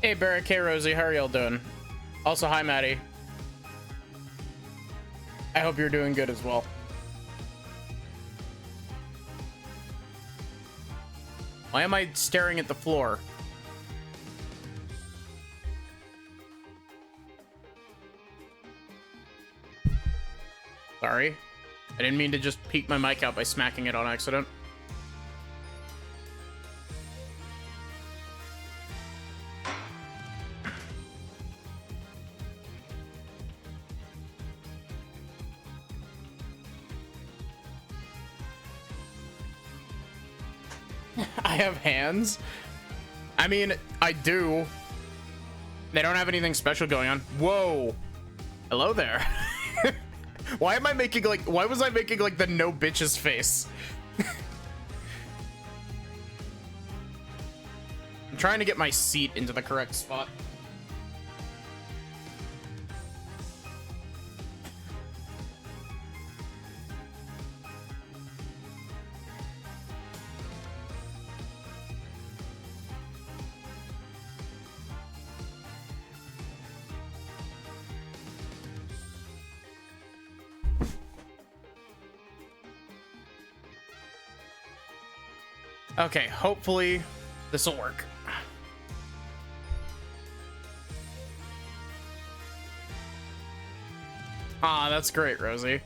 Hey, Barrick, hey, Rosie, how are y'all doing? Also, hi, Maddie. I hope you're doing good as well. Why am I staring at the floor? Sorry. I didn't mean to just peek my mic out by smacking it on accident. I have hands? I mean, I do. They don't have anything special going on. Whoa. Hello there. Why am I making like, why was I making like the no bitches face? I'm trying to get my seat into the correct spot. Okay, hopefully this will work. Ah, that's great, Rosie.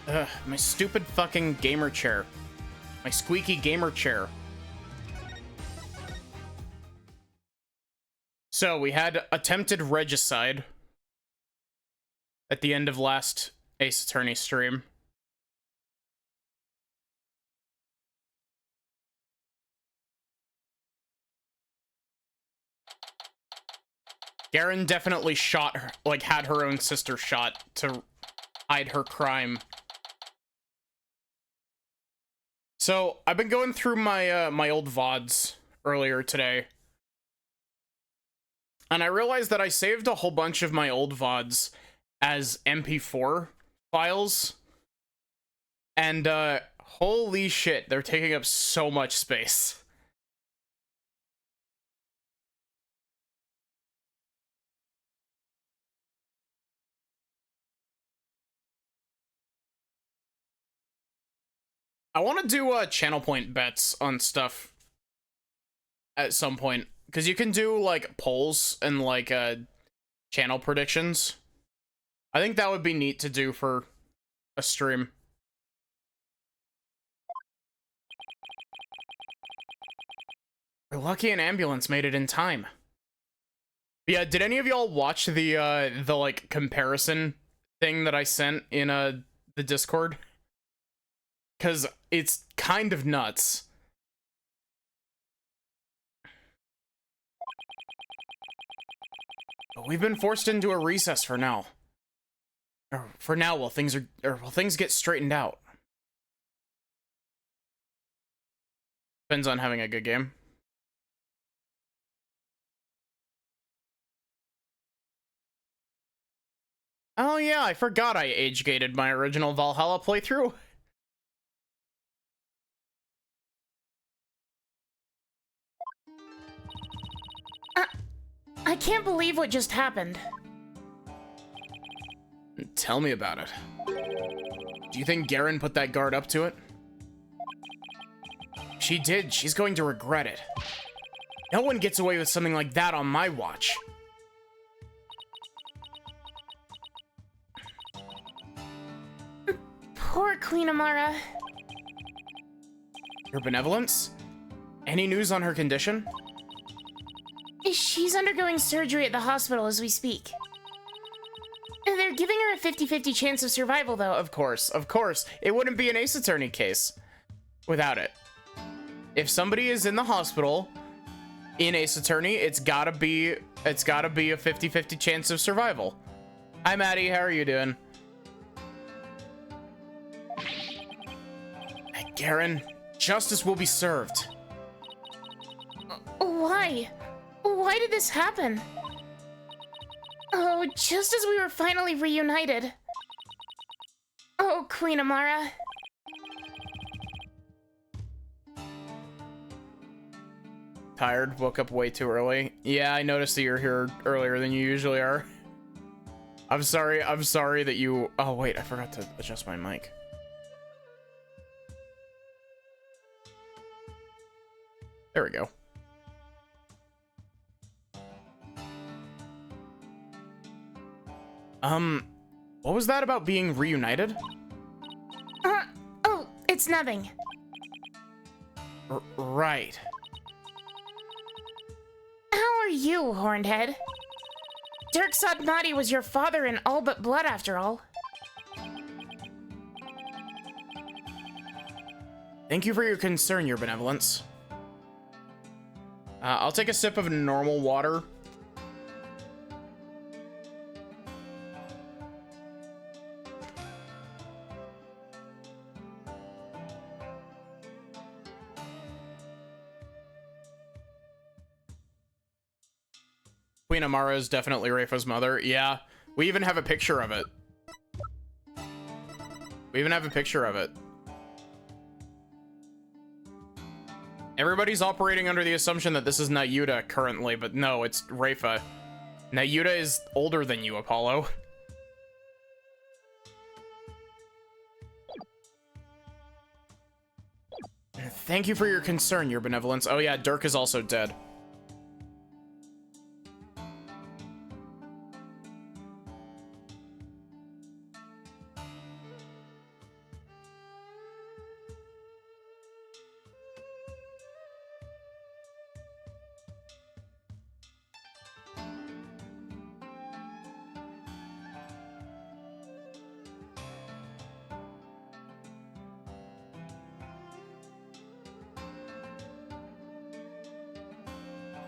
Ugh, my stupid fucking gamer chair. My squeaky gamer chair. So we had attempted regicide at the end of last Ace Attorney stream. Garen definitely shot her, like had her own sister shot to hide her crime. So I've been going through my my old VODs earlier today. And I realized that I saved a whole bunch of my old VODs as MP4 files. And, holy shit, they're taking up so much space. I want to do, channel point bets on stuff at some point. Because you can do, like, polls and, like, channel predictions. I think that would be neat to do for a stream. We're lucky an ambulance made it in time. Yeah, did any of y'all watch the like, comparison thing that I sent in, the Discord? Because it's kind of nuts. We've been forced into a recess for now. Or for now, while things get straightened out. Depends on having a good game. Oh yeah, I forgot I age-gated my original Valhalla playthrough. I can't believe what just happened. Tell me about it. Do you think Garen put that guard up to it? She did. She's going to regret it. No one gets away with something like that on my watch. Poor Queen Amara. Your benevolence? Any news on her condition? She's undergoing surgery at the hospital as we speak. They're giving her a 50-50 chance of survival, though. Of course, of course. It wouldn't be an Ace Attorney case without it. If somebody is in the hospital in Ace Attorney, it's gotta be a 50-50 chance of survival. Hi, Maddie. How are you doing? Hey, Garen, justice will be served. Why? Why did this happen? Oh, just as we were finally reunited. Oh, Oh, Queen Amara. Tired, woke up way too early. Yeah, I noticed that you're here earlier than you usually are. I'm sorry that you... Oh, wait, I forgot to adjust my mic. There we go. What was that about being reunited? Oh, it's nothing. Right. How are you, Horned Head? Dirk Sodnati was your father in all but blood, after all. Thank you for your concern, Your Benevolence. I'll take a sip of normal water. Queen Amara is definitely Reifa's mother. Yeah, we even have a picture of it. Everybody's operating under the assumption that this is Nayuta currently, but no, it's Reifa. Nayuta is older than you, Apollo. Thank you for your concern, Your Benevolence. Oh yeah, Dirk is also dead.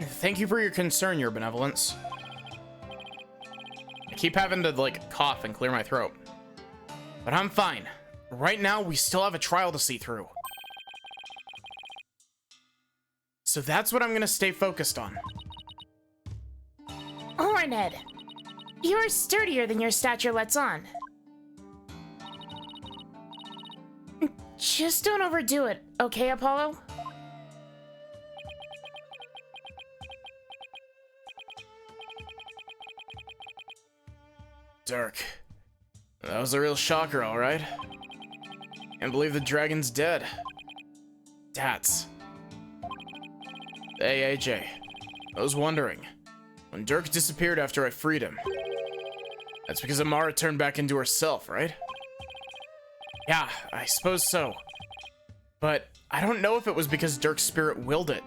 Thank you for your concern, Your Benevolence. I keep having to, like, cough and clear my throat. But I'm fine. Right now, we still have a trial to see through. So that's what I'm gonna stay focused on. Horned Head, you're sturdier than your stature lets on. Just don't overdo it, okay, Apollo? Dirk. That was a real shocker, alright. Can't believe the dragon's dead. Tats. Hey, AJ. I was wondering. When Dirk disappeared after I freed him, that's because Amara turned back into herself, right? Yeah, I suppose so. But I don't know if it was because Dirk's spirit willed it.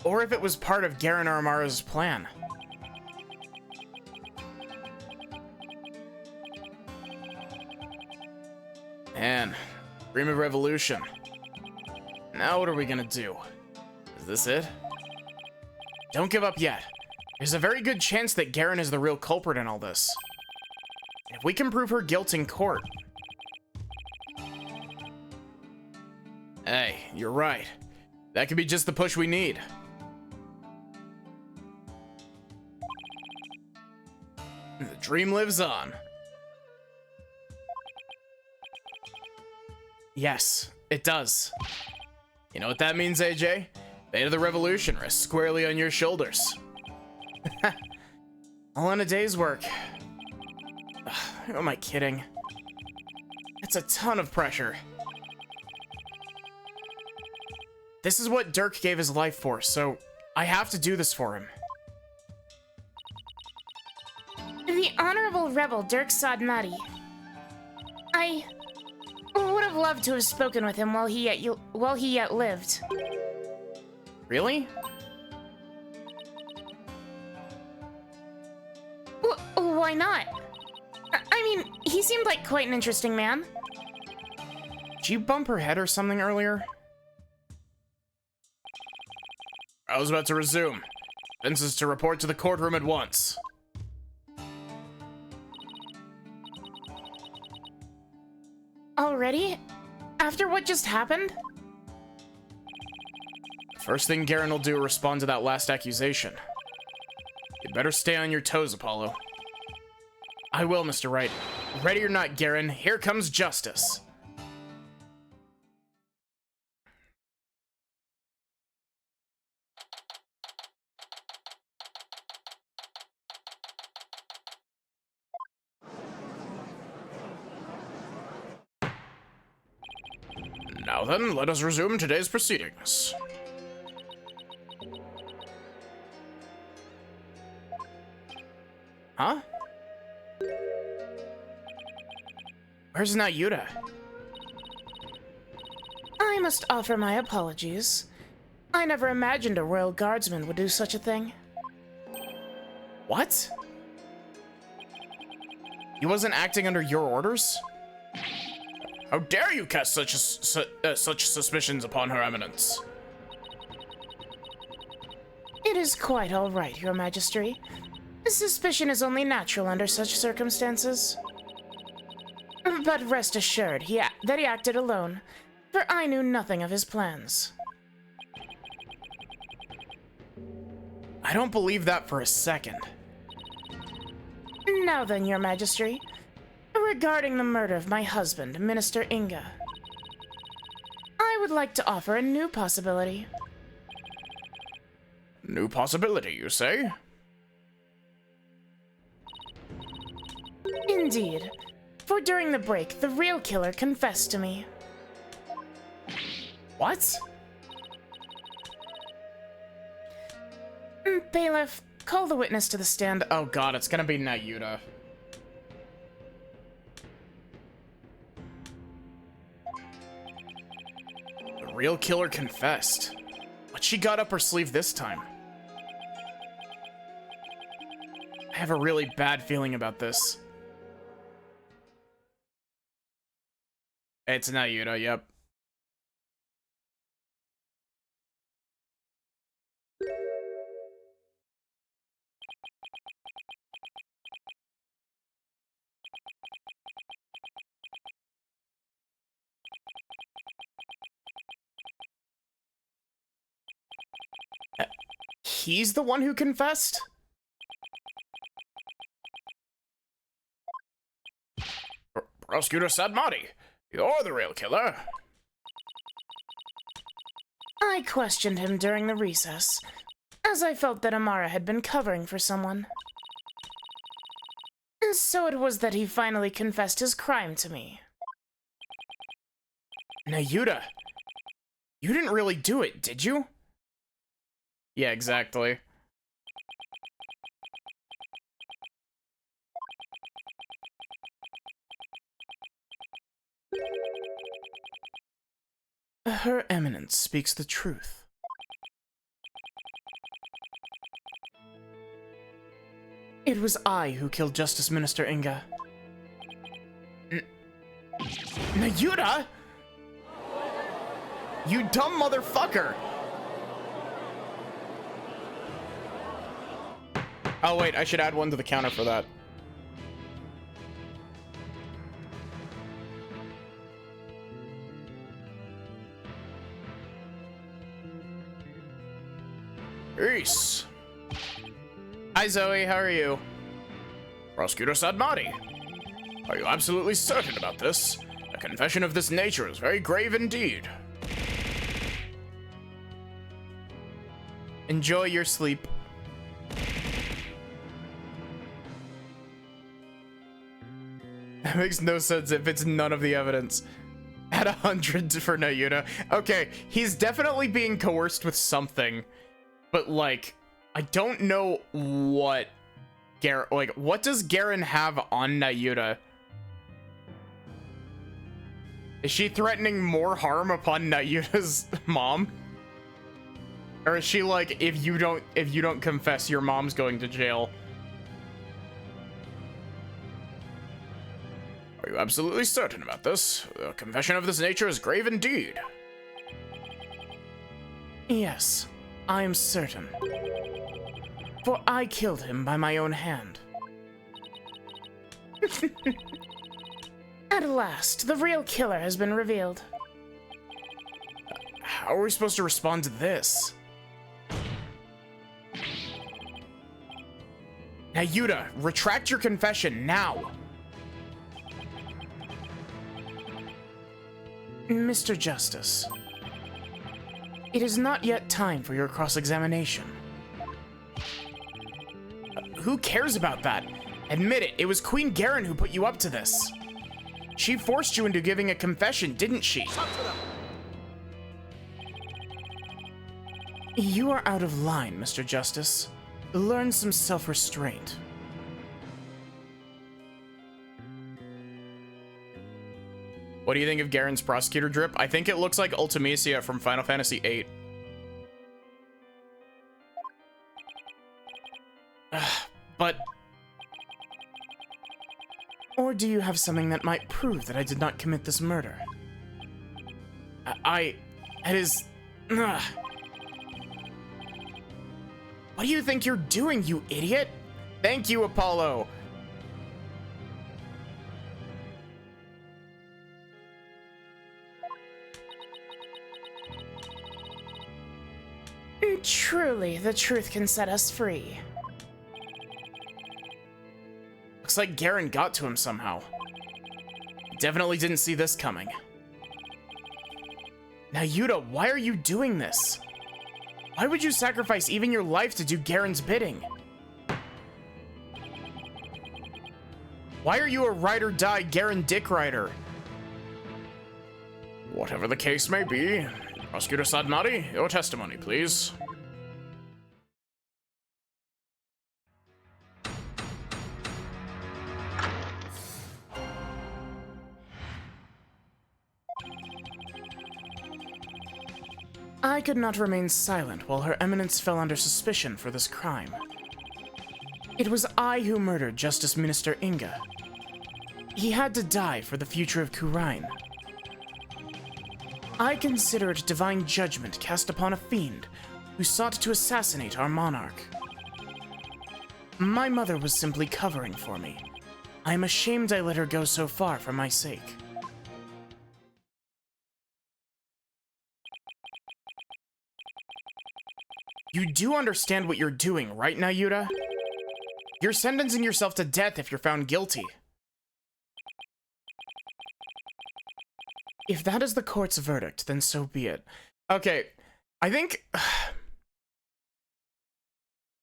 Or if it was part of Garen or Amara's plan. Man, Dream of Revolution. Now what are we gonna do? Is this it? Don't give up yet. There's a very good chance that Garen is the real culprit in all this. If we can prove her guilt in court... Hey, you're right. That could be just the push we need. The dream lives on. Yes, it does. You know what that means, AJ? Fate of the Revolution rests squarely on your shoulders. All in a day's work. Ugh, who am I kidding? It's a ton of pressure. This is what Dirk gave his life for, so I have to do this for him. The Honorable Rebel Dirk Sodnati. I would have loved to have spoken with him while he yet lived. Really? Why not? I mean, he seemed like quite an interesting man. Did you bump her head or something earlier? I was about to resume. Vince is to report to the courtroom at once. Already? After what just happened? First thing Garen will do is respond to that last accusation. You'd better stay on your toes, Apollo. I will, Mr. Wright. Ready or not, Garen, here comes justice. Now then, let us resume today's proceedings. Huh? Where's Nayuta? I must offer my apologies. I never imagined a royal guardsman would do such a thing. What? He wasn't acting under your orders? How dare you cast such suspicions upon Her Eminence? It is quite all right, Your Majesty. Suspicion is only natural under such circumstances. But rest assured that he acted alone, for I knew nothing of his plans. I don't believe that for a second. Now then, Your Majesty, regarding the murder of my husband, Minister Inga, I would like to offer a new possibility. New possibility, you say? Indeed. For during the break, the real killer confessed to me. What? Bailiff, call the witness to the stand. Oh god, it's gonna be Nayuta. The real killer confessed. What she got up her sleeve this time? I have a really bad feeling about this. It's Nayuta, yep. He's the one who confessed? Prosecutor Sadmati, you're the real killer. I questioned him during the recess, as I felt that Amara had been covering for someone. So it was that he finally confessed his crime to me. Nayuta, you didn't really do it, did you? Yeah, exactly. Her Eminence speaks the truth. It was I who killed Justice Minister Inga. Nayuta? You dumb motherfucker! Oh wait, I should add one to the counter for that. Peace. Hi Zoe, how are you? Prosecutor Sadmati, are you absolutely certain about this? A confession of this nature is very grave indeed. Enjoy your sleep. That makes no sense if it's none of the evidence. At 100 for Nayuta. Okay, he's definitely being coerced with something. But, like, I don't know what Garen... Like, what does Garen have on Nayuta? Is she threatening more harm upon Nayuta's mom? Or is she like, if you don't confess, your mom's going to jail? Are you absolutely certain about this? A confession of this nature is grave indeed. Yes, I am certain. For I killed him by my own hand. At last, the real killer has been revealed. How are we supposed to respond to this? Now, Yuta, retract your confession now. Mr. Justice, it is not yet time for your cross-examination. Who cares about that? Admit it, it was Queen Garen who put you up to this. She forced you into giving a confession, didn't she? You are out of line, Mr. Justice. Learn some self-restraint. What do you think of Garen's prosecutor drip? I think it looks like Ultimecia from Final Fantasy VIII. But... Or do you have something that might prove that I did not commit this murder? It is... What do you think you're doing, you idiot? Thank you, Apollo. Truly, the truth can set us free. Looks like Garen got to him somehow. Definitely didn't see this coming. Now, Yuta, why are you doing this? Why would you sacrifice even your life to do Garen's bidding? Why are you a ride-or-die Garen Dick Rider? Whatever the case may be, Prosecutor Sadnari, your testimony, please. I could not remain silent while Her Eminence fell under suspicion for this crime. It was I who murdered Justice Minister Inga. He had to die for the future of Khura'in. I consider it divine judgment cast upon a fiend who sought to assassinate our monarch. My mother was simply covering for me. I am ashamed I let her go so far for my sake. You do understand what you're doing, right, Yuta? You're sentencing yourself to death if you're found guilty. If that is the court's verdict, then so be it. Okay, I think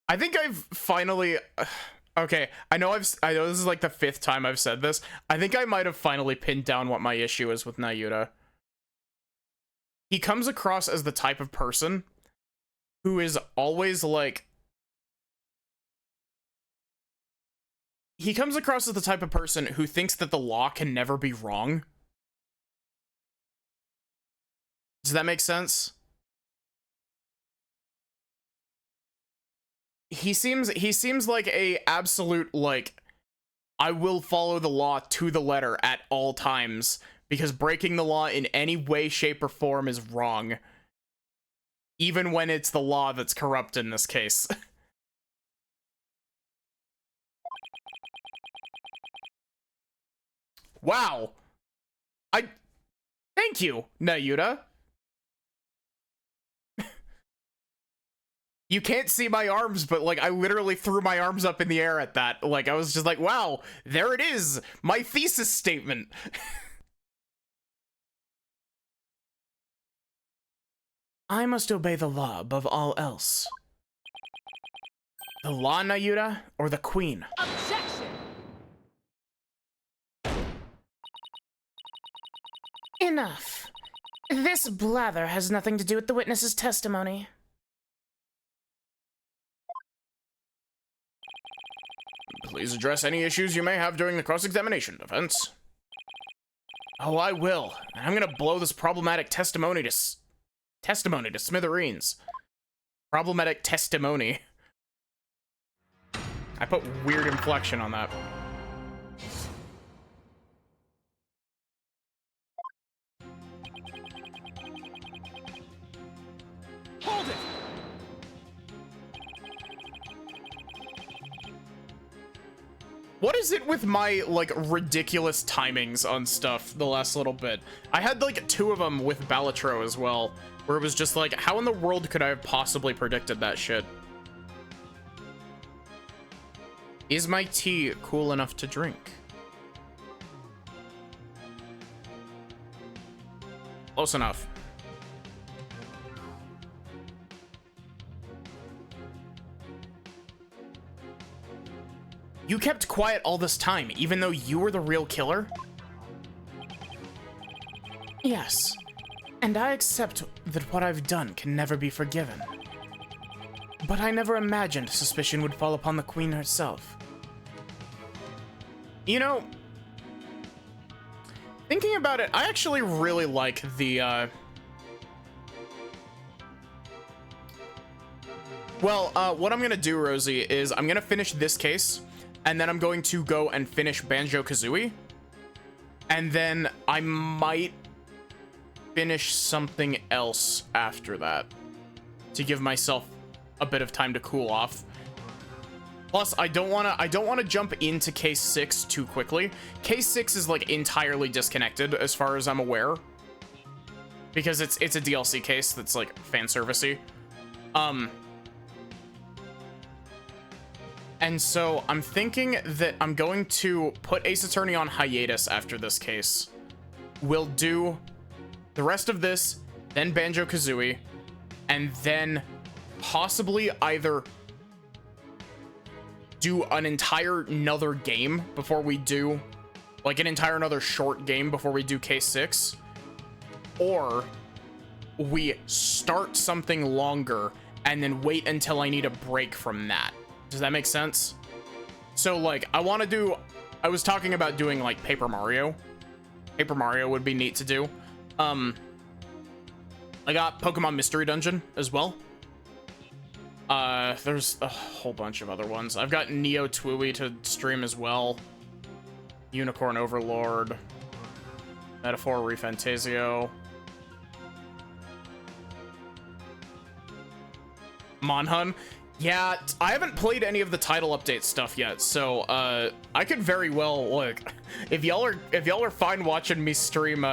I've finally... Okay, I know this is like the 5th time I've said this. I think I might have finally pinned down what my issue is with Yuta. He comes across as the type of person who is always like... He comes across as the type of person who thinks that the law can never be wrong. Does that make sense? He seems like a absolute, like, I will follow the law to the letter at all times, because breaking the law in any way, shape, or form is wrong. Even when it's the law that's corrupt in this case. Wow. Thank you, Yuta. You can't see my arms, but, like, I literally threw my arms up in the air at that. Like, I was just like, wow, there it is. My thesis statement. I must obey the law above all else. The law, Yuta, or the queen? Objection! Enough. This blather has nothing to do with the witness's testimony. Please address any issues you may have during the cross-examination, defense. Oh, I will. And I'm gonna blow this problematic testimony to smithereens. Problematic testimony. I put weird inflection on that. Hold it! What is it with my, like, ridiculous timings on stuff the last little bit? I had, like, 2 of them with Balatro as well, where it was just like, how in the world could I have possibly predicted that shit? Is my tea cool enough to drink? Close enough. You kept quiet all this time, even though you were the real killer? Yes, and I accept that what I've done can never be forgiven. But I never imagined suspicion would fall upon the Queen herself. You know, thinking about it, I actually really like the, what I'm gonna do, Rosie, is I'm gonna finish this case, and then I'm going to go and finish Banjo-Kazooie, and then I might finish something else after that to give myself a bit of time to cool off. Plus, I don't want to jump into case 6 too quickly. Case 6 is like entirely disconnected as far as I'm aware, because it's a DLC case that's like fan servicey. And so I'm thinking that I'm going to put Ace Attorney on hiatus after this case. We'll do the rest of this, then Banjo-Kazooie, and then possibly either do an entire another game before we do, like an entire another short game before we do case 6, or we start something longer and then wait until I need a break from that. Does that make sense? So like I was talking about doing like Paper Mario. Paper Mario would be neat to do. I got Pokemon Mystery Dungeon as well. There's a whole bunch of other ones. I've got Neo Tooie to stream as well. Unicorn Overlord. Metaphor ReFantasio. Monhun. Yeah, I haven't played any of the title update stuff yet, so I could very well look. If y'all are fine watching me stream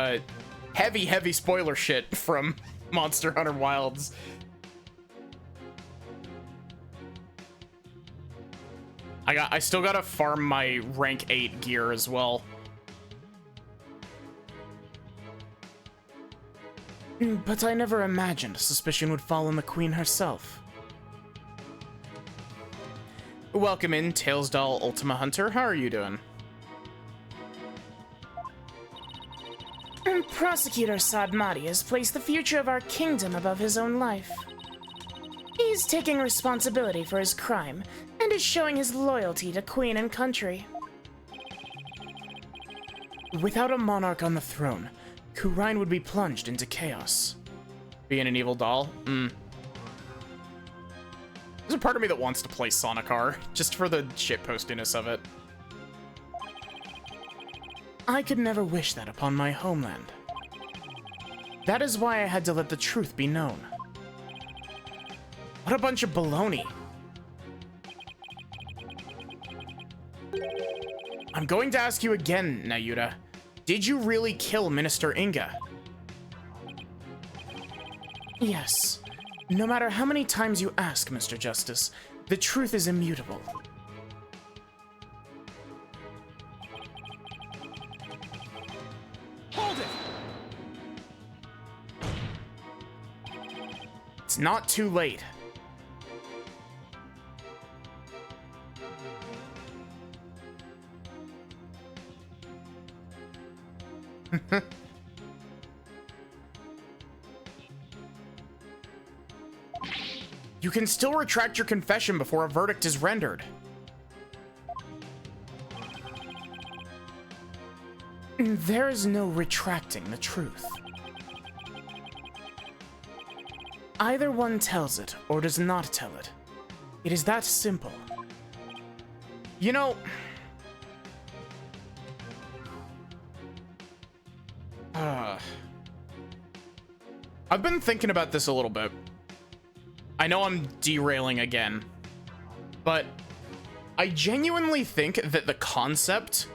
heavy spoiler shit from Monster Hunter Wilds. I still gotta farm my rank 8 gear as well. But I never imagined suspicion would fall on the Queen herself. Welcome in, Tailsdoll Ultima Hunter. How are you doing? Prosecutor Sadmati has placed the future of our kingdom above his own life. He's taking responsibility for his crime and is showing his loyalty to Queen and country. Without a monarch on the throne, Khura'in would be plunged into chaos. Being an evil doll? There's a part of me that wants to play Sonicar, just for the shitpostiness of it. I could never wish that upon my homeland. That is why I had to let the truth be known. What a bunch of baloney. I'm going to ask you again, Nayuta. Did you really kill Minister Inga? Yes. No matter how many times you ask, Mr. Justice, the truth is immutable. Hold it! It's not too late. You can still retract your confession before a verdict is rendered. There is no retracting the truth. Either one tells it or does not tell it. It is that simple. You know, I've been thinking about this a little bit. I know I'm derailing again, but I genuinely think that the concept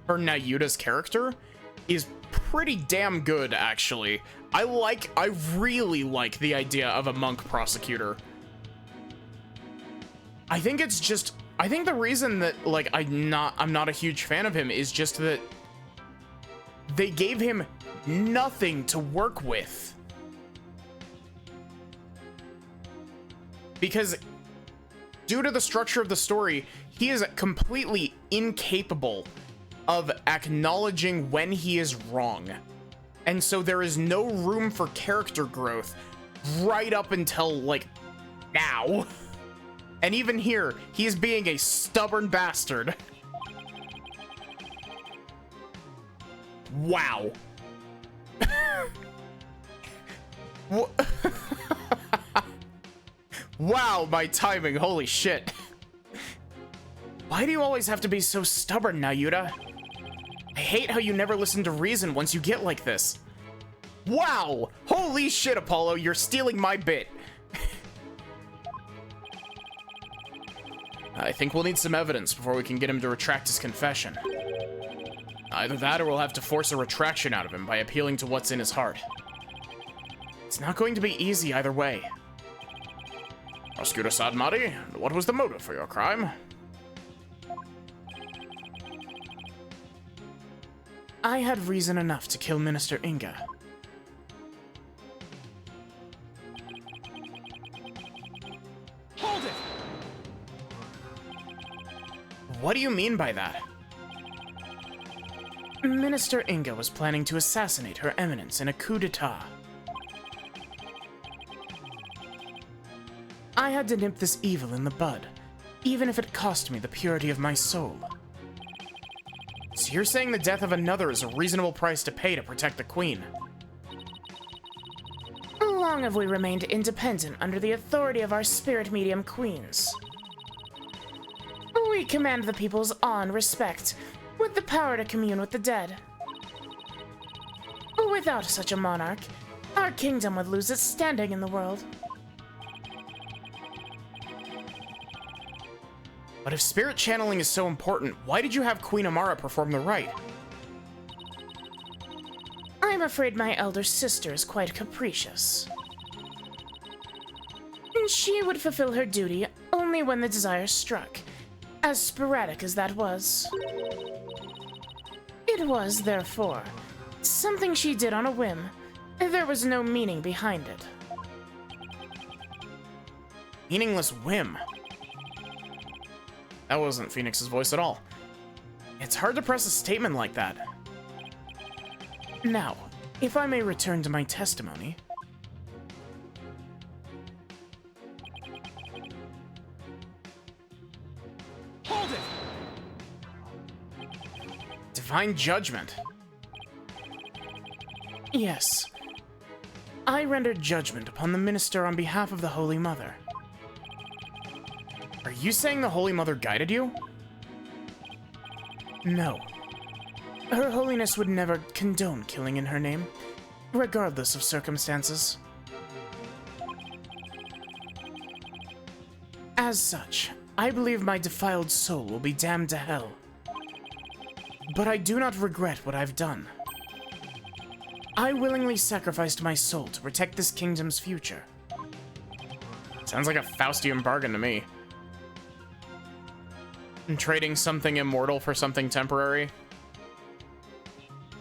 for Nayuta's character is pretty damn good, actually. I really like the idea of a monk prosecutor. I think it's just I think the reason that, like, I'm not a huge fan of him is just that they gave him nothing to work with. Because due to the structure of the story, he is completely incapable of acknowledging when he is wrong. And so there is no room for character growth right up until, like, now. And even here, he is being a stubborn bastard. Wow. Wow, my timing, holy shit. Why do you always have to be so stubborn, Nayuta? I hate how you never listen to reason once you get like this. Wow! Holy shit, Apollo, you're stealing my bit. I think we'll need some evidence before we can get him to retract his confession. Either that or we'll have to force a retraction out of him by appealing to what's in his heart. It's not going to be easy either way. Prosecutor Sadmari, what was the motive for your crime? I had reason enough to kill Minister Inga. Hold it! What do you mean by that? Minister Inga was planning to assassinate Her Eminence in a coup d'etat. I had to nip this evil in the bud, even if it cost me the purity of my soul. So you're saying the death of another is a reasonable price to pay to protect the Queen? Long have we remained independent under the authority of our spirit medium queens. We command the people's awe and respect, with the power to commune with the dead. Without such a monarch, our kingdom would lose its standing in the world. But if spirit channeling is so important, why did you have Queen Amara perform the rite? I'm afraid my elder sister is quite capricious. She would fulfill her duty only when the desire struck, as sporadic as that was. It was, therefore, something she did on a whim. There was no meaning behind it. Meaningless whim. That wasn't Phoenix's voice at all. It's hard to press a statement like that. Now, if I may return to my testimony. Hold it! Divine judgment. Yes. I rendered judgment upon the minister on behalf of the Holy Mother. Are you saying the Holy Mother guided you? No. Her Holiness would never condone killing in her name, regardless of circumstances. As such, I believe my defiled soul will be damned to hell. But I do not regret what I've done. I willingly sacrificed my soul to protect this kingdom's future. Sounds like a Faustian bargain to me. And trading something immortal for something temporary.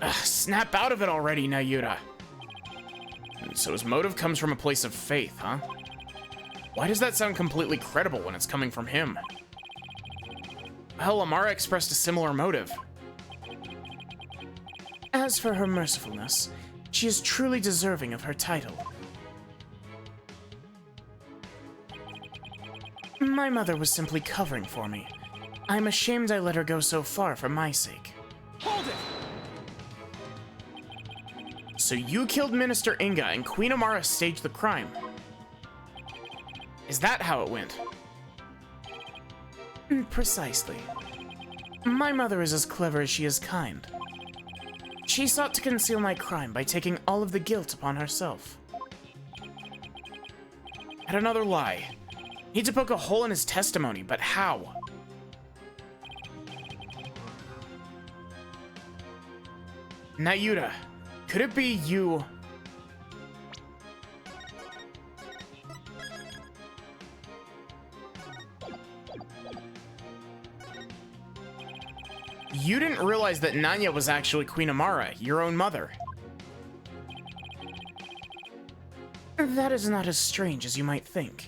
Ugh, snap out of it already, Nayuta. So his motive comes from a place of faith, huh? Why does that sound completely credible when it's coming from him? Well, Amara expressed a similar motive. As for her mercifulness, she is truly deserving of her title. My mother was simply covering for me. I'm ashamed I let her go so far for my sake. Hold it! So you killed Minister Inga and Queen Amara staged the crime. Is that how it went? Precisely. My mother is as clever as she is kind. She sought to conceal my crime by taking all of the guilt upon herself. Had another lie. Need to poke a hole in his testimony, but how? Nayuta, could it be you? You didn't realize that Nanya was actually Queen Amara, your own mother. That is not as strange as you might think.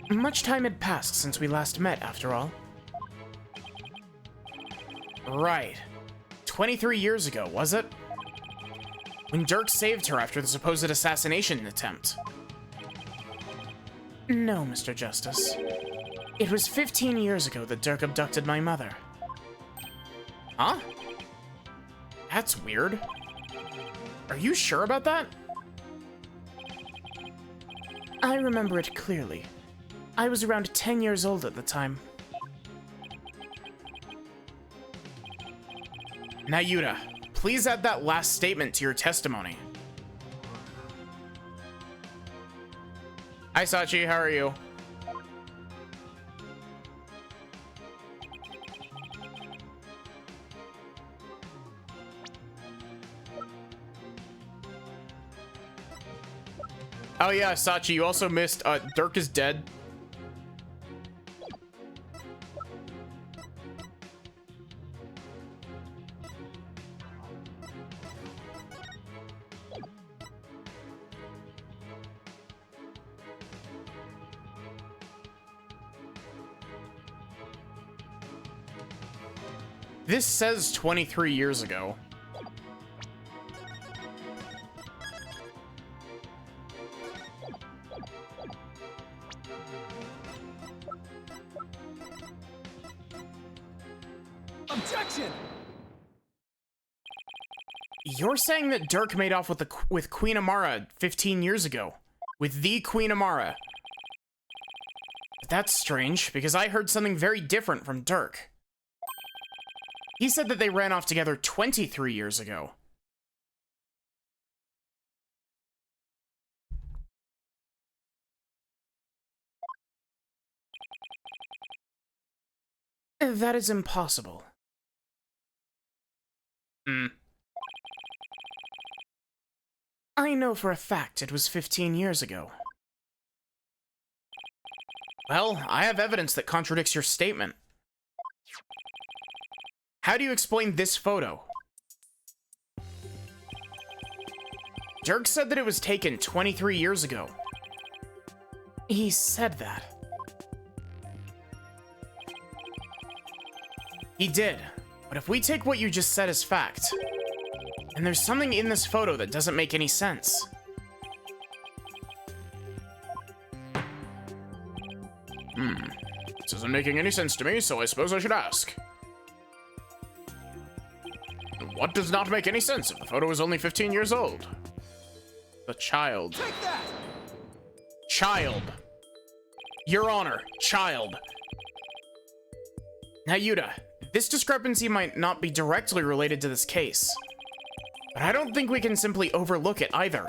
Much time had passed since we last met, after all. Right. 23 years ago, was it? When Dirk saved her after the supposed assassination attempt. No, Mr. Justice. It was 15 years ago that Dirk abducted my mother. Huh? That's weird. Are you sure about that? I remember it clearly. I was around 10 years old at the time. Nayuta, please add that last statement to your testimony. Hi, Sachi, how are you? Oh yeah, Sachi, you also missed, Dirk is dead. This says 23 years ago. Objection! You're saying that Dirk made off with Queen Amara 15 years ago. With the Queen Amara. That's strange, because I heard something very different from Dirk. He said that they ran off together 23 years ago. That is impossible. I know for a fact it was 15 years ago. Well, I have evidence that contradicts your statement. How do you explain this photo? Dirk said that it was taken 23 years ago. He said that. He did, but if we take what you just said as fact, then there's something in this photo that doesn't make any sense. This isn't making any sense to me, so I suppose I should ask. What does not make any sense if the photo is only 15 years old? The child. Take that! Child. Your Honor, child. Nayuta, this discrepancy might not be directly related to this case, but I don't think we can simply overlook it either.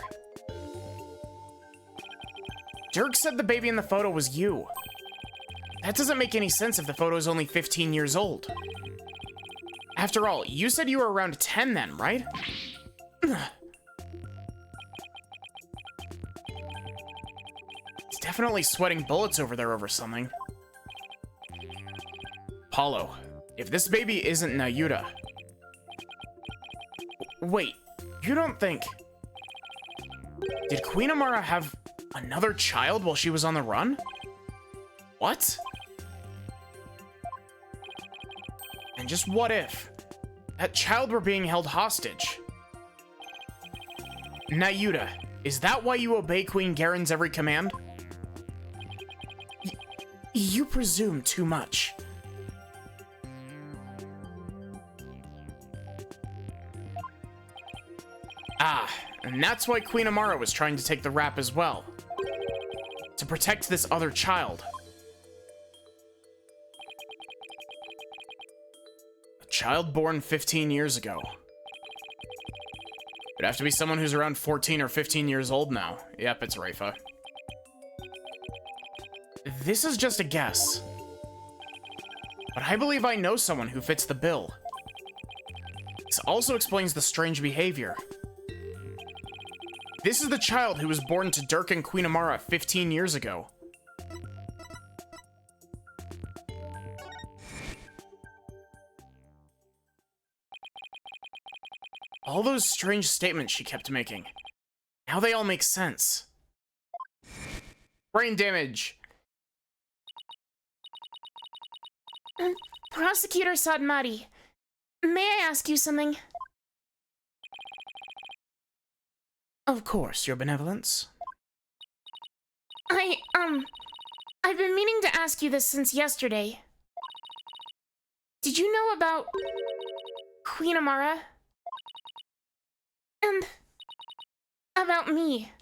Dirk said the baby in the photo was you. That doesn't make any sense if the photo is only 15 years old. After all, you said you were around 10 then, right? He's definitely sweating bullets over there over something. Paulo, if this baby isn't Nayuta... Wait, you don't think... Did Queen Amara have another child while she was on the run? What? And just what if that child were being held hostage? Nayuta, is that why you obey Queen Garen's every command? You presume too much. Ah, and that's why Queen Amara was trying to take the rap as well. To protect this other child. A child born 15 years ago. It'd have to be someone who's around 14 or 15 years old now. Yep, it's Raifa. This is just a guess. But I believe I know someone who fits the bill. This also explains the strange behavior. This is the child who was born to Dirk and Queen Amara 15 years ago. All those strange statements she kept making. Now they all make sense. Brain damage. Prosecutor Sadmati, may I ask you something? Of course, Your Benevolence. I've been meaning to ask you this since yesterday. Did you know about Queen Amara? And about me?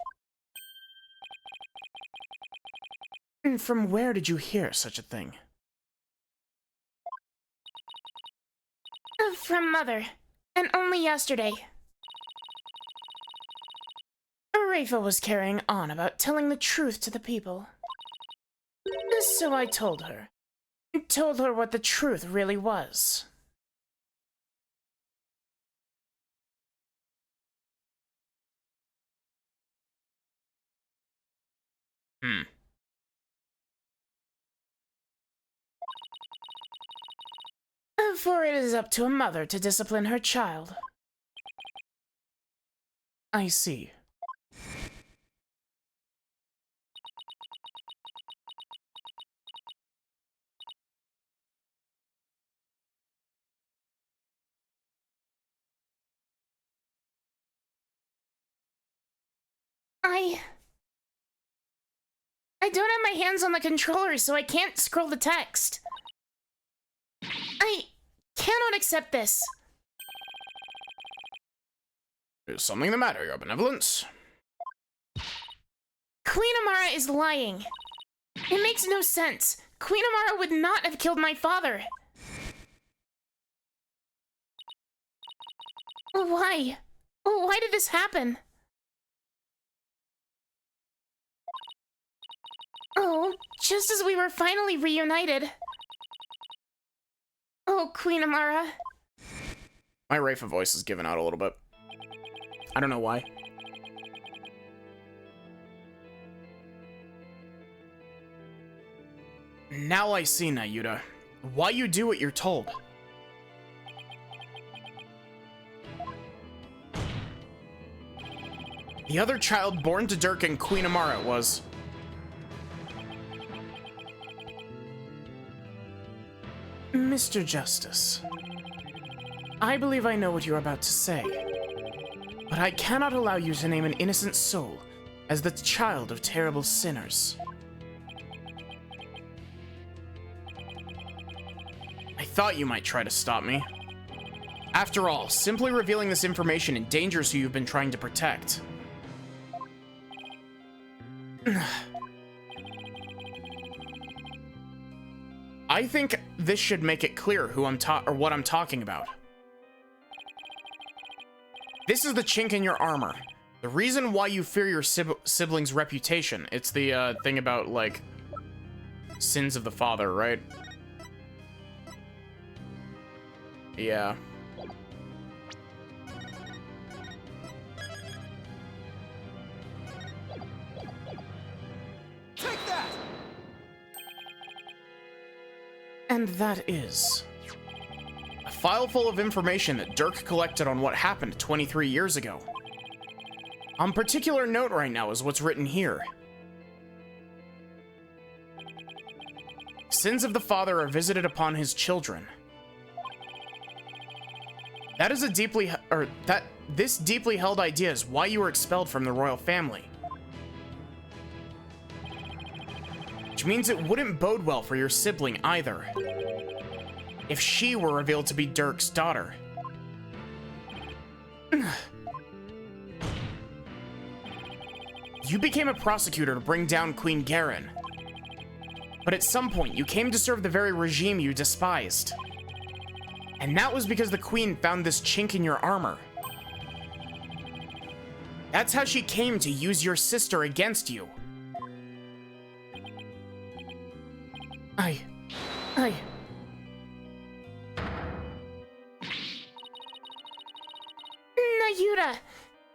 And from where did you hear such a thing? From Mother, and only yesterday. Rafa was carrying on about telling the truth to the people. So I told her. Told her what the truth really was. For it is up to a mother to discipline her child. I see. I don't have my hands on the controller, so I can't scroll the text. I cannot accept this. Is something the matter, Your Benevolence? Queen Amara is lying. It makes no sense. Queen Amara would not have killed my father. Why? Why did this happen? Oh, just as we were finally reunited. Oh, Queen Amara. My Rafa voice is giving out a little bit. I don't know why. Now I see, Nayuta. Why you do what you're told. The other child born to Dirk and Queen Amara was... Mr. Justice, I believe I know what you're about to say, but I cannot allow you to name an innocent soul as the child of terrible sinners. I thought you might try to stop me. After all, simply revealing this information endangers who you've been trying to protect. I think this should make it clear who what I'm talking about. This is the chink in your armor. The reason why you fear your sibling's reputation. It's the thing about, like, sins of the father, right? Yeah. Take that! And that is... a file full of information that Dirk collected on what happened 23 years ago. On particular note right now is what's written here. Sins of the father are visited upon his children. That is a deeply... this deeply held idea is why you were expelled from the royal family. Which means it wouldn't bode well for your sibling either. If she were revealed to be Dirk's daughter. You became a prosecutor to bring down Queen Garen. But at some point, you came to serve the very regime you despised. And that was because the Queen found this chink in your armor. That's how she came to use your sister against you. Nayuta,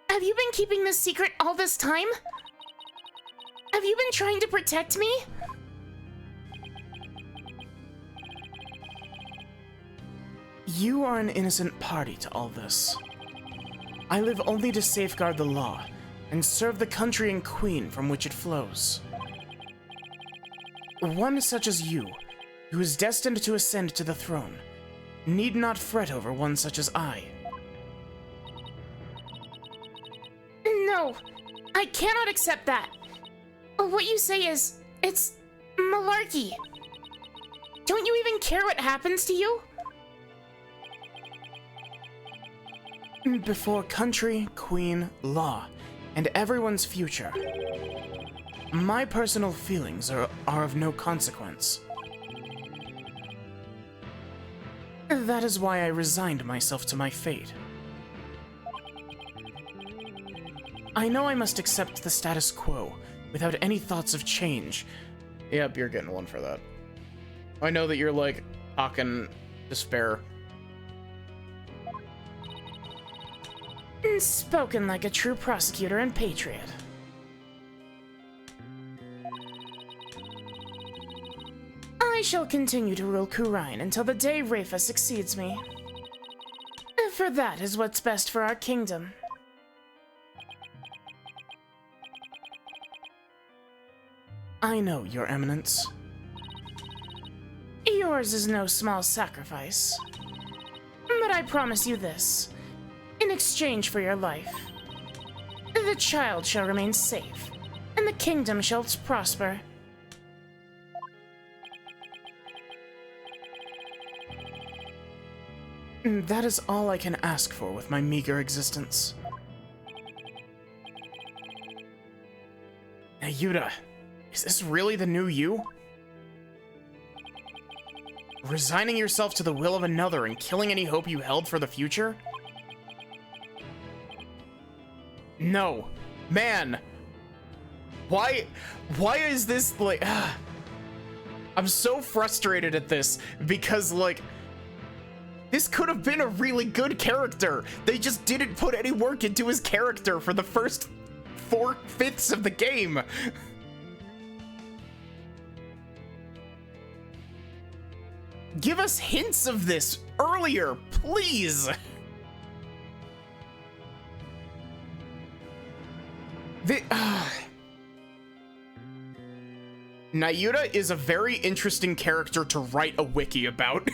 have you been keeping this secret all this time? Have you been trying to protect me? You are an innocent party to all this. I live only to safeguard the law and serve the country and queen from which it flows. One such as you, who is destined to ascend to the throne, need not fret over one such as I. No, I cannot accept that. What you say is, it's malarkey. Don't you even care what happens to you? Before country, queen, law, and everyone's future, my personal feelings are of no consequence. That is why I resigned myself to my fate. I know I must accept the status quo without any thoughts of change. Yep, you're getting one for that. I know that you're like talking despair. Spoken like a true prosecutor and patriot. I shall continue to rule Khura'in until the day Rafa succeeds me. For that is what's best for our kingdom. I know, Your Eminence. Yours is no small sacrifice. But I promise you this. In exchange for your life, the child shall remain safe, and the kingdom shall prosper. That is all I can ask for with my meager existence. Nayuta, is this really the new you? Resigning yourself to the will of another and killing any hope you held for the future? No. Man. Why is this like... I'm so frustrated at this because like... This could have been a really good character. They just didn't put any work into his character for the first 4/5 of the game. Give us hints of this earlier, please. Nayuta is a very interesting character to write a wiki about.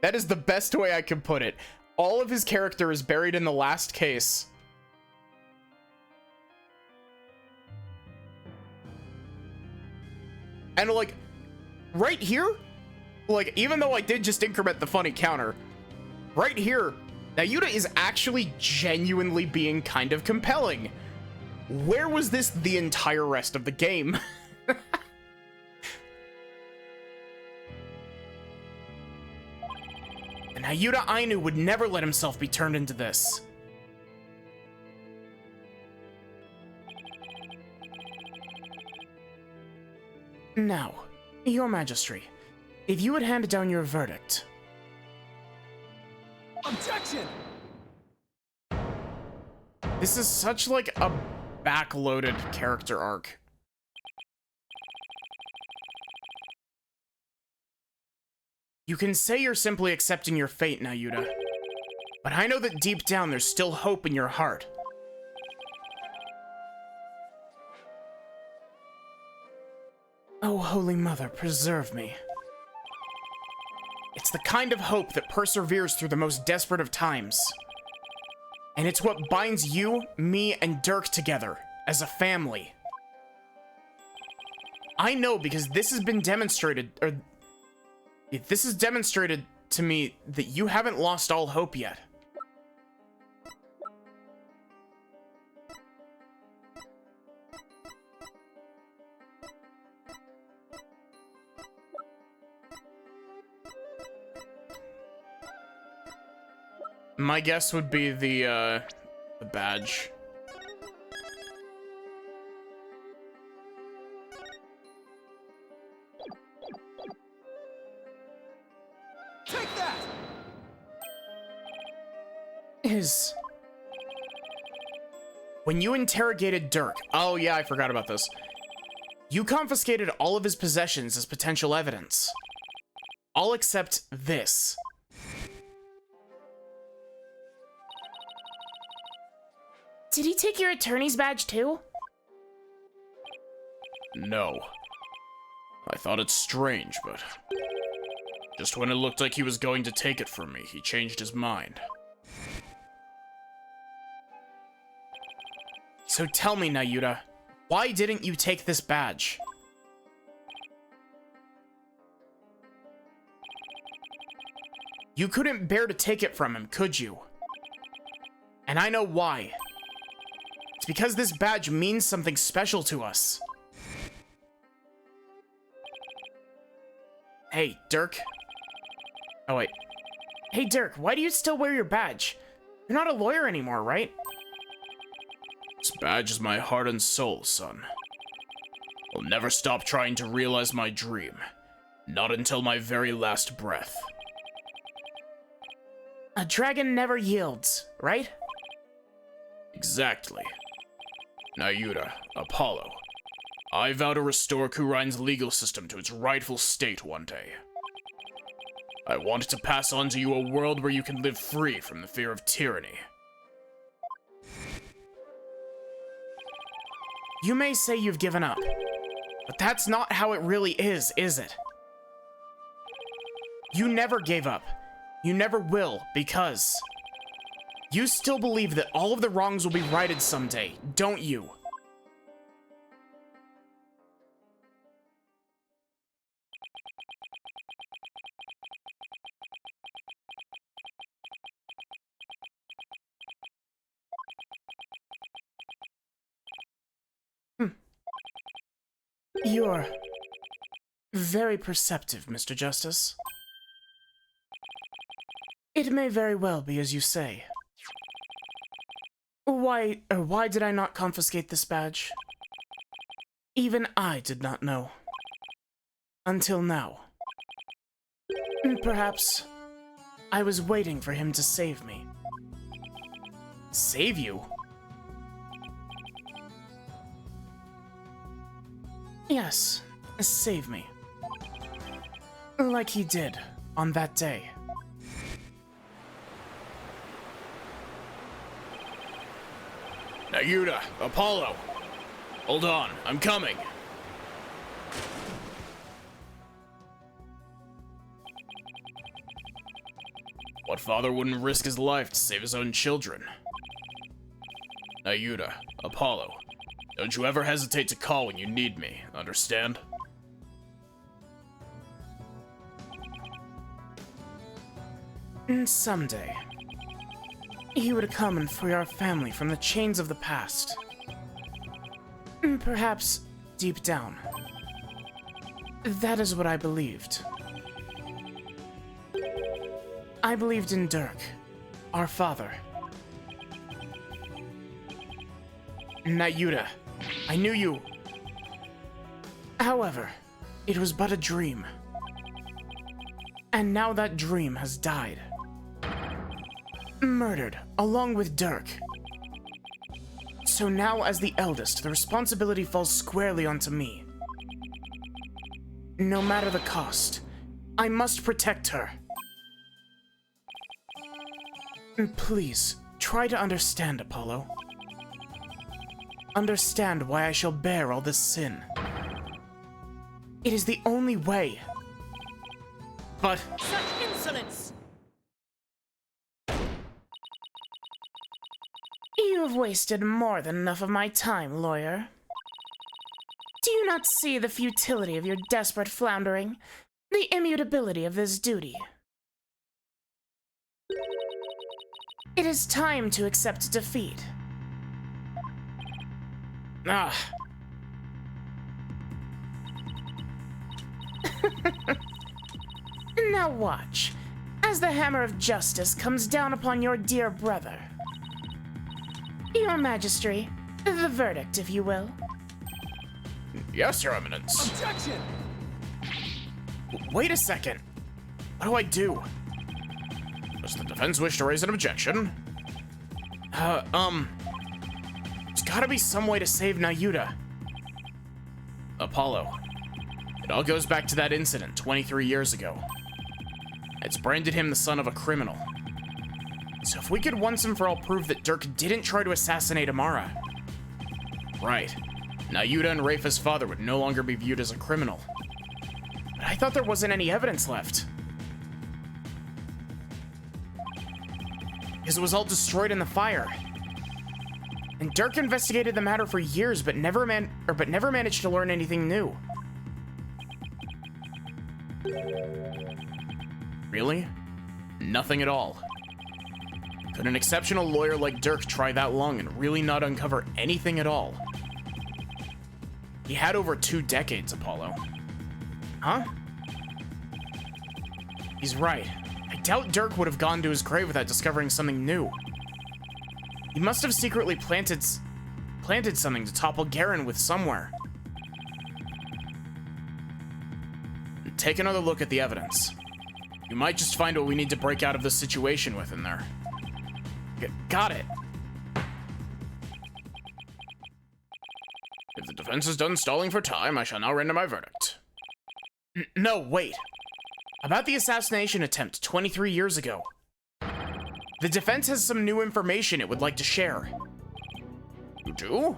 That is the best way I can put it. All of his character is buried in the last case. And like, right here, like, even though I did just increment the funny counter, right here, Nayuta is actually genuinely being kind of compelling. Where was this the entire rest of the game? And Nayuta Ainu would never let himself be turned into this. Now, Your Majesty, if you would hand down your verdict. Objection! This is such like a backloaded character arc. You can say you're simply accepting your fate, Nayuta. But I know that deep down there's still hope in your heart. Oh, Holy Mother, preserve me. It's the kind of hope that perseveres through the most desperate of times. And it's what binds you, me, and Dirk together as a family. I know because this has been demonstrated, or this has demonstrated to me that you haven't lost all hope yet. My guess would be the badge. Take that! When you interrogated Dirk, oh yeah, I forgot about this. You confiscated all of his possessions as potential evidence. All except this. Did he take your attorney's badge too? No. I thought it strange, but just when it looked like he was going to take it from me, he changed his mind. So tell me, Nayuta, why didn't you take this badge? You couldn't bear to take it from him, could you? And I know why. It's because this badge means something special to us. Hey, Dirk. Oh, wait. Hey, Dirk, why do you still wear your badge? You're not a lawyer anymore, right? This badge is my heart and soul, son. I'll never stop trying to realize my dream. Not until my very last breath. A dragon never yields, right? Exactly. Nayuta, Apollo. I vow to restore Kurain's legal system to its rightful state one day. I want to pass on to you a world where you can live free from the fear of tyranny. You may say you've given up, but that's not how it really is it? You never gave up. You never will, because you still believe that all of the wrongs will be righted someday, don't you? You're very perceptive, Mr. Justice. It may very well be as you say. Why did I not confiscate this badge? Even I did not know. Until now. Perhaps I was waiting for him to save me. Save you? Yes, save me. Like he did on that day. Nayuta, Apollo. Hold on, I'm coming. What father wouldn't risk his life to save his own children? Nayuta, Apollo. Don't you ever hesitate to call when you need me, understand? Someday, he would come and free our family from the chains of the past. Perhaps deep down, that is what I believed. I believed in Dirk, our father. Nayuta, I knew you. However, it was but a dream. And now that dream has died. Murdered, along with Dirk. So now, as the eldest, the responsibility falls squarely onto me. No matter the cost, I must protect her. Please, try to understand, Apollo. Understand why I shall bear all this sin. It is the only way. But... Such insolence! You have wasted more than enough of my time, lawyer. Do you not see the futility of your desperate floundering? The immutability of this duty? It is time to accept defeat. Ah. Now watch, as the hammer of justice comes down upon your dear brother. Your Majesty, the verdict, if you will. Yes, Your Eminence. Objection! Wait a second. What do I do? Does the defense wish to raise an objection? There's gotta be some way to save Nayuta. Apollo. It all goes back to that incident 23 years ago. It's branded him the son of a criminal. So if we could once and for all prove that Dirk didn't try to assassinate Amara. Right. Now Yuta and Rafa's father would no longer be viewed as a criminal. But I thought there wasn't any evidence left. Because it was all destroyed in the fire. And Dirk investigated the matter for years, but never managed to learn anything new. Really? Nothing at all. Could an exceptional lawyer like Dirk try that long and really not uncover anything at all? He had over 2 decades, Apollo. Huh? He's right. I doubt Dirk would have gone to his grave without discovering something new. He must have secretly planted something to topple Garen with somewhere. Take another look at the evidence. You might just find what we need to break out of this situation with in there. Got it. If the defense is done stalling for time, I shall now render my verdict. No, wait. About the assassination attempt 23 years ago. The defense has some new information it would like to share. You do?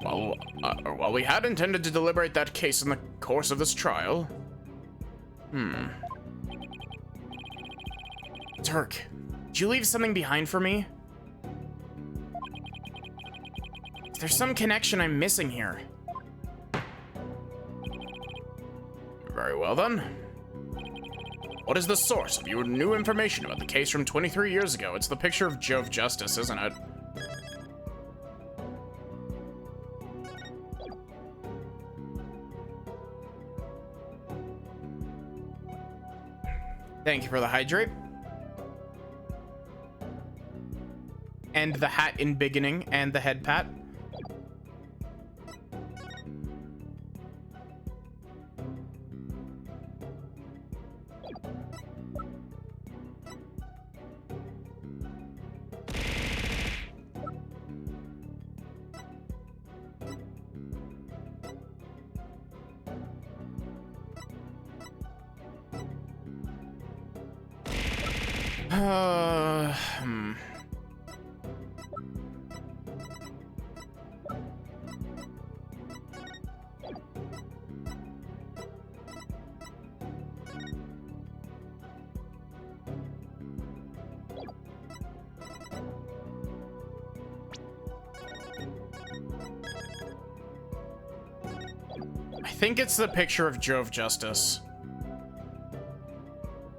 Well, while we had intended to deliberate that case in the course of this trial... Dirk, did you leave something behind for me? There's some connection I'm missing here. Very well then. What is the source of your new information about the case from 23 years ago? It's the picture of Jove Justice, isn't it? Thank you for the hydrate. And the hat in beginning, and the head pat. I think it's the picture of Jove Justice.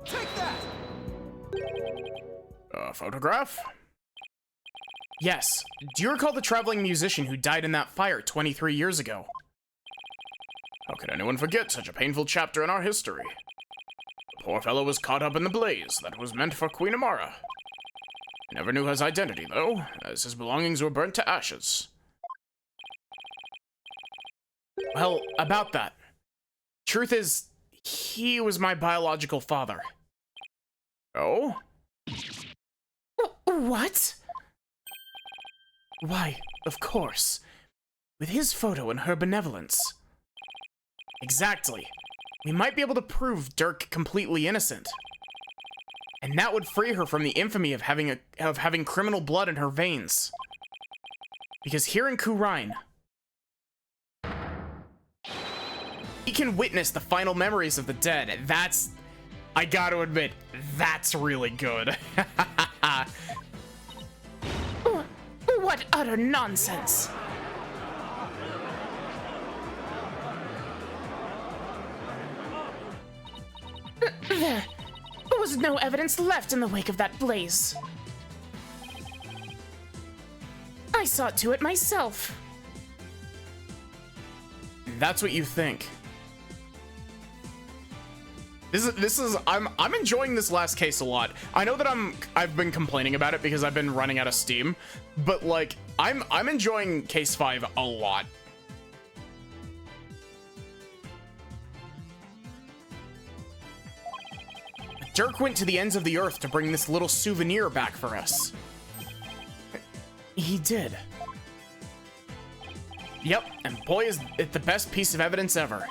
Take that! A photograph? Yes. Do you recall the traveling musician who died in that fire 23 years ago? How could anyone forget such a painful chapter in our history? The poor fellow was caught up in the blaze that was meant for Queen Amara. We never knew his identity, though, as his belongings were burnt to ashes. Well, about that. Truth is, he was my biological father. Oh? What? Why, of course. With his photo and her benevolence. Exactly. We might be able to prove Dirk completely innocent. And that would free her from the infamy of having criminal blood in her veins. Because here in Khura'in, he can witness the final memories of the dead. That's, I gotta admit, that's really good. What utter nonsense! There was no evidence left in the wake of that blaze. I saw to it myself. That's what you think. I'm enjoying this last case a lot. I know that I've been complaining about it because I've been running out of steam, but like I'm enjoying case 5 a lot. Dirk went to the ends of the earth to bring this little souvenir back for us. He did. Yep, and boy is it the best piece of evidence ever.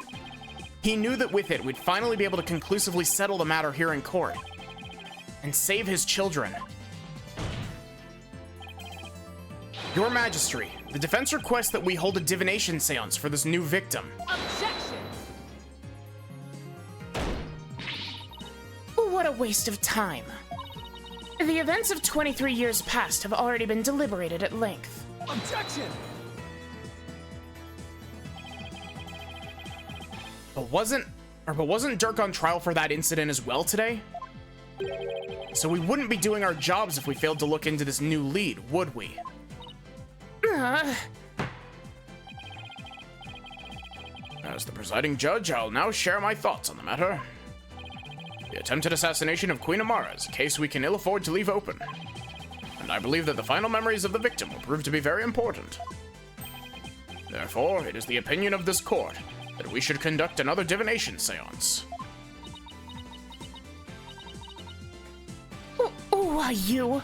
He knew that with it, we'd finally be able to conclusively settle the matter here in court. and save his children. Your Majesty, the defense requests that we hold a divination seance for this new victim. Objection! What a waste of time. The events of 23 years past have already been deliberated at length. Objection! But wasn't Dirk on trial for that incident as well today? So we wouldn't be doing our jobs if we failed to look into this new lead, would we? As the presiding judge, I'll now share my thoughts on the matter. The attempted assassination of Queen Amara is a case we can ill afford to leave open. And I believe that the final memories of the victim will prove to be very important. Therefore, it is the opinion of this court that we should conduct another divination seance. Who are you?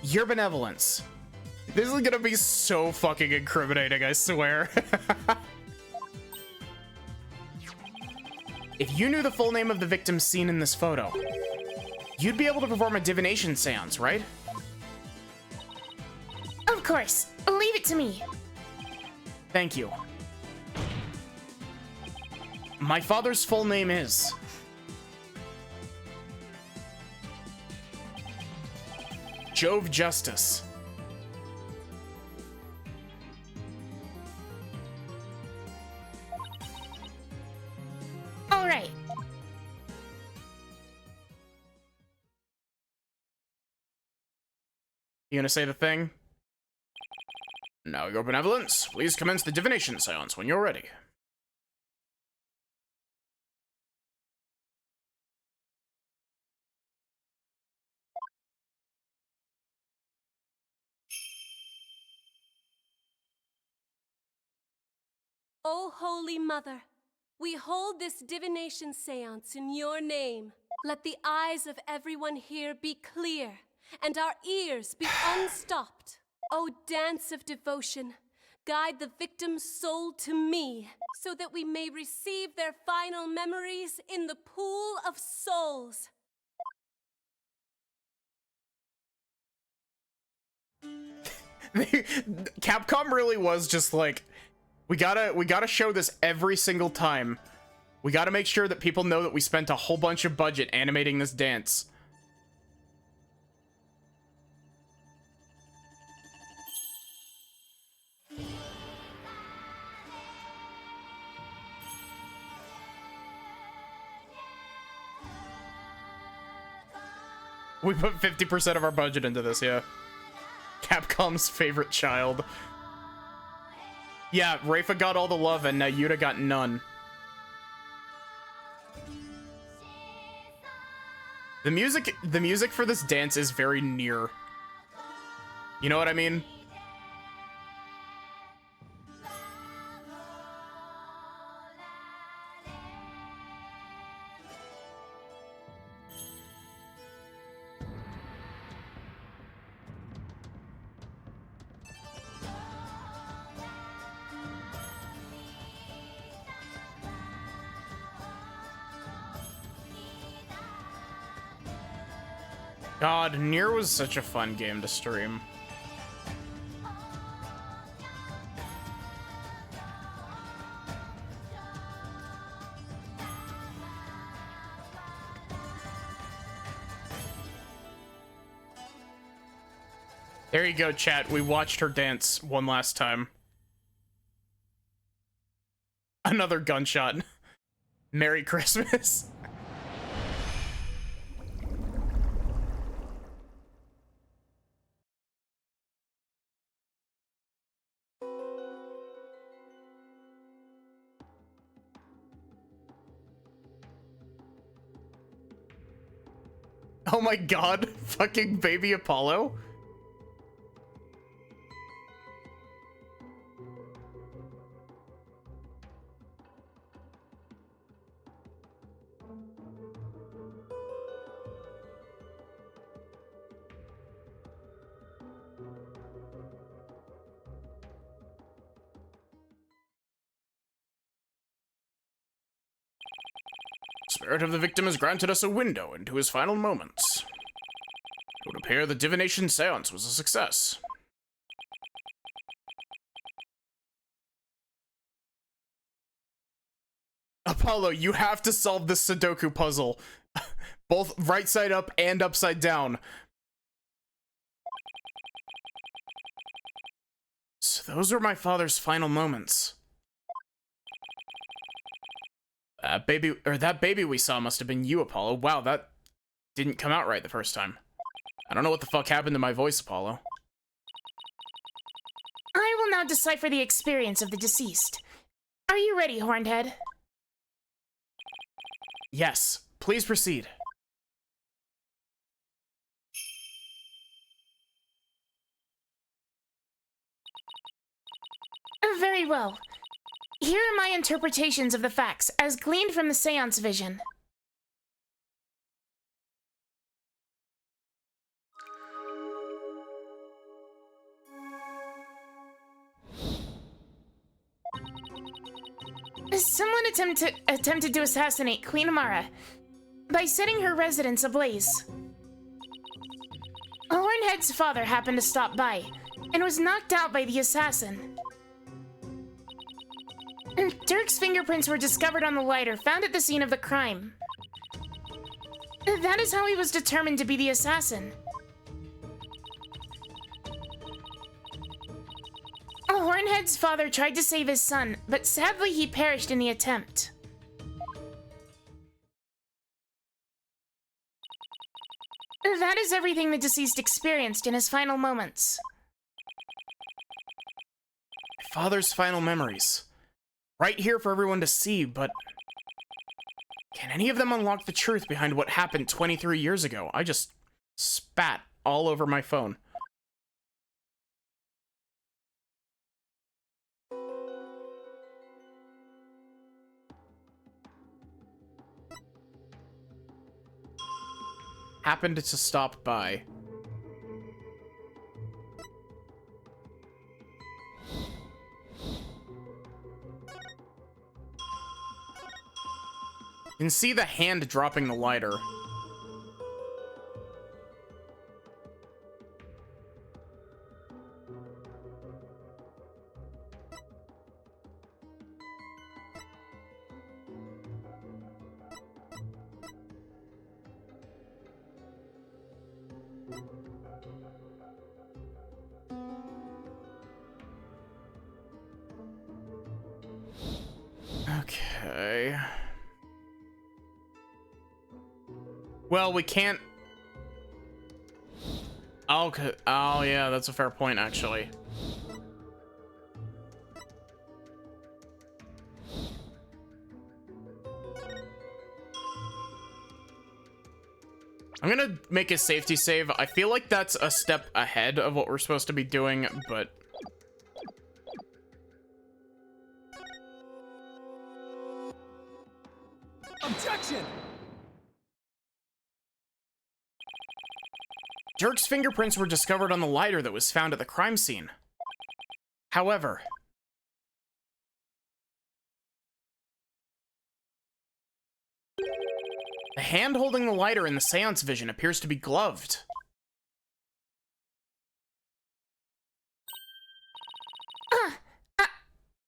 Your benevolence. This is gonna be so fucking incriminating, I swear. If you knew the full name of the victim seen in this photo, you'd be able to perform a divination seance, right? Of course. Leave it to me. Thank you. My father's full name is... Jove Justice. All right. You gonna say the thing? Now, your benevolence, please commence the divination seance when you're ready. O Holy Mother, we hold this divination seance in your name. Let the eyes of everyone here be clear, and our ears be unstopped. O dance of devotion, guide the victim's soul to me, so that we may receive their final memories in the pool of souls. Capcom really was just like, we gotta show this every single time. We gotta make sure that people know that we spent a whole bunch of budget animating this dance. We put 50% of our budget into this, yeah. Capcom's favorite child. Yeah, Rafa got all the love and Yuta got none. The music for this dance is very near. You know what I mean? God, Nier was such a fun game to stream. There you go, chat. We watched her dance one last time. Another gunshot. Merry Christmas. Oh my god, fucking baby Apollo. spirit of the victim has granted us a window into his final moments. It would appear the divination seance was a success. Apollo, you have to solve this Sudoku puzzle. Both right side up and upside down. So those were my father's final moments. That baby we saw must have been you, Apollo. Wow, that didn't come out right the first time. I don't know what the fuck happened to my voice, Apollo. I will now decipher the experience of the deceased. Are you ready, Horned Head? Yes, please proceed. Very well. Here are my interpretations of the facts, as gleaned from the seance vision. Someone attempted to assassinate Queen Amara by setting her residence ablaze. Hornhead's father happened to stop by and was knocked out by the assassin. Dirk's fingerprints were discovered on the lighter found at the scene of the crime. That is how he was determined to be the assassin. Hornhead's father tried to save his son, but sadly he perished in the attempt. That is everything the deceased experienced in his final moments. My father's final memories. Right here for everyone to see, but can any of them unlock the truth behind what happened 23 years ago? I just spat all over my phone. Happened to stop by. You can see the hand dropping the lighter. Okay. Well, we can't... Okay. Oh, yeah, that's a fair point, actually. I'm gonna make a safety save. I feel like that's a step ahead of what we're supposed to be doing, but... Objection! Dirk's fingerprints were discovered on the lighter that was found at the crime scene. However, the hand holding the lighter in the seance vision appears to be gloved.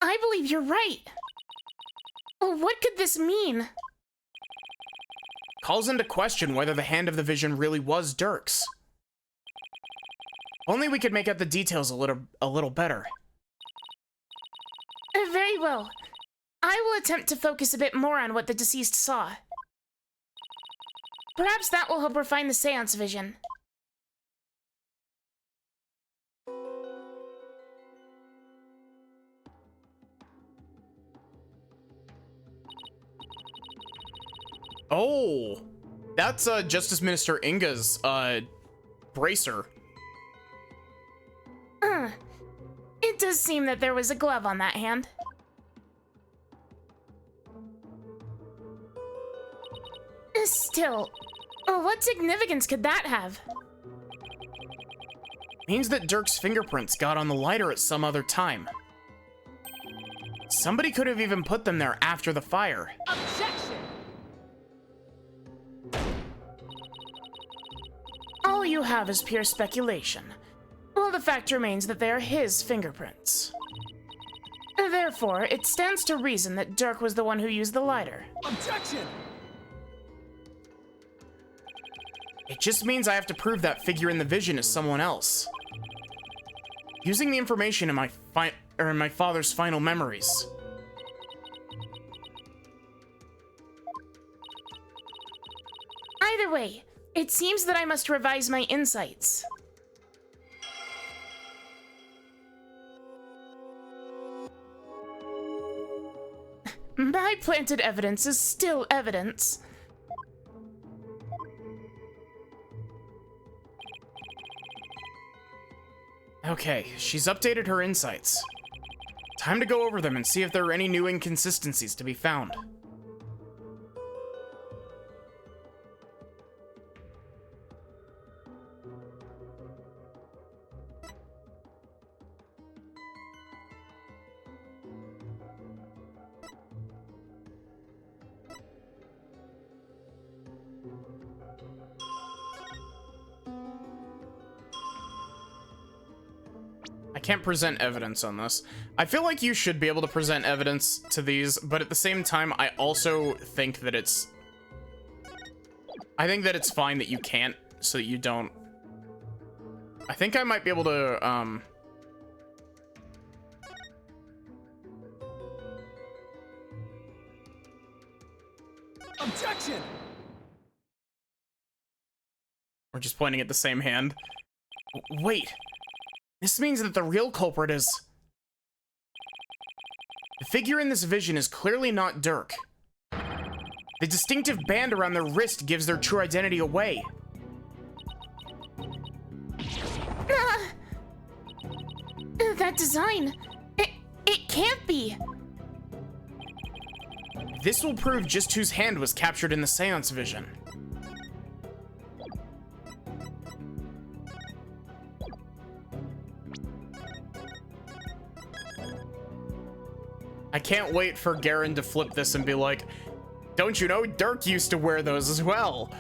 I believe you're right. What could this mean? Calls into question whether the hand of the vision really was Dirk's. Only we could make out the details a little better. Very well. I will attempt to focus a bit more on what the deceased saw. Perhaps that will help refine the seance vision. Oh, that's Justice Minister Inga's bracer. It does seem that there was a glove on that hand. Still, what significance could that have? Means that Dirk's fingerprints got on the lighter at some other time. Somebody could have even put them there after the fire. Objection! you have is pure speculation. Well, the fact remains that they are his fingerprints. Therefore, it stands to reason that Dirk was the one who used the lighter. Objection! It just means I have to prove that figure in the vision is someone else. Using the information in my father's final memories. Either way, it seems that I must revise my insights. My planted evidence is still evidence. Okay, she's updated her insights. Time to go over them and see if there are any new inconsistencies to be found. I can't present evidence on this. I feel like you should be able to present evidence to these, but at the same time, I also think that it's... I think that it's fine that you can't, so that you don't... I think I might be able to, Objection! We're just pointing at the same hand. Wait! This means that the real culprit is... The figure in this vision is clearly not Dirk. The distinctive band around their wrist gives their true identity away. That design, it can't be. This will prove just whose hand was captured in the seance vision. I can't wait for Garen to flip this and be like, don't you know, Dirk used to wear those as well.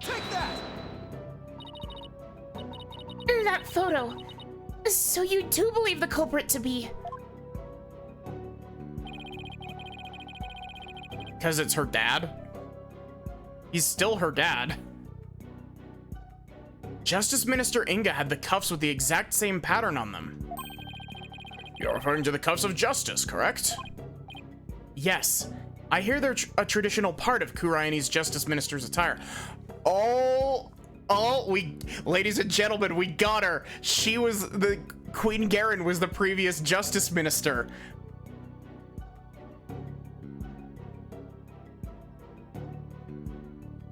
Take that! That photo. So you do believe the culprit to be... Because it's her dad? He's still her dad. Justice Minister Inga had the cuffs with the exact same pattern on them. You're referring to the cuffs of justice, correct? Yes. I hear they're a traditional part of Kurai's Justice Minister's attire. Ladies and gentlemen, we got her. She was Queen Garen was the previous Justice Minister.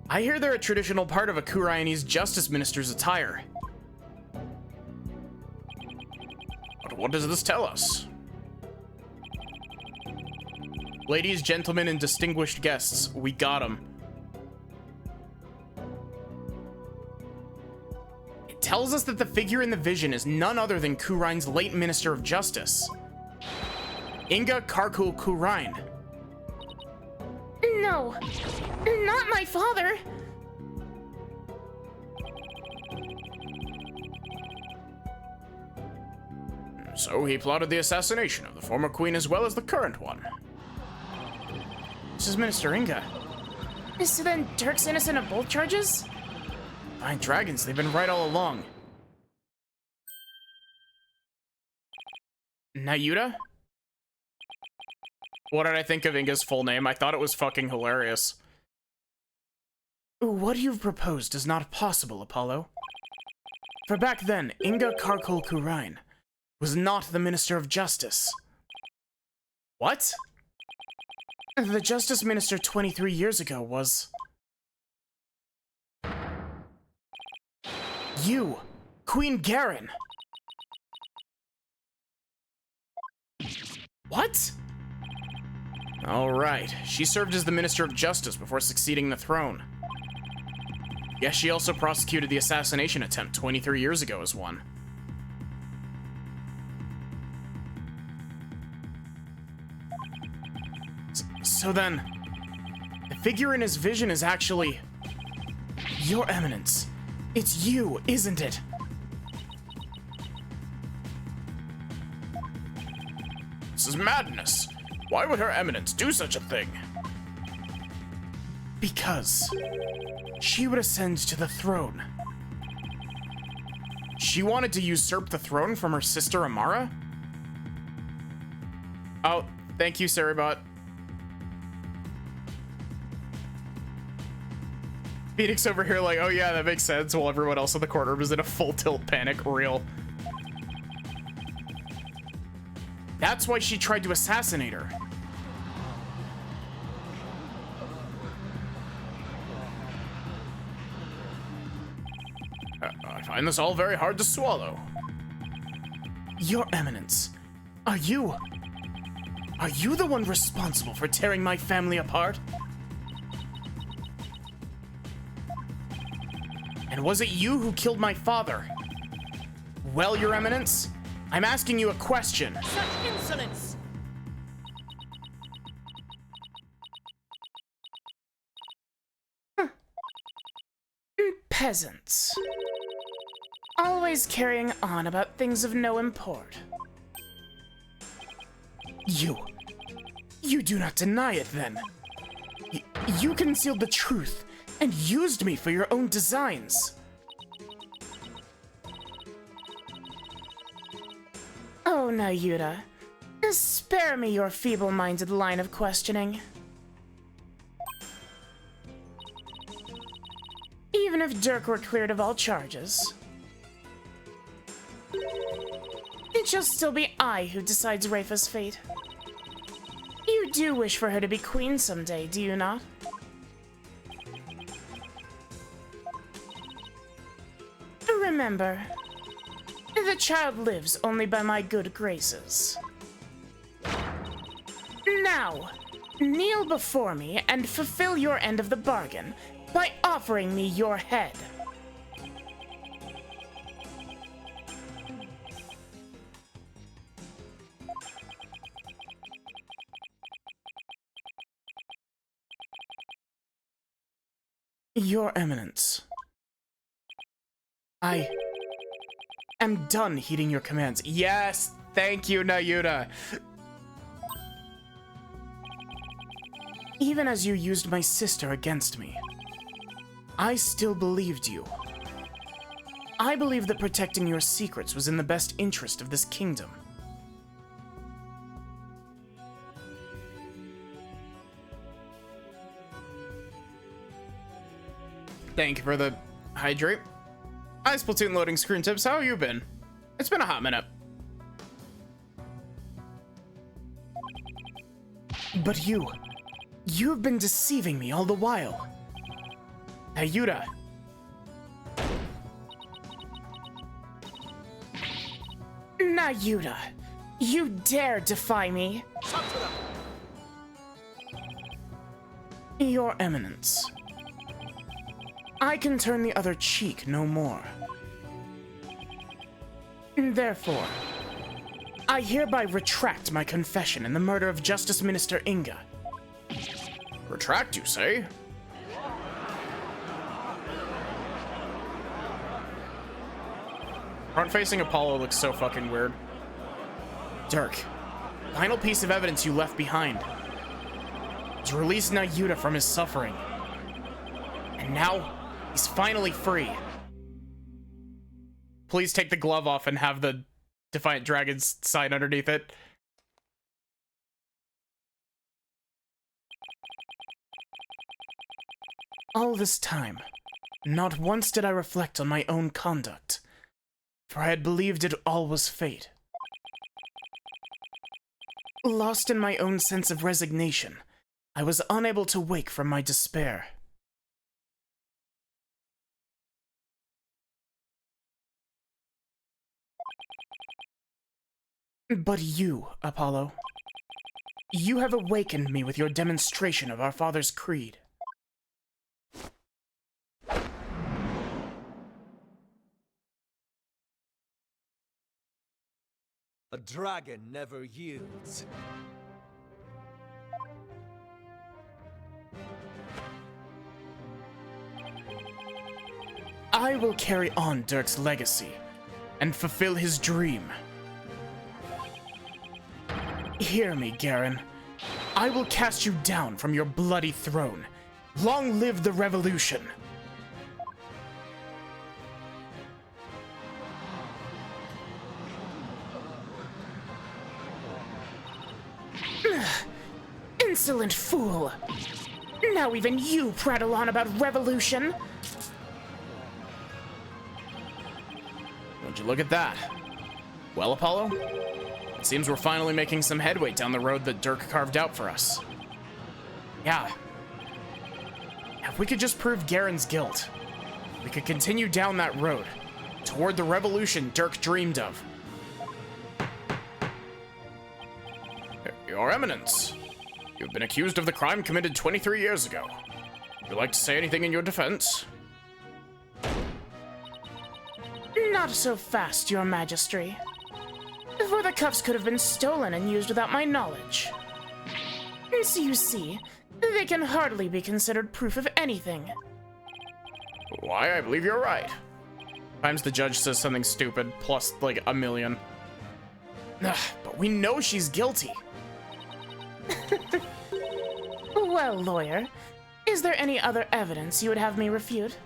I hear they're a traditional part of a Kurai's Justice Minister's attire. But what does this tell us? Ladies, gentlemen, and distinguished guests, we got him. It tells us that the figure in the vision is none other than Kurai's late Minister of Justice, Inga Karkul Kurain. No, not my father. So he plotted the assassination of the former queen as well as the current one. This is Minister Inga. So then Dirk's innocent of both charges? Fine dragons, they've been right all along. Nayuta? What did I think of Inga's full name? I thought it was fucking hilarious. What you've proposed is not possible, Apollo. For back then, Inga Karkul Kurain was not the Minister of Justice. What? The Justice Minister 23 years ago was... you, Queen Garen. What? All right, she served as the Minister of Justice before succeeding the throne. Yes, she also prosecuted the assassination attempt 23 years ago as one. So then, the figure in his vision is actually... Your Eminence, It's you, isn't it? This is madness. Why would Her Eminence do such a thing? Because she would ascend to the throne. She wanted to usurp the throne from her sister Amara? Oh, thank you, Saribot. Phoenix over here like, oh yeah, that makes sense, while everyone else in the corner was in a full tilt panic. Real. That's why she tried to assassinate her. I find this all very hard to swallow. Your Eminence, are you the one responsible for tearing my family apart? And was it you who killed my father? Well, Your Eminence, I'm asking you a question. Such insolence! Peasants. Always carrying on about things of no import. You do not deny it then. You concealed the truth and used me for your own designs. Oh, Nayuta. Spare me your feeble-minded line of questioning. Even if Dirk were cleared of all charges, it shall still be I who decides Rafa's fate. You do wish for her to be queen someday, do you not? Remember, the child lives only by my good graces. Now, kneel before me and fulfill your end of the bargain by offering me your head. Your Eminence, I am done heeding your commands. Yes, thank you, Nayuta. Even as you used my sister against me, I still believed you. I believed that protecting your secrets was in the best interest of this kingdom. Thank you for the hydrate. Hi, Splatoon loading screen tips. How have you been? It's been a hot minute. But you've been deceiving me all the while. Nayuta. Nayuta, you dare defy me? Your Eminence, I can turn the other cheek no more. Therefore, I hereby retract my confession in the murder of Justice Minister Inga. Retract, you say? Front-facing Apollo looks so fucking weird. Dirk, final piece of evidence you left behind. To release Nayuta from his suffering. And now, he's finally free. Please take the glove off and have the Defiant Dragon's sign underneath it. All this time, not once did I reflect on my own conduct, for I had believed it all was fate. Lost in my own sense of resignation, I was unable to wake from my despair. But you, Apollo, you have awakened me with your demonstration of our father's creed. A dragon never yields. I will carry on Dirk's legacy and fulfill his dream. Hear me, Garen. I will cast you down from your bloody throne. Long live the revolution! Insolent fool! Now even you prattle on about revolution! Would you look at that? Well, Apollo? It seems we're finally making some headway down the road that Dirk carved out for us. Yeah. If we could just prove Garen's guilt, we could continue down that road, toward the revolution Dirk dreamed of. Your Eminence, you've been accused of the crime committed 23 years ago. Would you like to say anything in your defense? Not so fast, Your Majesty. For the cuffs could have been stolen and used without my knowledge. So you see, they can hardly be considered proof of anything. Why, I believe you're right. Sometimes the judge says something stupid, plus like a million. Ugh, but we know she's guilty. Well, lawyer, is there any other evidence you would have me refute?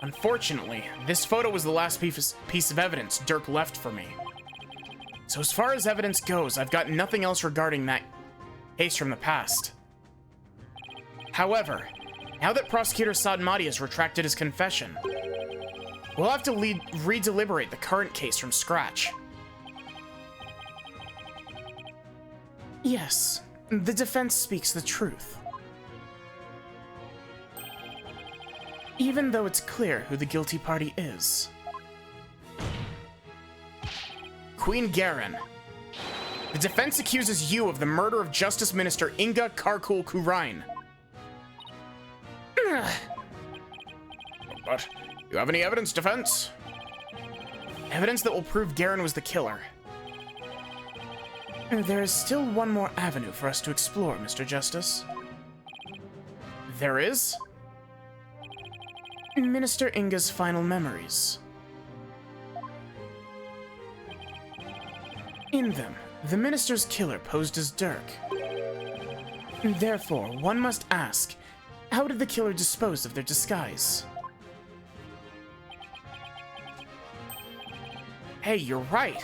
Unfortunately, this photo was the last piece of evidence Dirk left for me. So as far as evidence goes, I've got nothing else regarding that case from the past. However, now that Prosecutor Sadmati has retracted his confession, we'll have to re-deliberate the current case from scratch. Yes, the defense speaks the truth. Even though it's clear who the guilty party is. Queen Garen, the defense accuses you of the murder of Justice Minister Inga Karkul Kurain. But, you have any evidence, defense? Evidence that will prove Garen was the killer. There is still one more avenue for us to explore, Mr. Justice. There is? Minister Inga's final memories. In them, the minister's killer posed as Dirk. Therefore, one must ask, how did the killer dispose of their disguise? Hey, you're right.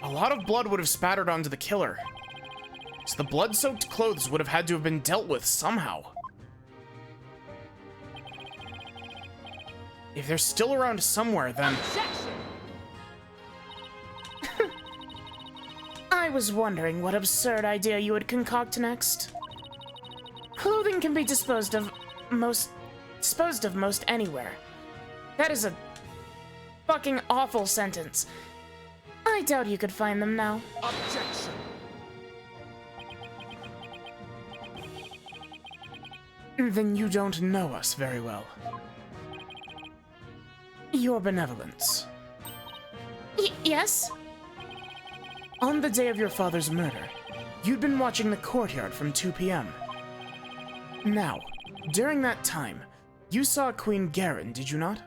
A lot of blood would have spattered onto the killer, so the blood-soaked clothes would have had to have been dealt with somehow. If they're still around somewhere, then... I was wondering what absurd idea you would concoct next. Clothing can be disposed of most anywhere. That is a fucking awful sentence. I doubt you could find them now. Objection! Then you don't know us very well. Your benevolence. Yes? On the day of your father's murder, you'd been watching the courtyard from 2 p.m. Now, during that time, you saw Queen Garen, did you not?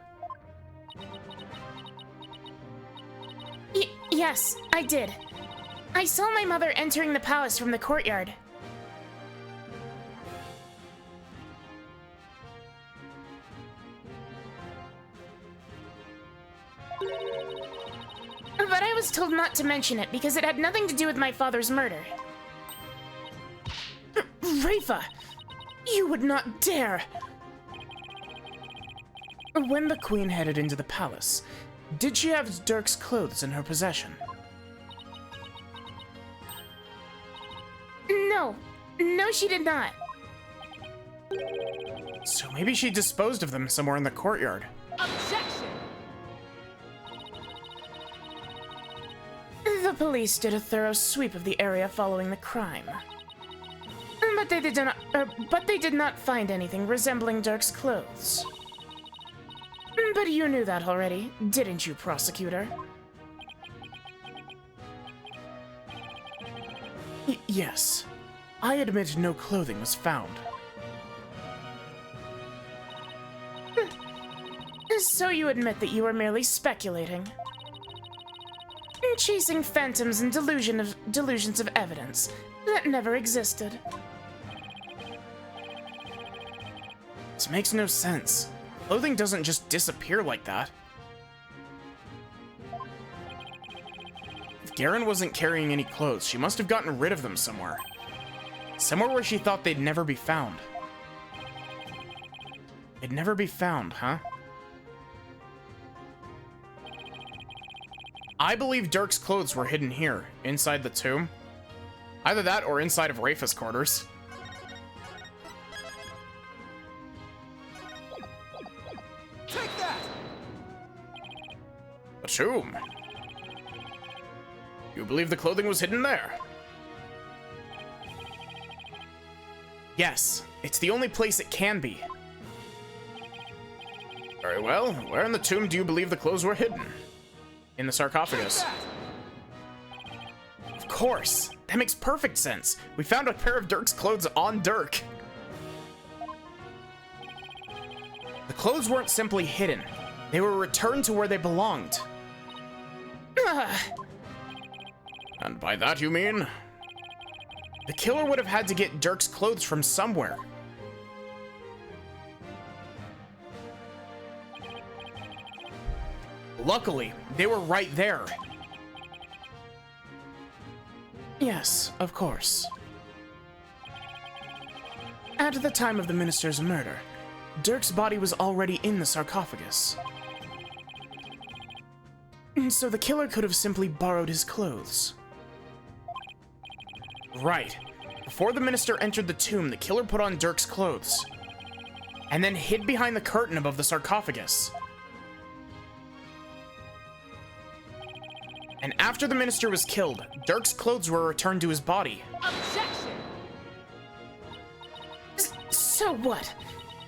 Yes, I did. I saw my mother entering the palace from the courtyard. But I was told not to mention it because it had nothing to do with my father's murder. Rafa! You would not dare! When the queen headed into the palace, did she have Dirk's clothes in her possession? No. No, she did not. So maybe she disposed of them somewhere in the courtyard. Objection! The police did a thorough sweep of the area following the crime. But they did not find anything resembling Dirk's clothes. But you knew that already, didn't you, prosecutor? Yes. I admit no clothing was found. So you admit that you were merely speculating. Chasing phantoms and delusions of evidence that never existed. This makes no sense. Clothing doesn't just disappear like that. If Garen wasn't carrying any clothes, she must have gotten rid of them somewhere. Somewhere where she thought they'd never be found. They'd never be found, huh? I believe Dirk's clothes were hidden here, inside the tomb. Either that or inside of Rafa's quarters. Take that! The tomb? You believe the clothing was hidden there? Yes, it's the only place it can be. Very well, where in the tomb do you believe the clothes were hidden? In the sarcophagus. Of course, that makes perfect sense. We found a pair of Dirk's clothes on Dirk. The clothes weren't simply hidden. They were returned to where they belonged. And by that you mean? The killer would have had to get Dirk's clothes from somewhere. Luckily, they were right there. Yes, of course. At the time of the minister's murder, Dirk's body was already in the sarcophagus. So the killer could have simply borrowed his clothes. Right. Before the minister entered the tomb, the killer put on Dirk's clothes, and then hid behind the curtain above the sarcophagus. And after the minister was killed, Dirk's clothes were returned to his body. Objection! So what?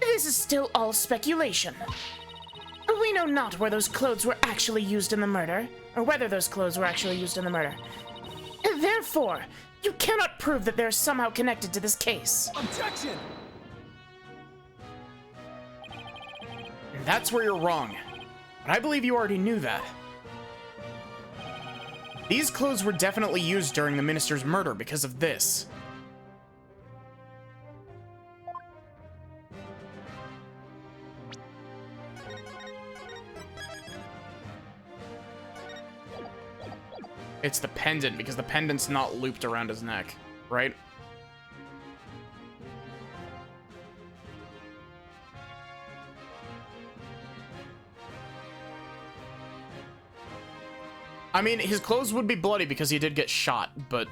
This is still all speculation. We know not where those clothes were actually used in the murder, or whether those clothes were actually used in the murder. Therefore, you cannot prove that they're somehow connected to this case. Objection! And that's where you're wrong. But I believe you already knew that. These clothes were definitely used during the minister's murder because of this. It's the pendant, because the pendant's not looped around his neck, right? I mean, his clothes would be bloody because he did get shot, but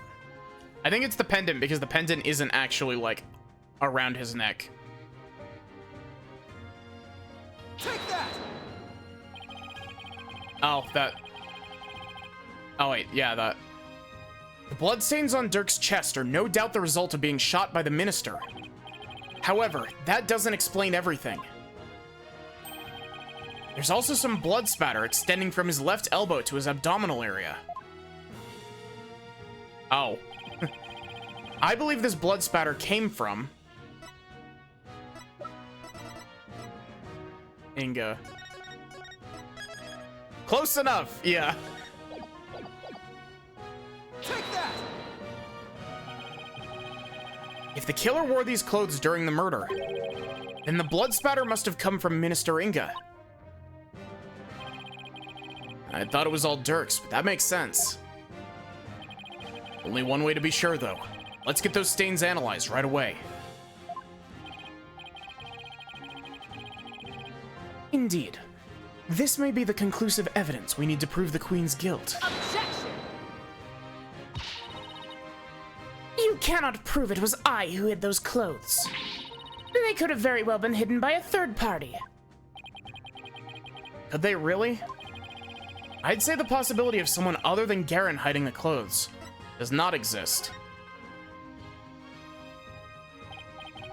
I think it's the pendant because the pendant isn't actually, like, around his neck. Take that! Oh, that... Oh, wait, yeah, that... The bloodstains on Dirk's chest are no doubt the result of being shot by the minister. However, that doesn't explain everything. There's also some blood spatter extending from his left elbow to his abdominal area. Oh. I believe this blood spatter came from... Inga. Close enough, yeah. Take that! If the killer wore these clothes during the murder, then the blood spatter must have come from Minister Inga. I thought it was all Dirk's, but that makes sense. Only one way to be sure, though. Let's get those stains analyzed right away. Indeed. This may be the conclusive evidence we need to prove the Queen's guilt. Objection! You cannot prove it was I who hid those clothes. They could have very well been hidden by a third party. Could they really? I'd say the possibility of someone other than Garen hiding the clothes does not exist.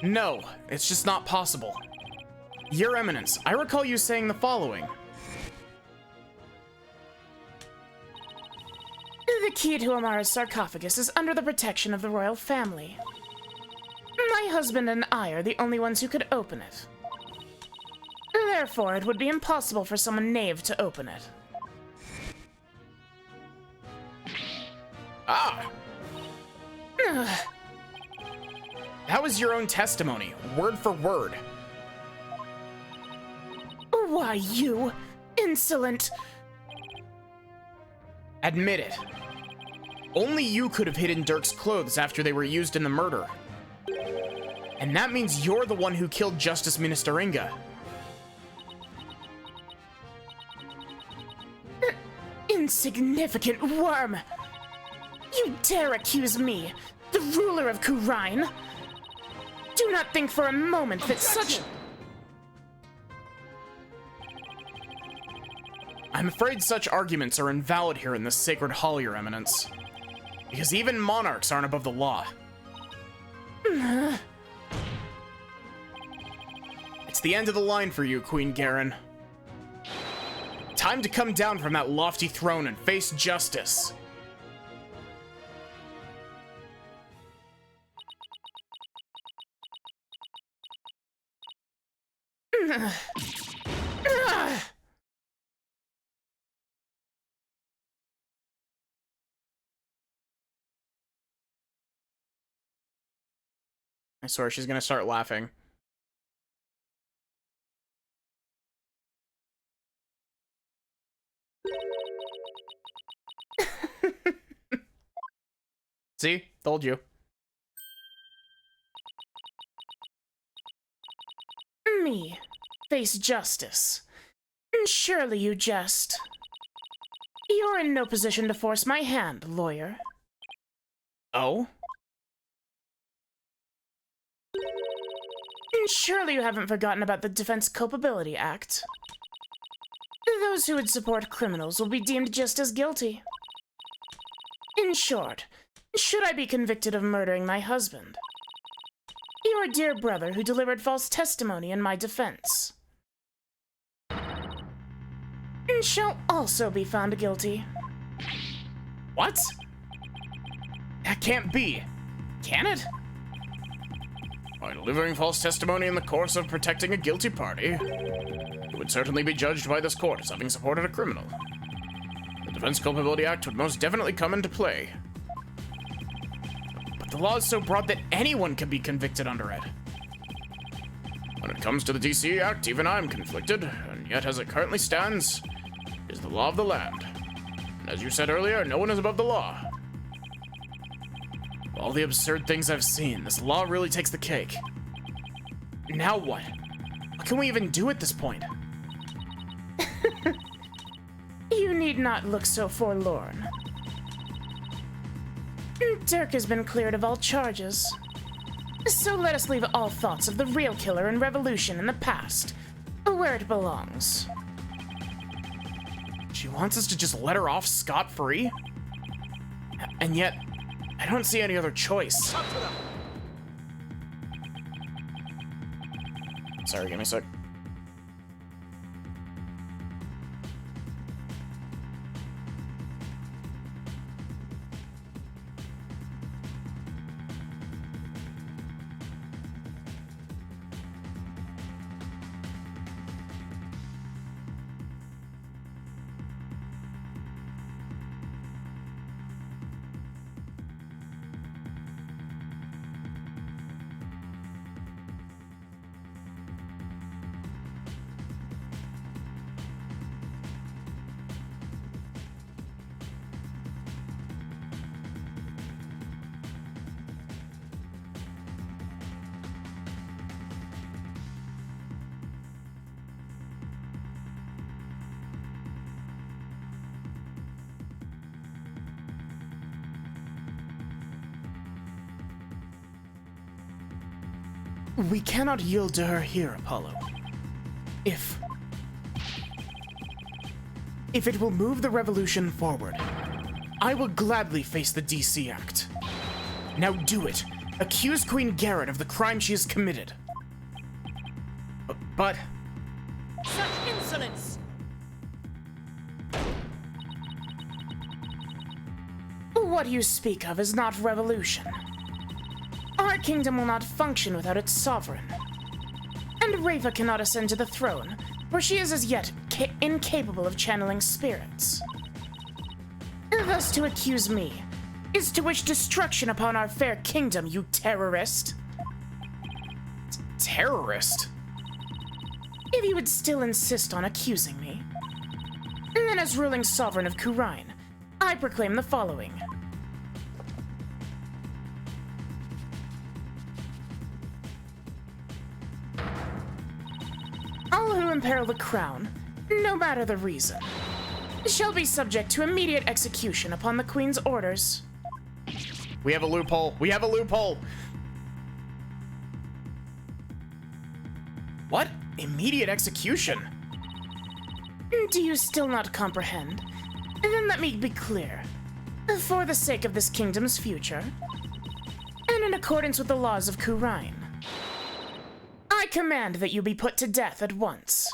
No, it's just not possible. Your Eminence, I recall you saying the following. The key to Amara's sarcophagus is under the protection of the royal family. My husband and I are the only ones who could open it. Therefore, it would be impossible for someone knave to open it. Ah! That was your own testimony, word for word. Why, you insolent... Admit it. Only you could have hidden Dirk's clothes after they were used in the murder. And that means you're the one who killed Justice Ministeringa. Insignificant worm! You dare accuse me, the ruler of Khura'in? Do not think for a moment that such... I'm afraid such arguments are invalid here in this sacred hall, Your Eminence. Because even monarchs aren't above the law. It's the end of the line for you, Queen Garen. Time to come down from that lofty throne and face justice. I swear she's gonna start laughing. See? Told you. Me. Face justice. Surely you jest. You're in no position to force my hand, lawyer. Oh? Surely you haven't forgotten about the Defense Culpability Act. Those who would support criminals will be deemed just as guilty. In short, should I be convicted of murdering my husband, your dear brother who delivered false testimony in my defense shall also be found guilty. What? That can't be. Can it? By delivering false testimony in the course of protecting a guilty party, you would certainly be judged by this court as having supported a criminal. The Defense Culpability Act would most definitely come into play. But the law is so broad that anyone can be convicted under it. When it comes to the DC Act, even I'm conflicted, and yet as it currently stands, it is the law of the land. And as you said earlier, no one is above the law. Of all the absurd things I've seen, this law really takes the cake. Now what? What can we even do at this point? You need not look so forlorn. Dirk has been cleared of all charges. So let us leave all thoughts of the real killer and revolution in the past, where it belongs. She wants us to just let her off scot-free? And yet, I don't see any other choice. Sorry, give me a sec. We cannot yield to her here, Apollo. If it will move the revolution forward, I will gladly face the DC Act. Now do it. Accuse Queen Garen of the crime she has committed. But... Such insolence! What you speak of is not revolution. Our kingdom will not function without its sovereign. And Reva cannot ascend to the throne, for she is as yet incapable of channeling spirits. Thus, to accuse me is to wish destruction upon our fair kingdom, you terrorist. Terrorist? If you would still insist on accusing me, then as ruling sovereign of Khura'in, I proclaim the following. All who imperil the crown, no matter the reason, shall be subject to immediate execution upon the Queen's orders. We have a loophole. We have a loophole. What? Immediate execution? Do you still not comprehend? Then let me be clear. For the sake of this kingdom's future, and in accordance with the laws of Khura'in, I command that you be put to death at once.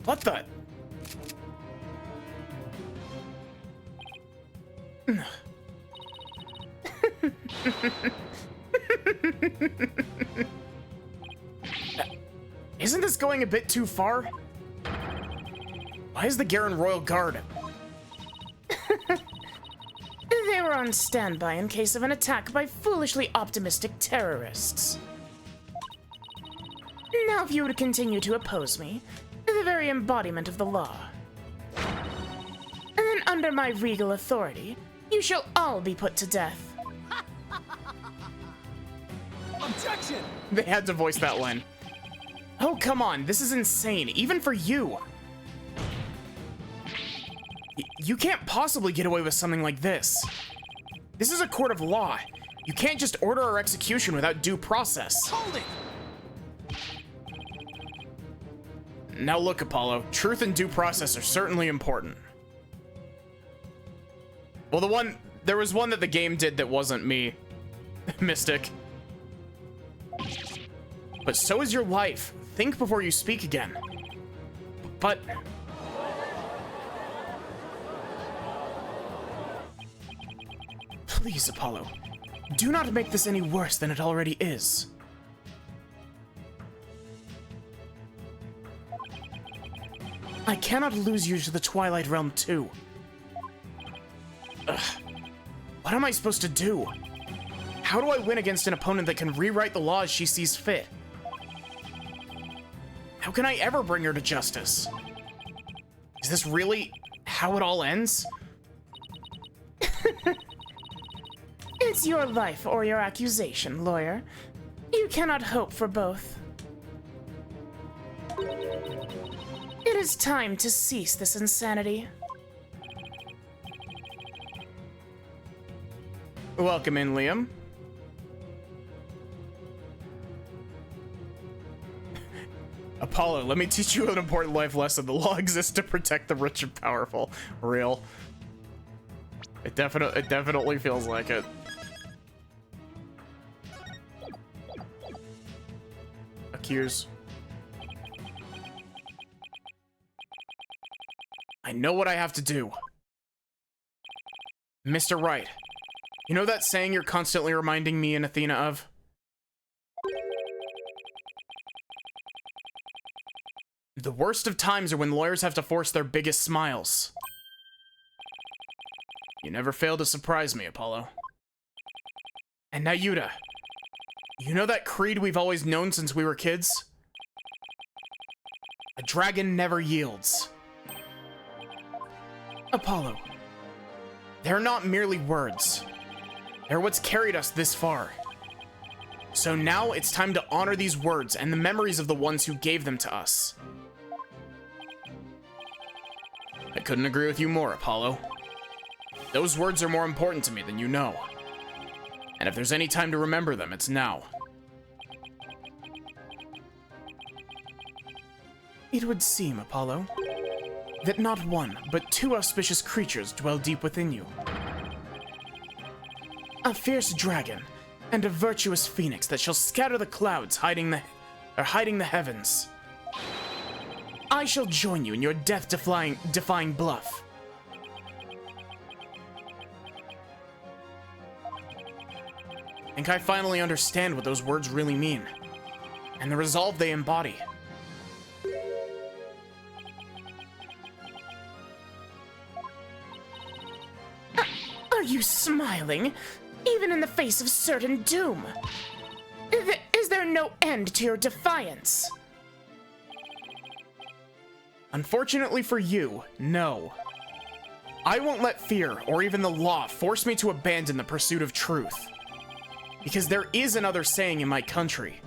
What the? Isn't this going a bit too far? Why is the Garen Royal Guard? They were on standby in case of an attack by foolishly optimistic terrorists. Now if you would continue to oppose me, the very embodiment of the law, and then under my regal authority, you shall all be put to death. Objection! They had to voice that line. Oh, come on. This is insane, even for you. You can't possibly get away with something like this. This is a court of law. You can't just order our execution without due process. Hold it! Now look, Apollo, truth and due process are certainly important. Well, there was one that the game did that wasn't me. Mystic. But so is your life. Think before you speak again. But... Please, Apollo, do not make this any worse than it already is. I cannot lose you to the Twilight Realm too. Ugh. What am I supposed to do? How do I win against an opponent that can rewrite the law as she sees fit? How can I ever bring her to justice? Is this really how it all ends? It's your life or your accusation, lawyer. You cannot hope for both. It is time to cease this insanity. Welcome in, Liam. Apollo, let me teach you an important life lesson. The law exists to protect the rich and powerful. Real. It definitely feels like it. Accuse. I know what I have to do. Mr. Wright, you know that saying you're constantly reminding me and Athena of? The worst of times are when lawyers have to force their biggest smiles. You never fail to surprise me, Apollo. And now, Yuta, you know that creed we've always known since we were kids? A dragon never yields. Apollo, they're not merely words. They're what's carried us this far. So now it's time to honor these words and the memories of the ones who gave them to us. I couldn't agree with you more, Apollo. Those words are more important to me than you know. And if there's any time to remember them, it's now. It would seem, Apollo, that not one, but two auspicious creatures dwell deep within you. A fierce dragon, and a virtuous phoenix that shall scatter the clouds hiding the heavens. I shall join you in your death-defying bluff. I think I finally understand what those words really mean, and the resolve they embody. Are you smiling? Even in the face of certain doom? Is there no end to your defiance? Unfortunately for you, no. I won't let fear, or even the law, force me to abandon the pursuit of truth. Because there is another saying in my country: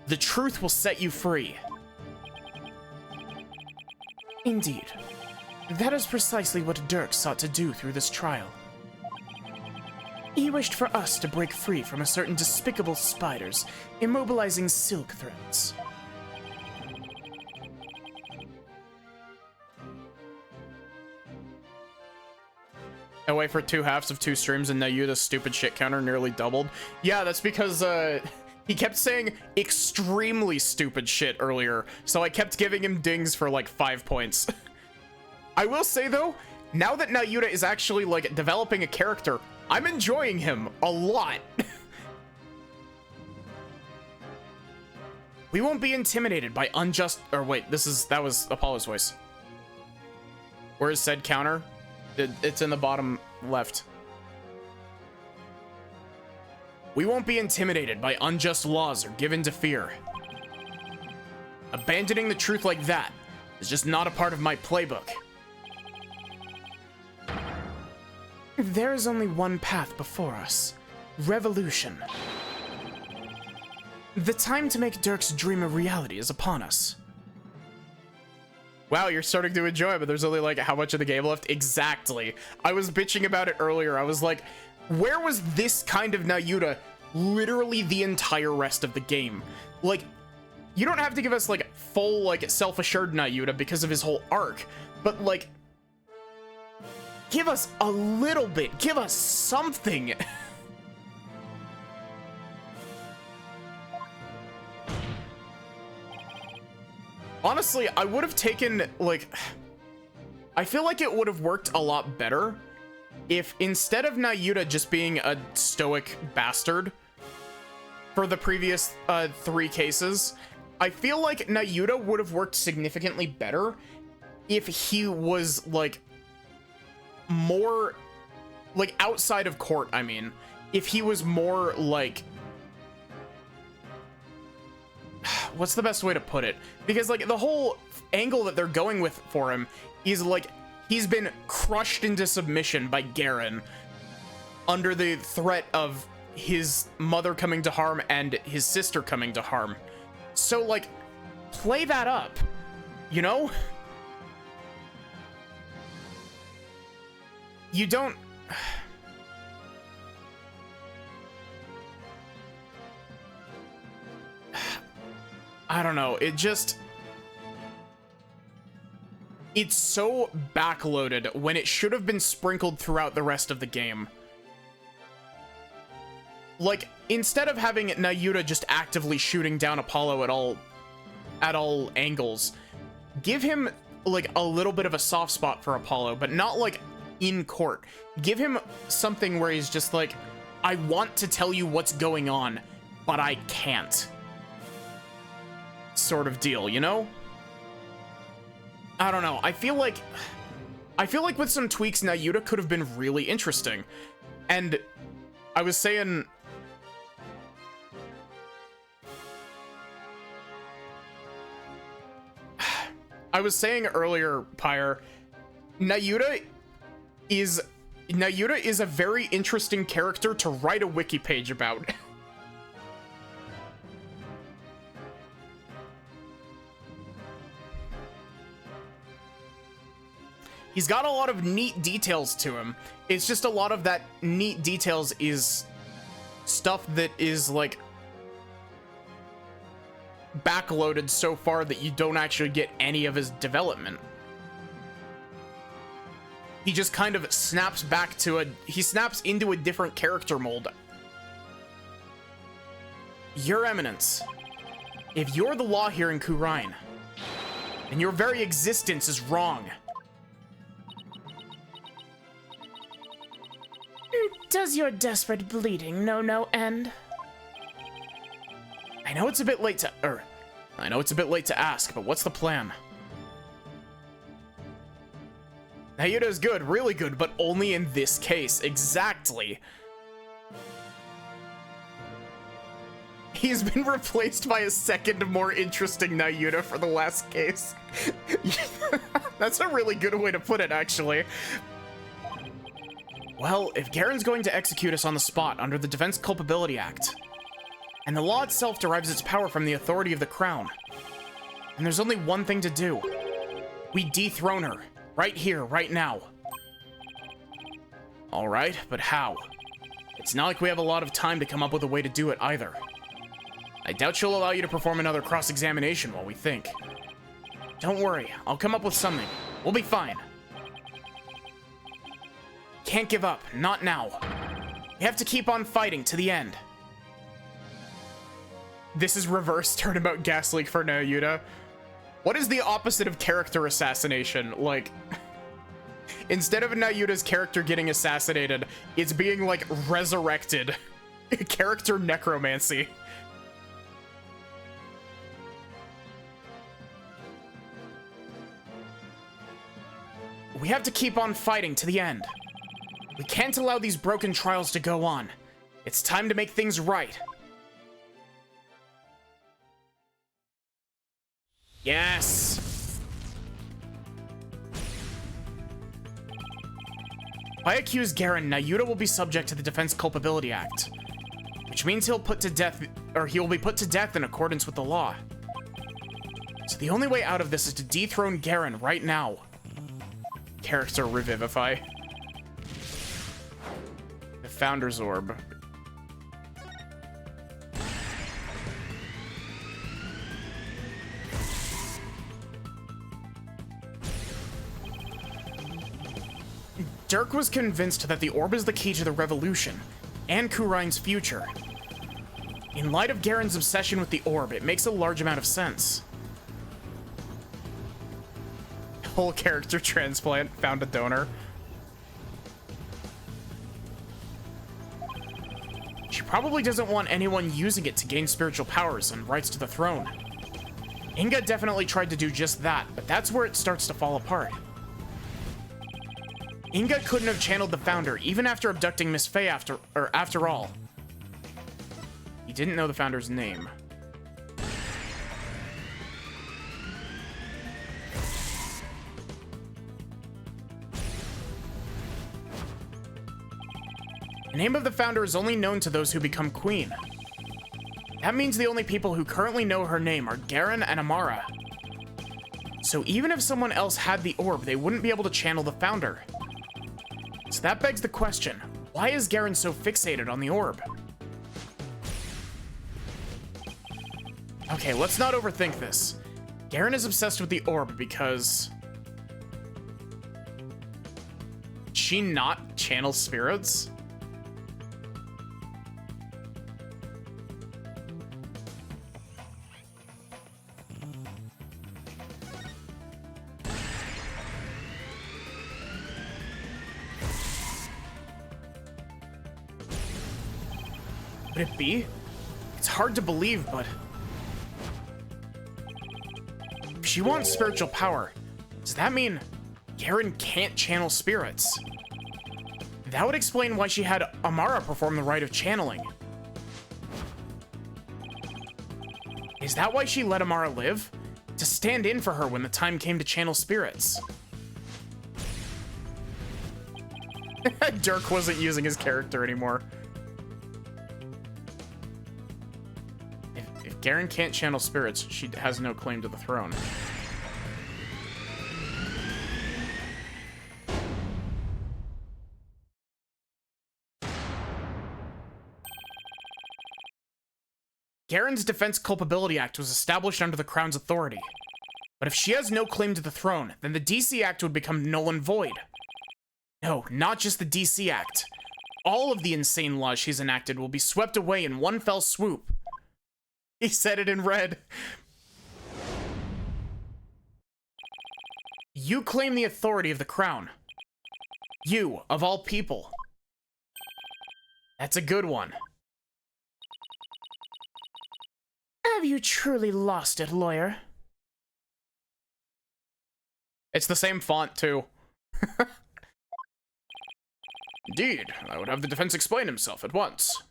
the truth will set you free. Indeed. That is precisely what Dirk sought to do through this trial. He wished for us to break free from a certain despicable spiders, immobilizing silk threads. Away for 2 halves of 2 streams and Nayuta's stupid shit counter nearly doubled. Yeah, that's because, he kept saying extremely stupid shit earlier, so I kept giving him dings for like 5 points. I will say though, now that Nayuta is actually like developing a character, I'm enjoying him a lot. We won't be intimidated by unjust, or wait, that was Apollo's voice. Where is said counter? It's in the bottom left. We won't be intimidated by unjust laws or given to fear. Abandoning the truth like that is just not a part of my playbook. There is only one path before us: revolution. The time to make Dirk's dream a reality is upon us. Wow, you're starting to enjoy it, but there's only like how much of the game left? Exactly. I was bitching about it earlier. I was like, where was this kind of Nayuta literally the entire rest of the game? Like, you don't have to give us like full like self-assured Nayuta because of his whole arc, but like, give us a little bit, give us something. Honestly, I would have taken, like, I feel like it would have worked a lot better if instead of Nayuta just being a stoic bastard for the previous 3 cases, I feel like Nayuta would have worked significantly better if he was, like, more, like, outside of court, I mean. If he was more, like, what's the best way to put it? Because like the whole angle that they're going with for him is like he's been crushed into submission by Garen under the threat of his mother coming to harm and his sister coming to harm. So like play that up, you know? You don't I don't know, it's so backloaded when it should have been sprinkled throughout the rest of the game. Like, instead of having Nayuta just actively shooting down Apollo at all angles, give him like a little bit of a soft spot for Apollo, but not like in court. Give him something where he's just like, I want to tell you what's going on, but I can't. Sort of deal, you know? I don't know. I feel like with some tweaks, Nayuta could have been really interesting. And I was saying, earlier, Pyre, Nayuta is a very interesting character to write a wiki page about. He's got a lot of neat details to him. It's just a lot of that neat details is stuff that is like backloaded so far that you don't actually get any of his development. He just kind of snaps into a different character mold. Your Eminence, if you're the law here in Khura'in, And your very existence is wrong. Does your desperate bleeding know no end? I know it's a bit late to ask, but what's the plan? Nayuta's good, really good, but only in this case. Exactly. He's been replaced by a second, more interesting Nayuta for the last case. That's a really good way to put it, actually. Well, if Garen's going to execute us on the spot under the Defense Culpability Act, and the law itself derives its power from the authority of the Crown, and there's only one thing to do. We dethrone her. Right here, right now. Alright, but how? It's not like we have a lot of time to come up with a way to do it either. I doubt she'll allow you to perform another cross-examination while we think. Don't worry, I'll come up with something. We'll be fine. Can't give up, not now. We have to keep on fighting to the end. This is reverse turnabout gas leak for Nayuta. What is the opposite of character assassination? Like, instead of Nayuta's character getting assassinated, it's being, like, resurrected. Character necromancy. We have to keep on fighting to the end. We can't allow these broken trials to go on. It's time to make things right. Yes! If I accuse Garen, Nayuta will be subject to the Defense Culpability Act, which means he'll be put to death in accordance with the law. So the only way out of this is to dethrone Garen right now. Character revivify. The Founder's Orb. Dirk was convinced that the orb is the key to the revolution, and Kurain's future. In light of Garen's obsession with the orb, it makes a large amount of sense. Whole character transplant, found a donor. She probably doesn't want anyone using it to gain spiritual powers and rights to the throne. Inga definitely tried to do just that, but that's where it starts to fall apart. Inga couldn't have channeled the Founder, even after abducting Miss Faye after all. He didn't know the Founder's name. The name of the Founder is only known to those who become Queen. That means the only people who currently know her name are Garen and Amara. So even if someone else had the orb, they wouldn't be able to channel the Founder. So that begs the question, why is Garen so fixated on the orb? Okay, let's not overthink this. Garen is obsessed with the orb because... she not channel spirits? Could it be? It's hard to believe, but... if she wants spiritual power, does that mean Garen can't channel spirits? That would explain why she had Amara perform the rite of channeling. Is that why she let Amara live? To stand in for her when the time came to channel spirits. Dirk wasn't using his character anymore. If Garen can't channel spirits, she has no claim to the throne. Garen's Defense Culpability Act was established under the Crown's authority. But if she has no claim to the throne, then the DC Act would become null and void. No, not just the DC Act. All of the insane laws she's enacted will be swept away in one fell swoop. He said it in red. You claim the authority of the crown. You, of all people. That's a good one. Have you truly lost it, lawyer? It's the same font, too. Indeed, I would have the defense explain himself at once.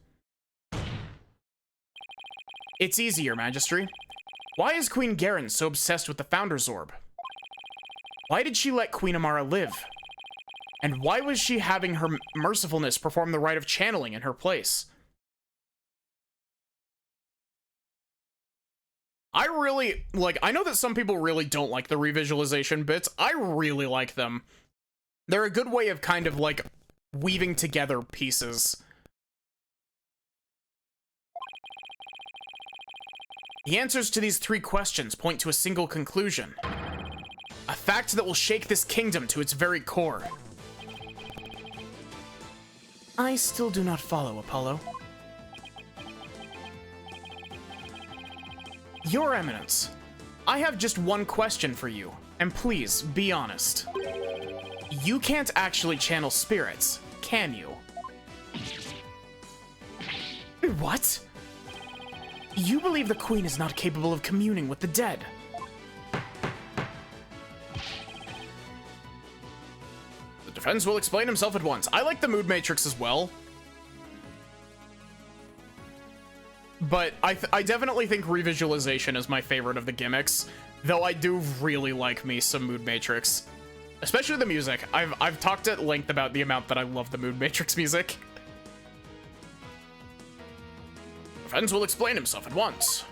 It's easy, Your Majesty. Why is Queen Garen so obsessed with the Founder's Orb? Why did she let Queen Amara live? And why was she having her mercifulness perform the rite of channeling in her place? I really, I know that some people really don't like the revisualization bits. I really like them. They're a good way of kind of, weaving together pieces. The answers to these 3 questions point to a single conclusion. A fact that will shake this kingdom to its very core. I still do not follow, Apollo. Your Eminence, I have just one question for you, and please, be honest. You can't actually channel spirits, can you? What? You believe the Queen is not capable of communing with the dead? The defense will explain himself at once. I like the Mood Matrix as well. But I definitely think revisualization is my favorite of the gimmicks, though I do really like me some Mood Matrix. Especially the music. I've talked at length about the amount that I love the Mood Matrix music. Defense will explain himself at once.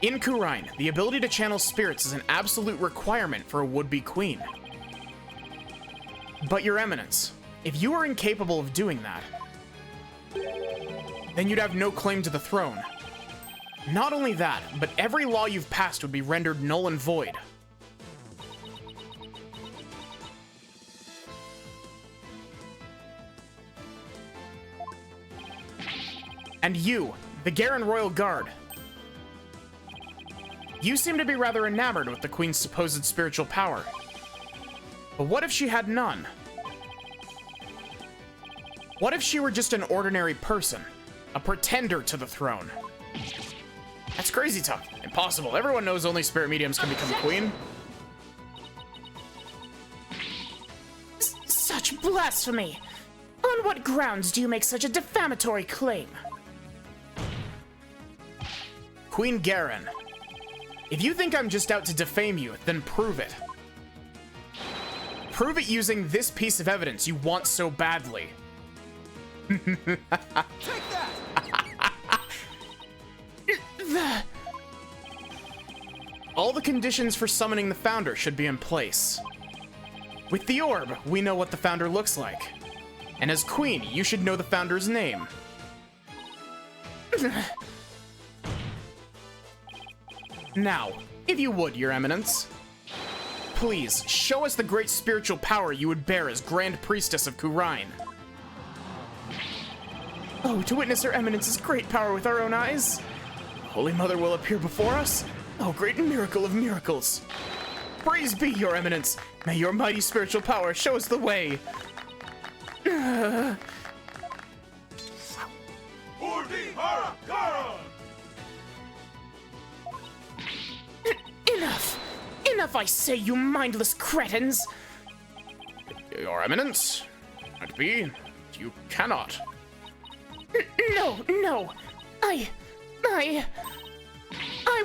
In Khura'in, the ability to channel spirits is an absolute requirement for a would-be queen. But Your Eminence, if you are incapable of doing that, then you'd have no claim to the throne. Not only that, but every law you've passed would be rendered null and void. And you, the Garen Royal Guard. You seem to be rather enamored with the Queen's supposed spiritual power. But what if she had none? What if she were just an ordinary person? A pretender to the throne? That's crazy talk. Impossible. Everyone knows only spirit mediums can become queen. Such blasphemy! On what grounds do you make such a defamatory claim? Queen Garen, if you think I'm just out to defame you, then prove it. Prove it using this piece of evidence you want so badly. Take that! All the conditions for summoning the Founder should be in place. With the orb, we know what the Founder looks like. And as Queen, you should know the Founder's name. Now, if you would, Your Eminence, please show us the great spiritual power you would bear as Grand Priestess of Khura'in. Oh, to witness Her Eminence's great power with our own eyes. Holy Mother will appear before us. Oh, great miracle of miracles. Praise be, Your Eminence. May your mighty spiritual power show us the way. Enough! Enough, I say, you mindless cretins! Your Eminence, it be, you cannot. No! I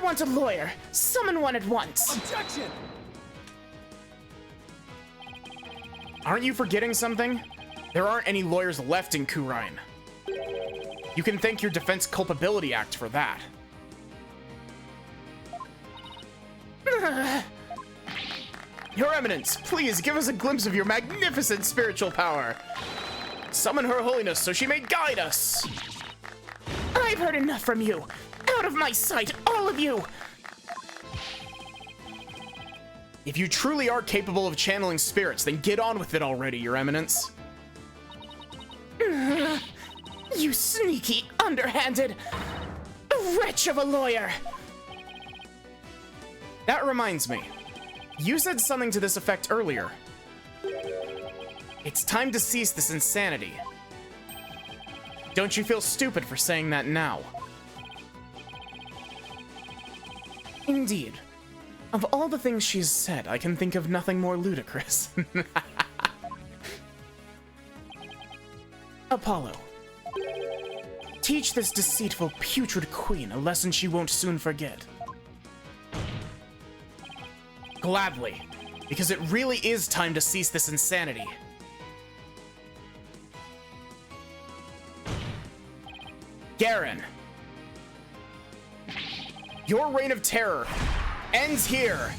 want a lawyer. Summon one at once. Objection! Aren't you forgetting something? There aren't any lawyers left in Khura'in. You can thank your Defense Culpability Act for that. Your Eminence, please give us a glimpse of your magnificent spiritual power. Summon Her Holiness so she may guide us. I've heard enough from you. Out of my sight, all of you! If you truly are capable of channeling spirits, then get on with it already, Your Eminence. You sneaky, underhanded wretch of a lawyer! That reminds me. You said something to this effect earlier. It's time to cease this insanity. Don't you feel stupid for saying that now? Indeed. Of all the things she's said, I can think of nothing more ludicrous. Apollo. Teach this deceitful, putrid queen a lesson she won't soon forget. Gladly, because it really is time to cease this insanity. Garen, your reign of terror ends here.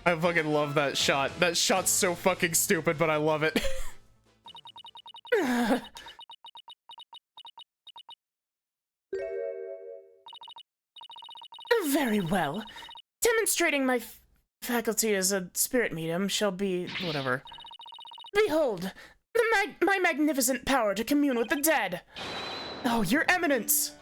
I fucking love that shot. That shot's so fucking stupid, but I love it. Very well. Demonstrating my faculty as a spirit medium shall be whatever. Behold, my magnificent power to commune with the dead. Oh, Your Eminence!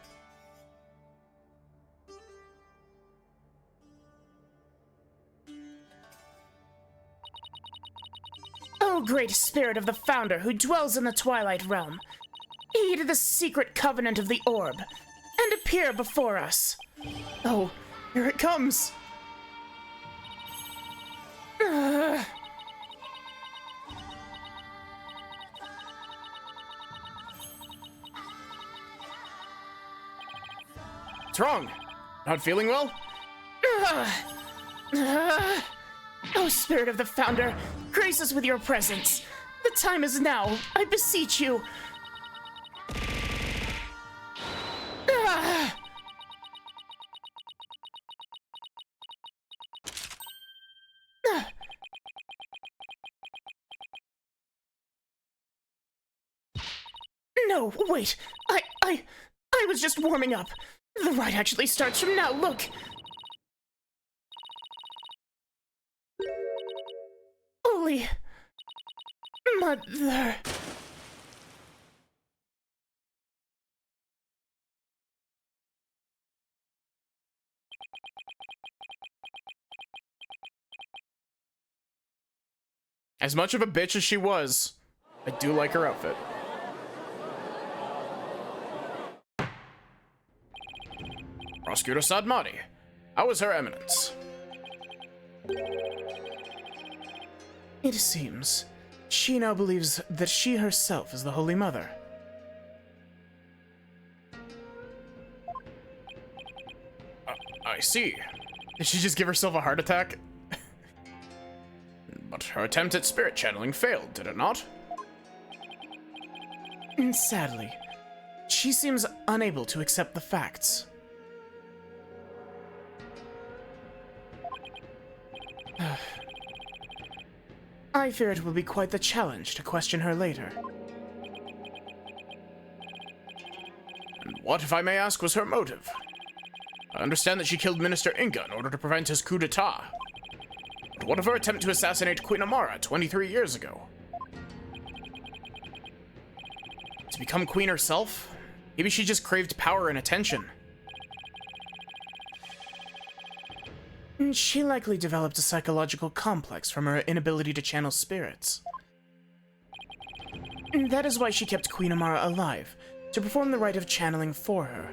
O great spirit of the founder who dwells in the Twilight Realm, heed the secret covenant of the orb, and appear before us. Oh, here it comes! What's wrong? Not feeling well? O spirit of the founder, grace us with your presence. The time is now, I beseech you. No, wait. I was just warming up. The ride actually starts from now, look. Holy Mother. As much of a bitch as she was, I do like her outfit. Prosecutor Sadmati, how is Her Eminence? It seems she now believes that she herself is the Holy Mother. I see. Did she just give herself a heart attack? But her attempt at spirit channeling failed, did it not? And sadly, she seems unable to accept the facts. I fear it will be quite the challenge to question her later. And what, if I may ask, was her motive? I understand that she killed Minister Inga in order to prevent his coup d'etat. But what of her attempt to assassinate Queen Amara 23 years ago? To become queen herself? Maybe she just craved power and attention. She likely developed a psychological complex from her inability to channel spirits. That is why she kept Queen Amara alive, to perform the rite of channeling for her.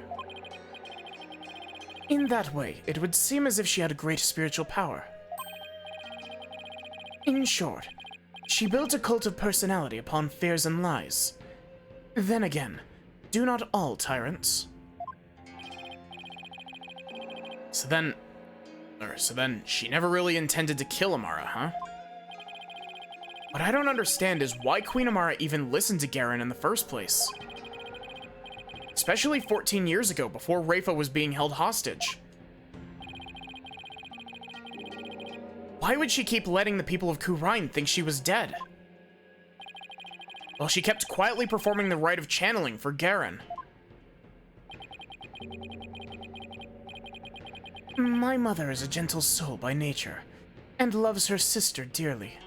In that way, it would seem as if she had a great spiritual power. In short, she built a cult of personality upon fears and lies. Then again, do not all tyrants? So then she never really intended to kill Amara, huh? What I don't understand is why Queen Amara even listened to Garen in the first place. Especially 14 years ago, before Rayfa was being held hostage. Why would she keep letting the people of Khura'in think she was dead? Well, she kept quietly performing the rite of channeling for Garen. My mother is a gentle soul by nature, and loves her sister dearly.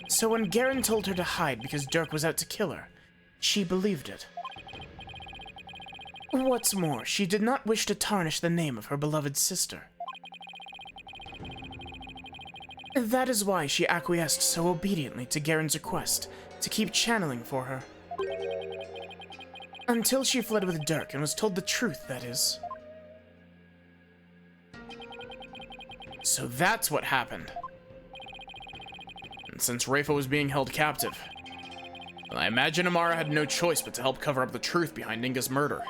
So when Garen told her to hide because Dirk was out to kill her, she believed it. What's more, she did not wish to tarnish the name of her beloved sister. That is why she acquiesced so obediently to Garen's request to keep channeling for her. Until she fled with Dirk and was told the truth, that is. So that's what happened. And since Rafa was being held captive, I imagine Amara had no choice but to help cover up the truth behind Inga's murder.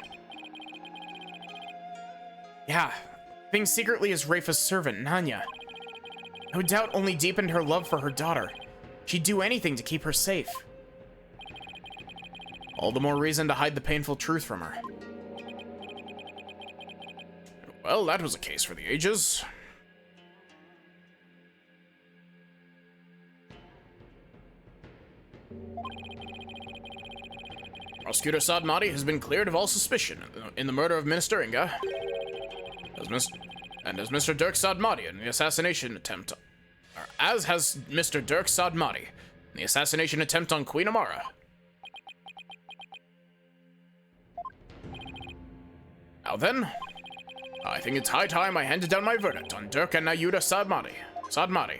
Yeah, being secretly as Rafa's servant, Nanya, no doubt only deepened her love for her daughter. She'd do anything to keep her safe. All the more reason to hide the painful truth from her. Well, that was a case for the ages. Prosecutor Sadmati has been cleared of all suspicion in the murder of Minister Inga. As Mr. Dirk Sadmati in the assassination attempt, as has Mr. Dirk Sadmati in the assassination attempt on Queen Amara. Now then, I think it's high time I handed down my verdict on Dirk and Nayuda Sadmati.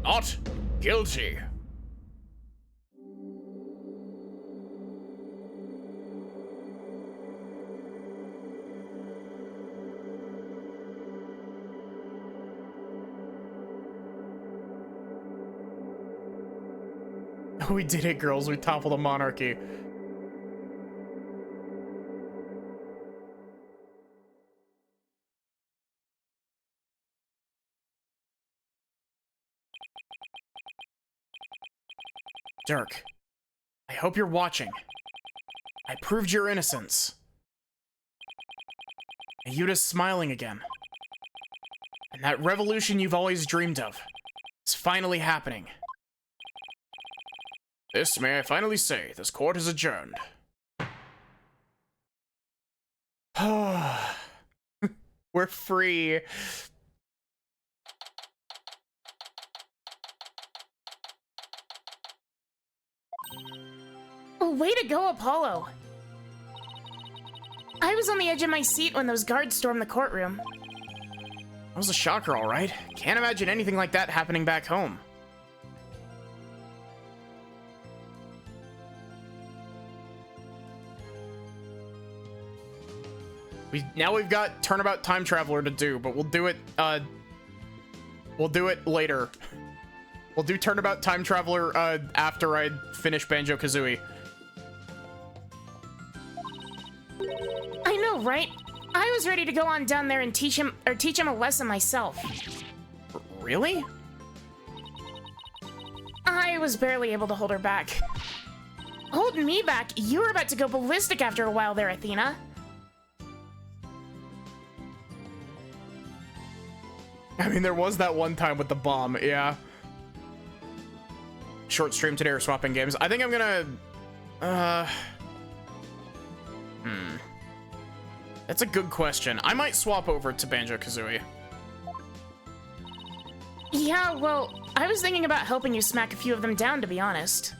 Not guilty. We did it, girls. We toppled the monarchy. Dirk, I hope you're watching. I proved your innocence. Ayuda's smiling again. And that revolution you've always dreamed of is finally happening. This, may I finally say, this court is adjourned. We're free. Way to go, Apollo. I was on the edge of my seat when those guards stormed the courtroom. That was a shocker, all right. Can't imagine anything like that happening back home. Now we've got Turnabout Time Traveler to do, but we'll do it later. We'll do Turnabout Time Traveler after I finish Banjo-Kazooie. I know, right? I was ready to go on down there and teach him a lesson myself. Really? I was barely able to hold her back. Holding me back? You were about to go ballistic after a while there, Athena. I mean, there was that one time with the bomb, yeah. Short stream today or swapping games. I think I'm gonna... That's a good question. I might swap over to Banjo-Kazooie. Yeah, well, I was thinking about helping you smack a few of them down, to be honest.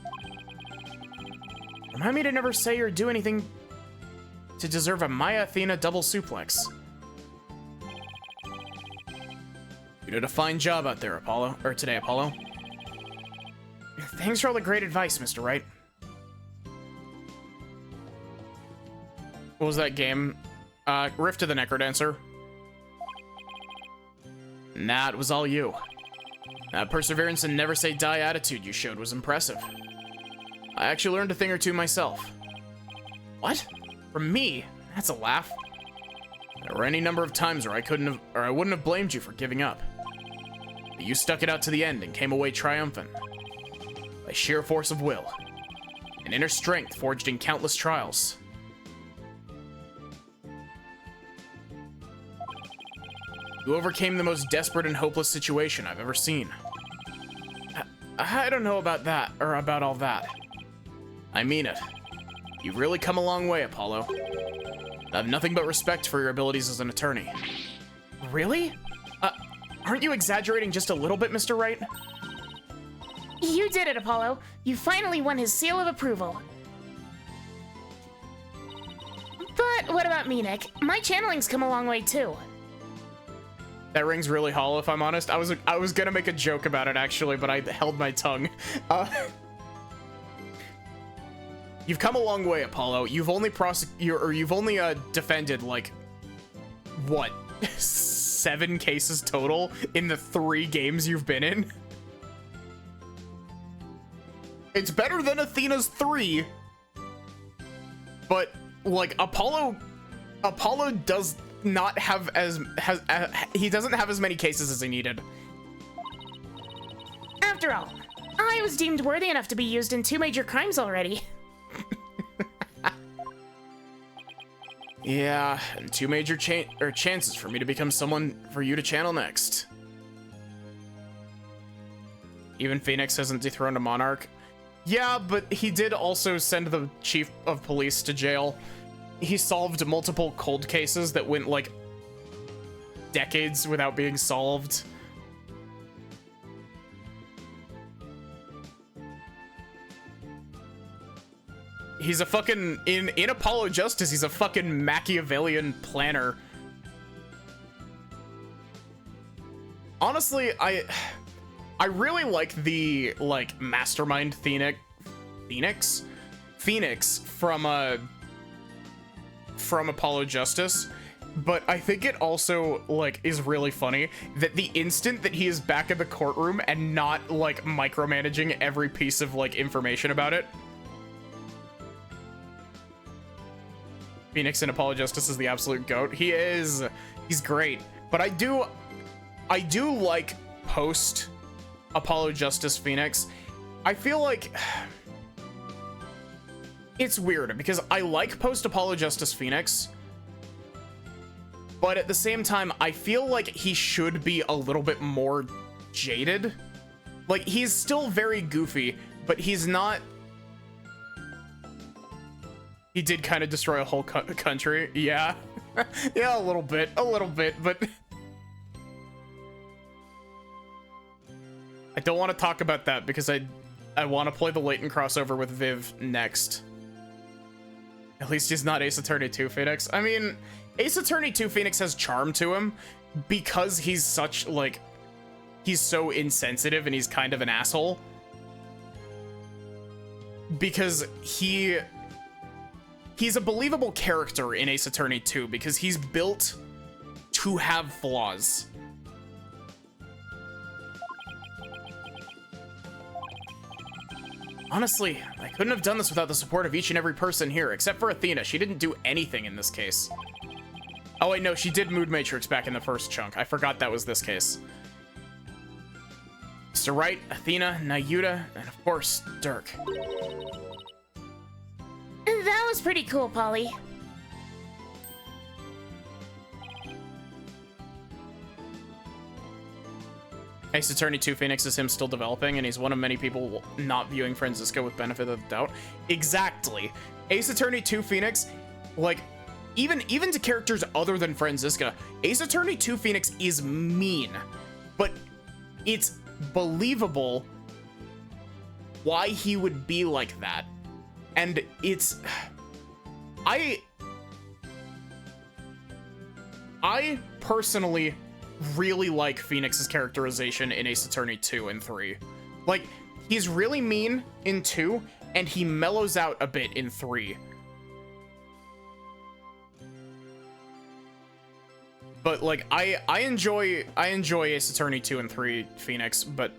Remind me to never say or do anything to deserve a Maya Athena double suplex. You did a fine job out there, Apollo. Or today, Apollo. Thanks for all the great advice, Mr. Wright. What was that game? Rift of the Necrodancer. Nah, it was all you. That perseverance and never say die attitude you showed was impressive. I actually learned a thing or two myself. What? From me? That's a laugh. There were any number of times where I wouldn't have blamed you for giving up. But you stuck it out to the end and came away triumphant. By sheer force of will. An inner strength forged in countless trials. You overcame the most desperate and hopeless situation I've ever seen. I don't know about that, or about all that. I mean it. You've really come a long way, Apollo. I have nothing but respect for your abilities as an attorney. Really? Aren't you exaggerating just a little bit, Mr. Wright? You did it, Apollo. You finally won his seal of approval. But what about me, Nick? My channeling's come a long way, too. That rings really hollow, if I'm honest. I was gonna make a joke about it, actually, but I held my tongue. You've come a long way, Apollo. You've only defended, like, what? 7 cases total in the 3 games you've been in? It's better than Athena's 3. But, like, Apollo does not have he doesn't have as many cases as he needed. After all, I was deemed worthy enough to be used in 2 major crimes already. Yeah, and 2 major chances for me to become someone for you to channel next. Even Phoenix hasn't dethroned a monarch. Yeah, but he did also send the chief of police to jail. He solved multiple cold cases that went, like, decades without being solved. He's a fucking, in Apollo Justice, he's a fucking Machiavellian planner. Honestly, I really like the, like, mastermind Phoenix from Apollo Justice, but I think it also, like, is really funny that the instant that he is back in the courtroom and not, like, micromanaging every piece of, like, information about it, Phoenix in Apollo Justice is the absolute GOAT. He's great. But I do like post Apollo Justice Phoenix. I feel like it's weird because I like post Apollo Justice Phoenix, but at the same time, I feel like he should be a little bit more jaded. Like, he's still very goofy, but he's not. He did kind of destroy a whole country. Yeah. Yeah, a little bit, but I don't want to talk about that because I want to play the Layton crossover with Viv next. At least he's not Ace Attorney 2 Phoenix. I mean, Ace Attorney 2 Phoenix has charm to him because he's such, like, he's so insensitive and he's kind of an asshole. Because he's a believable character in Ace Attorney 2 because he's built to have flaws. Honestly, I couldn't have done this without the support of each and every person here, except for Athena. She didn't do anything in this case. Oh wait, no, she did Mood Matrix back in the first chunk. I forgot that was this case. Mr. Wright, Athena, Nayuta, and of course, Dirk. That was pretty cool, Polly. Ace Attorney 2 Phoenix is him still developing, and he's one of many people not viewing Franziska with benefit of the doubt. Exactly. Ace Attorney 2 Phoenix, like, even to characters other than Franziska, Ace Attorney 2 Phoenix is mean, but it's believable why he would be like that. And it's... I personally really like Phoenix's characterization in Ace Attorney 2 and 3. Like, he's really mean in 2, and he mellows out a bit in 3. But, like, I enjoy Ace Attorney 2 and 3 Phoenix, but...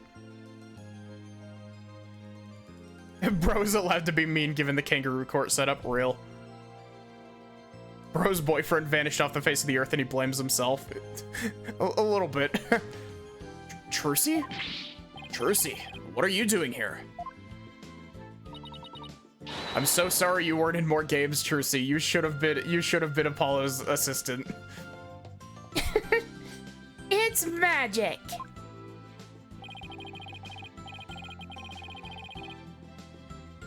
Bro's allowed to be mean given the kangaroo court setup. Real. Bro's boyfriend vanished off the face of the earth and he blames himself. a little bit. Trucy? Trucy, what are you doing here? I'm so sorry you weren't in more games, Trucy. You should have been Apollo's assistant. It's magic.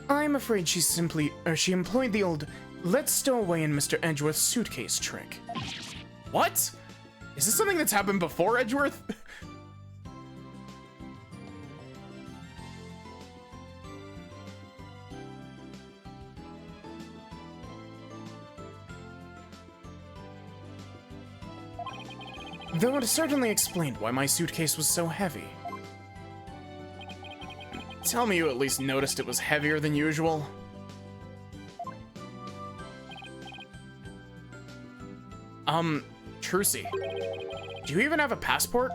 I'm afraid she employed the old let's stow away in Mr. Edgeworth's suitcase trick. What? Is this something that's happened before, Edgeworth? Though it certainly explained why my suitcase was so heavy. Tell me you at least noticed it was heavier than usual. Trucy, do you even have a passport?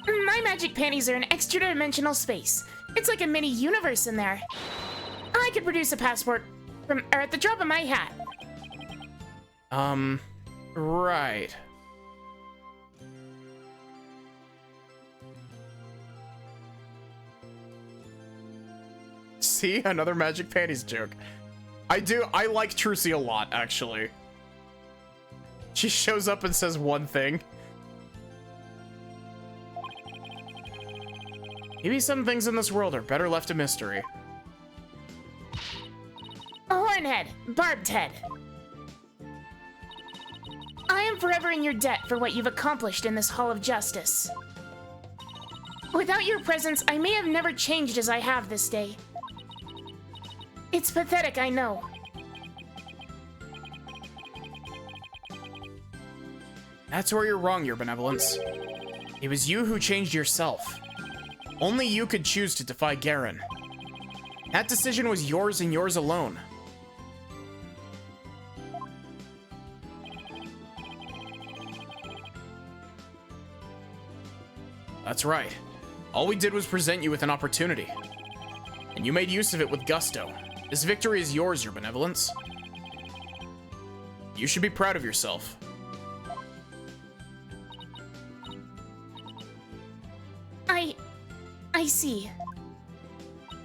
My magic panties are an extra-dimensional space. It's like a mini universe in there. I could produce a passport at the drop of my hat. Right. See, another magic panties joke. I like Trucy a lot, actually. She shows up and says one thing. Maybe some things in this world are better left a mystery. A hornhead, barbed head. I am forever in your debt for what you've accomplished in this Hall of Justice. Without your presence, I may have never changed as I have this day. It's pathetic, I know. That's where you're wrong, Your Benevolence. It was you who changed yourself. Only you could choose to defy Garen. That decision was yours and yours alone. That's right. All we did was present you with an opportunity. And you made use of it with gusto. This victory is yours, Your Benevolence. You should be proud of yourself. I see.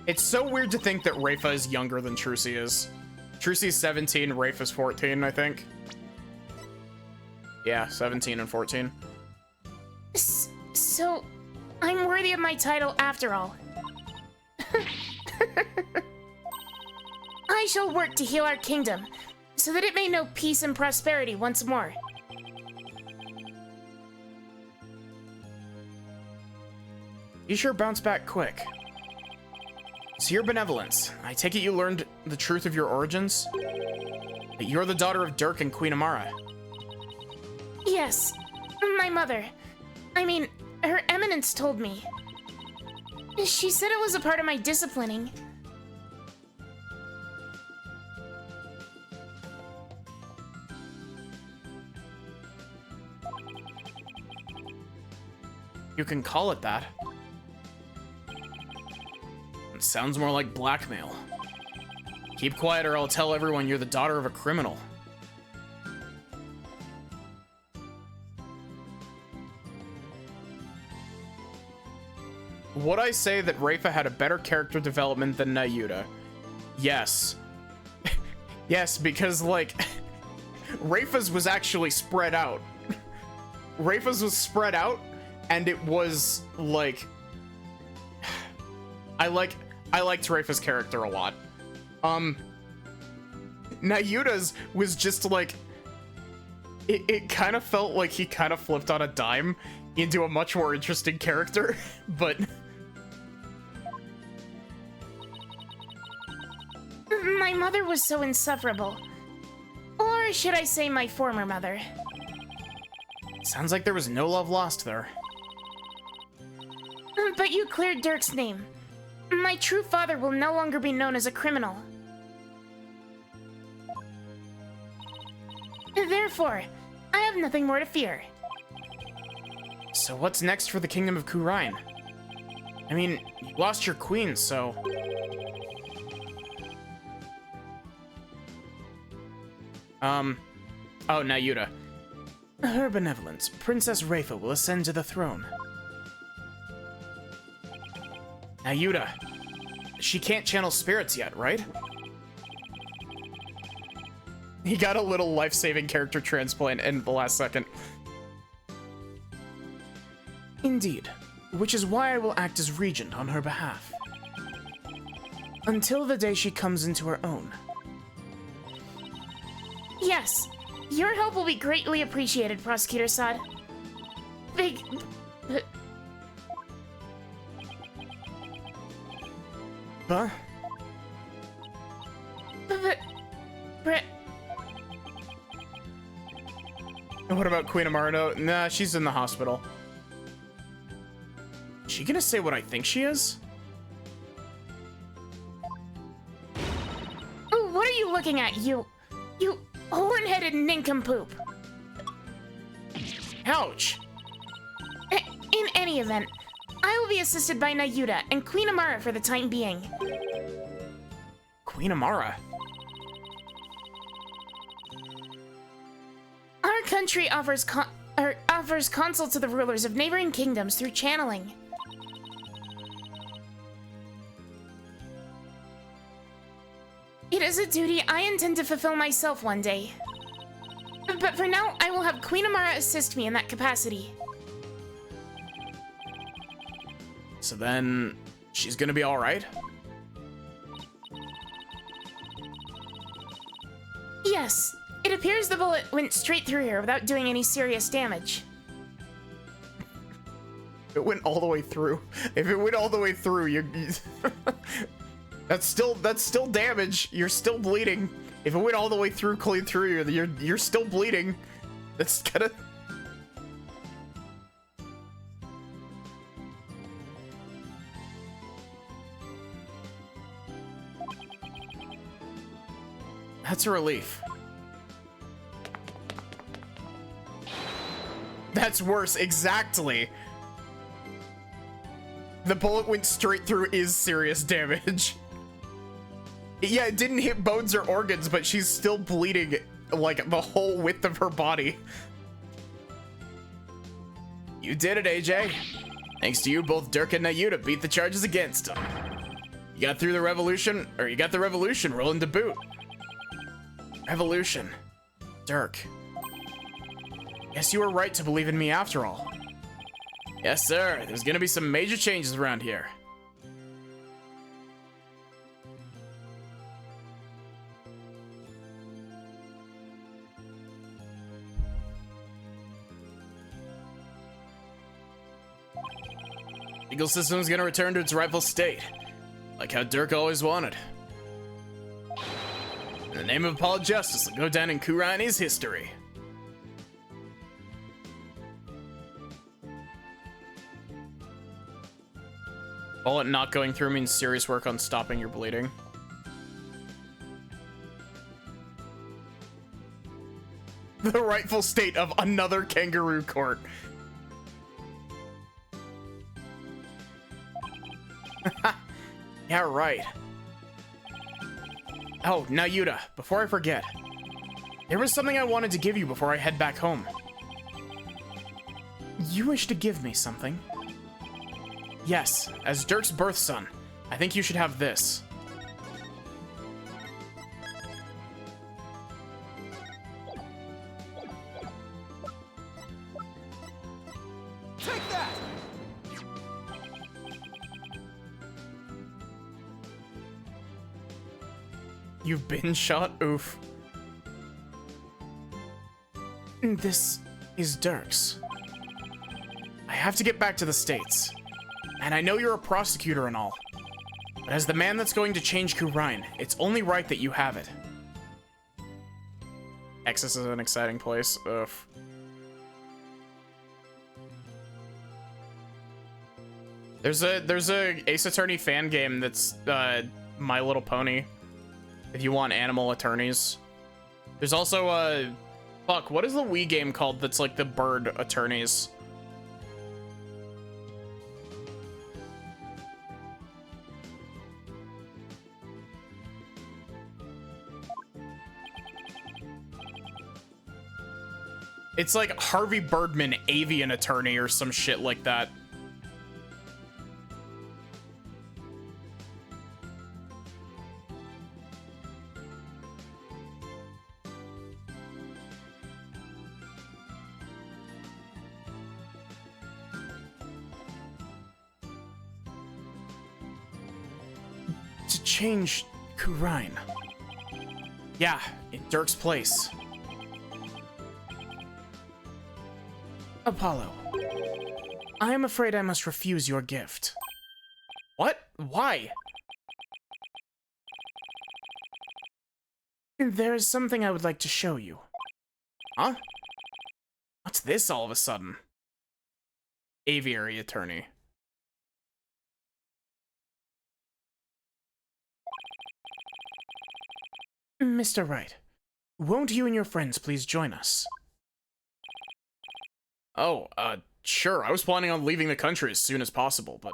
It's so weird to think that Rayfa is younger than Trucy is. Trucy's 17, Rayfa's 14, I think. Yeah, 17 and 14. So, I'm worthy of my title after all. I shall work to heal our kingdom, so that it may know peace and prosperity once more. You sure bounce back quick. So, Your Benevolence, I take it you learned the truth of your origins? That you're the daughter of Dirk and Queen Amara. Yes, my mother. I mean, Her Eminence told me. She said it was a part of my disciplining. You can call it that. It sounds more like blackmail. Keep quiet or I'll tell everyone you're the daughter of a criminal. Would I say that Rayfa had a better character development than Nayuta? Yes. Yes, because, like, Rayfa's was actually spread out. Rayfa's was spread out, and it was, like... I liked Rayfa's character a lot. Nayuta's was just, like... It kind of felt like he kind of flipped on a dime into a much more interesting character, but... My mother was so insufferable. Or should I say my former mother? Sounds like there was no love lost there. But you cleared Dirk's name. My true father will no longer be known as a criminal. Therefore, I have nothing more to fear. So what's next for the Kingdom of Khura'in? I mean, you lost your queen, so... Oh, Nayuta. Her Benevolence, Princess Rayfa will ascend to the throne. Nayuta, she can't channel spirits yet, right? He got a little life-saving character transplant in the last second. Indeed, which is why I will act as regent on her behalf. Until the day she comes into her own. Yes, your help will be greatly appreciated, Prosecutor Sod. Huh? What about Queen Amara? No, nah, she's in the hospital. Is she gonna say what I think she is? Oh, what are you looking at, you horn-headed nincompoop? Ouch. In any event, I will be assisted by Nayuta and Queen Amara for the time being. Queen Amara? Our country offers counsel to the rulers of neighboring kingdoms through channeling. It is a duty I intend to fulfill myself one day. But for now, I will have Queen Amara assist me in that capacity. So then, she's gonna be alright? Yes, it appears the bullet went straight through here without doing any serious damage. It went all the way through. If it went all the way through, you that's still damage. You're still bleeding. If it went all the way through, clean through, you're still bleeding. That's gonna. That's a relief. That's worse, exactly. The bullet went straight through is serious damage. Yeah, it didn't hit bones or organs, but she's still bleeding like the whole width of her body. You did it, AJ. Thanks to you, both Dirk and Nayuta beat the charges against him. You got through the revolution, or you got the revolution rolling to boot. Revolution. Dirk. Guess you were right to believe in me after all. Yes, sir. There's gonna be some major changes around here. Legal system's gonna return to its rightful state, like how Dirk always wanted. In the name of Paul Justice will go down in Kurani's history. Bullet not going through means serious work on stopping your bleeding. The rightful state of another kangaroo court. Yeah, right. Oh, Nayuta, before I forget. There was something I wanted to give you before I head back home. You wish to give me something? Yes, as Dirk's birth son, I think you should have this. Take that! You've been shot? Oof. This is Dirk's. I have to get back to the States. And I know you're a prosecutor and all. But as the man that's going to change Kurine, it's only right that you have it. Texas is an exciting place. Oof. There's a Ace Attorney fan game that's My Little Pony. If you want animal attorneys. There's also a fuck, what is the Wii game called that's like the bird attorneys? It's like Harvey Birdman Avian Attorney or some shit like that. To change Kurine. Yeah, in Dirk's place. Apollo, I am afraid I must refuse your gift. What? Why? There is something I would like to show you. Huh? What's this all of a sudden? Aviary attorney. Mr. Wright, won't you and your friends please join us? Oh, sure. I was planning on leaving the country as soon as possible, but...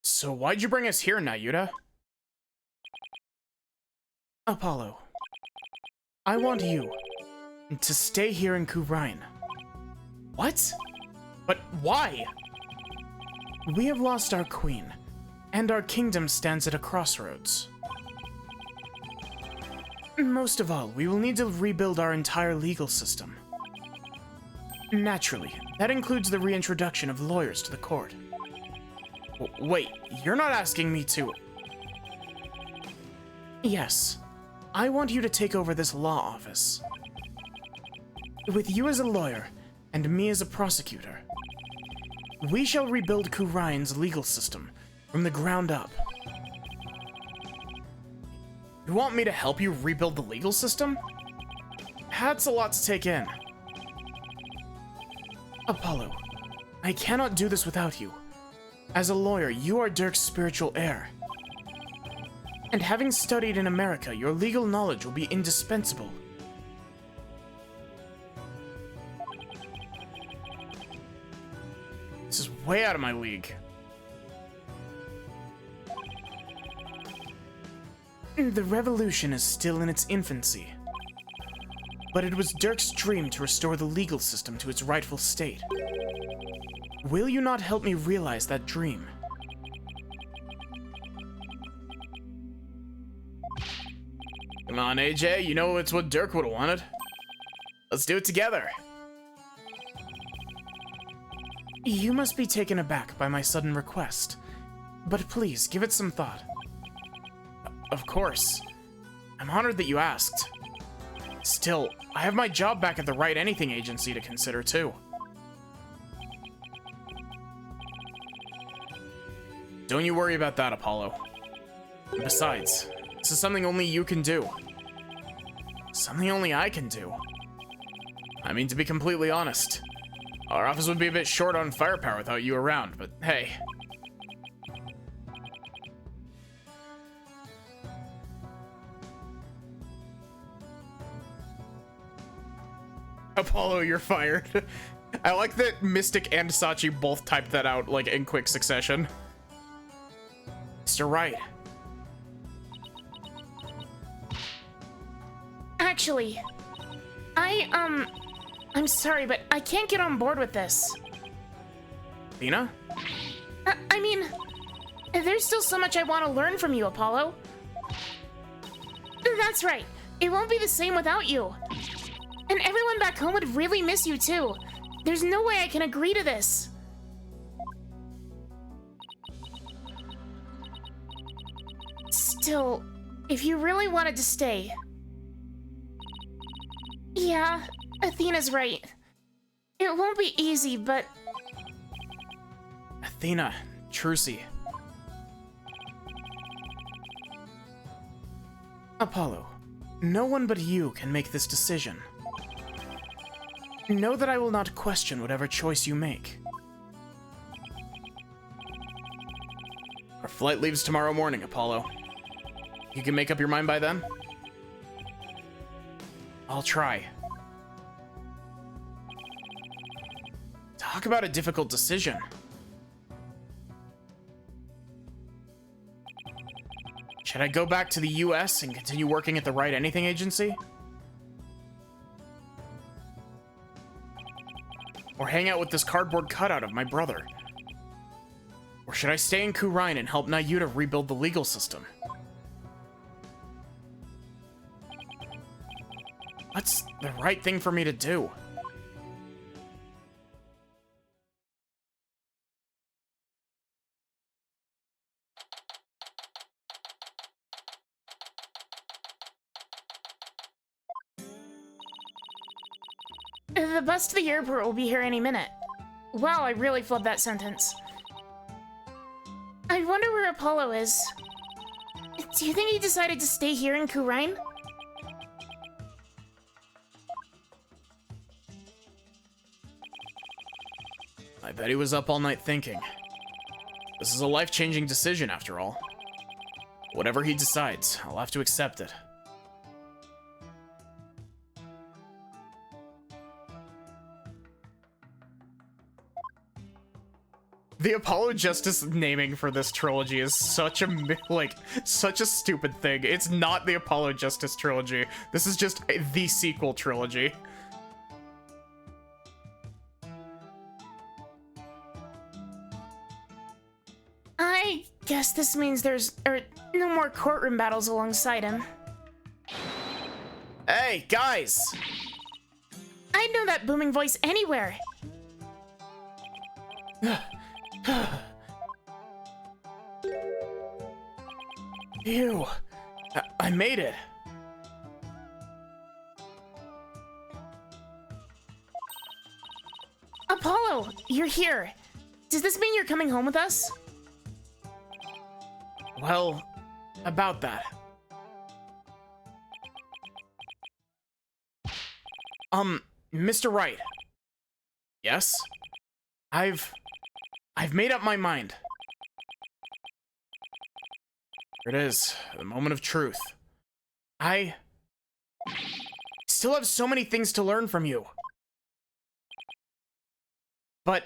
So why'd you bring us here, Nayuta? Apollo, I want you to stay here in Khura'in. What? But why? We have lost our queen, and our kingdom stands at a crossroads. Most of all, we will need to rebuild our entire legal system. Naturally, that includes the reintroduction of lawyers to the court. Wait, you're not asking me to... Yes, I want you to take over this law office. With you as a lawyer, and me as a prosecutor, we shall rebuild Khura'in's legal system from the ground up. You want me to help you rebuild the legal system? That's a lot to take in. Apollo, I cannot do this without you. As a lawyer, you are Dirk's spiritual heir. And having studied in America, your legal knowledge will be indispensable. This is way out of my league. The revolution is still in its infancy. But it was Dirk's dream to restore the legal system to its rightful state. Will you not help me realize that dream? Come on, AJ, you know it's what Dirk would have wanted. Let's do it together. You must be taken aback by my sudden request, but please give it some thought. Of course. I'm honored that you asked. Still, I have my job back at the Right Anything Agency to consider too. Don't you worry about that, Apollo. And besides, this is something only you can do. Something only I can do. I mean, to be completely honest, our office would be a bit short on firepower without you around, but hey. Apollo, you're fired. I like that Mystic and Sachi both typed that out, like, in quick succession. Mr. Wright. Actually, I'm sorry, but I can't get on board with this. Athena? I mean, there's still so much I want to learn from you, Apollo. That's right. It won't be the same without you. And everyone back home would really miss you, too. There's no way I can agree to this. Still, if you really wanted to stay... Yeah, Athena's right. It won't be easy, but... Athena, Trucy. Apollo, no one but you can make this decision. Know that I will not question whatever choice you make. Our flight leaves tomorrow morning, Apollo. You can make up your mind by then? I'll try. Talk about a difficult decision. Should I go back to the US and continue working at the Right Anything Agency? Or hang out with this cardboard cutout of my brother? Or should I stay in Khura'in and help Nayuta rebuild the legal system? What's the right thing for me to do? The bus to the airport will be here any minute. Wow, I really flubbed that sentence. I wonder where Apollo is. Do you think he decided to stay here in Khura'in? I bet he was up all night thinking. This is a life-changing decision, after all. Whatever he decides, I'll have to accept it. The Apollo Justice naming for this trilogy is such a, such a stupid thing. It's not the Apollo Justice trilogy. This is just the sequel trilogy. I guess this means there's no more courtroom battles alongside him. Hey, guys! I'd know that booming voice anywhere. Phew. I made it. Apollo, you're here. Does this mean you're coming home with us? Well, about that. Mr. Wright. Yes? I've made up my mind. Here it is, the moment of truth. I still have so many things to learn from you. But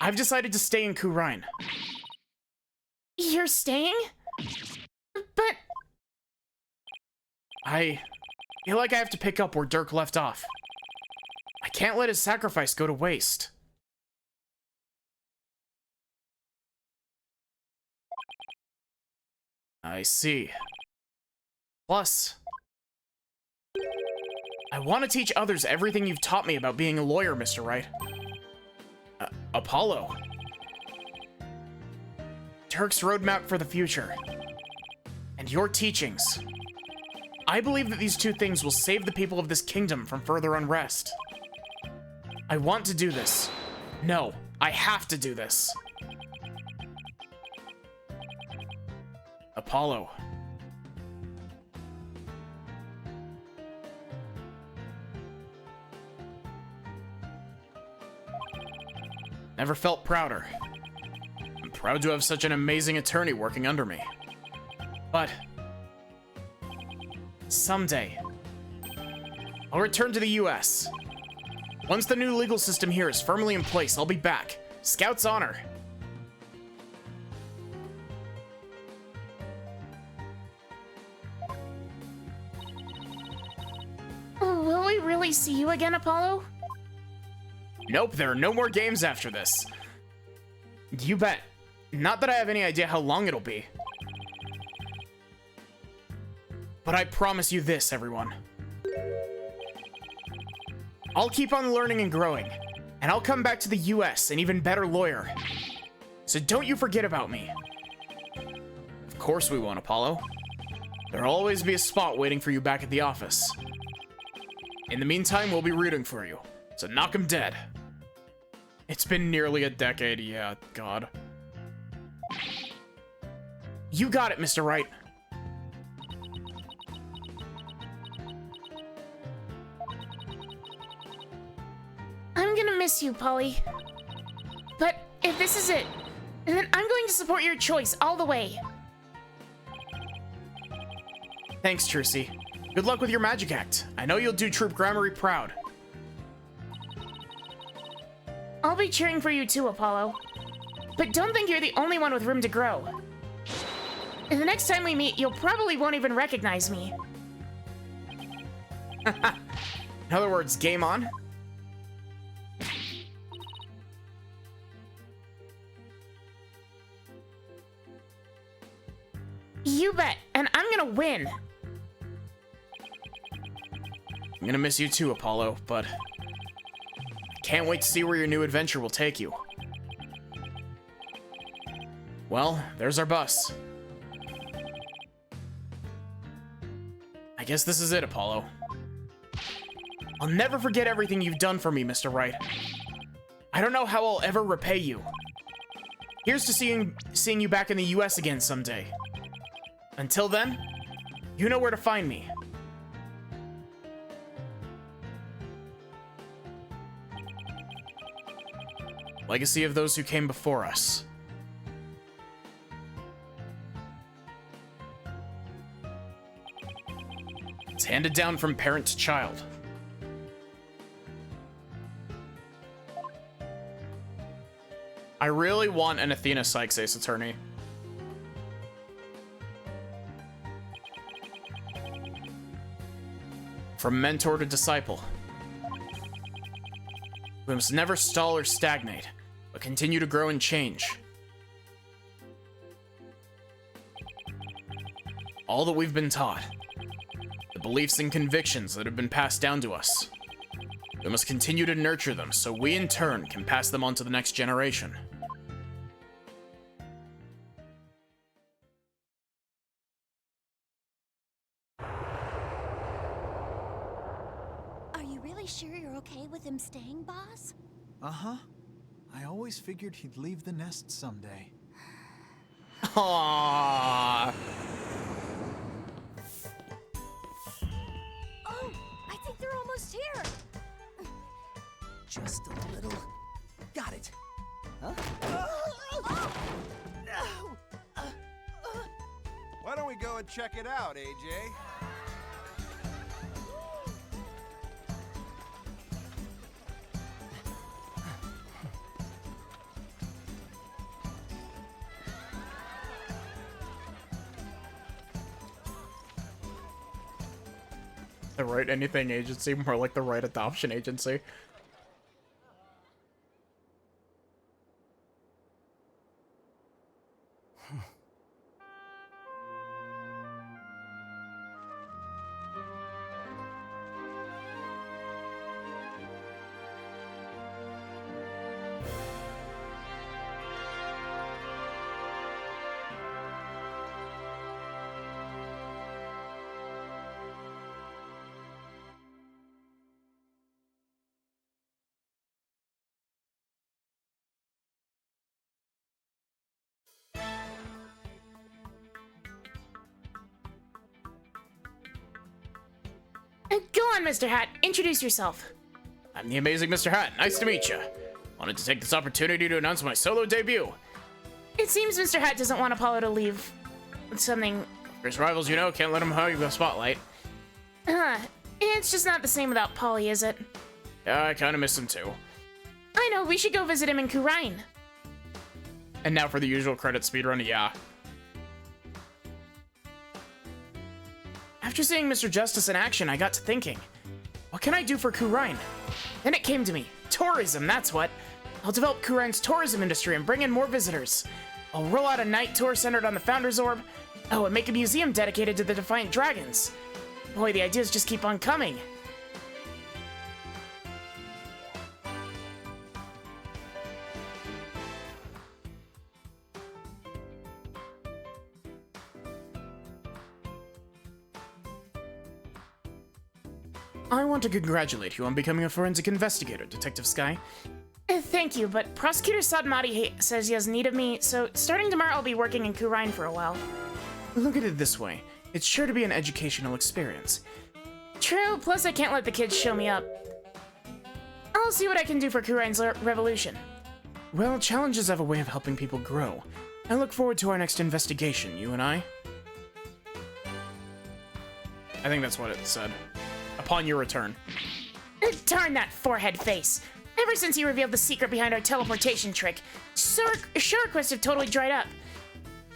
I've decided to stay in Khura'in. You're staying? But I feel like I have to pick up where Dirk left off. I can't let his sacrifice go to waste. I see. Plus, I want to teach others everything you've taught me about being a lawyer, Mr. Wright. Apollo. Dirk's roadmap for the future. And your teachings. I believe that these two things will save the people of this kingdom from further unrest. I want to do this. No, I have to do this. Apollo. Never felt prouder. I'm proud to have such an amazing attorney working under me. But someday, I'll return to the US. Once the new legal system here is firmly in place, I'll be back. Scout's honor. will we really see you again, Apollo? Nope, there are no more games after this. You bet. Not that I have any idea how long it'll be. But I promise you this, everyone. I'll keep on learning and growing, and I'll come back to the US an even better lawyer. So don't you forget about me. Of course we won't, Apollo. There'll always be a spot waiting for you back at the office. In the meantime, we'll be rooting for you, so knock 'em dead. It's been nearly a decade, yeah, God. You got it, Mr. Wright. I'm gonna miss you, Polly. But if this is it, then I'm going to support your choice all the way. Thanks, Trucy. Good luck with your magic act. I know you'll do Troop Gramarye proud. I'll be cheering for you too, Apollo. But don't think you're the only one with room to grow. And the next time we meet, you'll probably won't even recognize me. In other words, game on? You bet, and I'm gonna win. I'm gonna miss you too, Apollo, but can't wait to see where your new adventure will take you. Well, there's our bus. I guess this is it, Apollo. I'll never forget everything you've done for me, Mr. Wright. I don't know how I'll ever repay you. Here's to seeing you back in the US again someday. Until then, you know where to find me. Legacy of those who came before us. It's handed down from parent to child. I really want an Athena Sykes Ace Attorney. From mentor to disciple. We must never stall or stagnate, but continue to grow and change. All that we've been taught, the beliefs and convictions that have been passed down to us, we must continue to nurture them so we in turn can pass them on to the next generation. Are you really sure you're okay with him staying, boss? Uh-huh. I always figured he'd leave the nest someday. Aww. Oh, I think they're almost here. Just a little. Got it. Huh? Why don't we go and check it out, AJ? The Right Anything Agency, more like the Right Adoption Agency. Go on, Mr. Hat. Introduce yourself. I'm the amazing Mr. Hat. Nice to meet you. Wanted to take this opportunity to announce my solo debut. It seems Mr. Hat doesn't want Apollo to leave with something. Fierce rivals, you know, can't let them hog the spotlight. It's just not the same without Polly, is it? Yeah, I kind of miss him too. I know, we should go visit him in Kurain. And now for the usual credit speedrun, yeah. After seeing Mr. Justice in action, I got to thinking, what can I do for Kurain? Then it came to me, tourism, that's what. I'll develop Kurain's tourism industry and bring in more visitors. I'll roll out a night tour centered on the Founder's Orb. Oh, and make a museum dedicated to the Defiant Dragons. Boy, the ideas just keep on coming. I want to congratulate you on becoming a forensic investigator, Detective Sky. Thank you, but Prosecutor Sadmati says he has need of me, so starting tomorrow I'll be working in Kurain for a while. Look at it this way. It's sure to be an educational experience. True, plus I can't let the kids show me up. I'll see what I can do for Kurain's revolution. Well, challenges have a way of helping people grow. I look forward to our next investigation, you and I. I think that's what it said. Upon your return. Darn that forehead face. Ever since you revealed the secret behind our teleportation trick, Shore requests have totally dried up.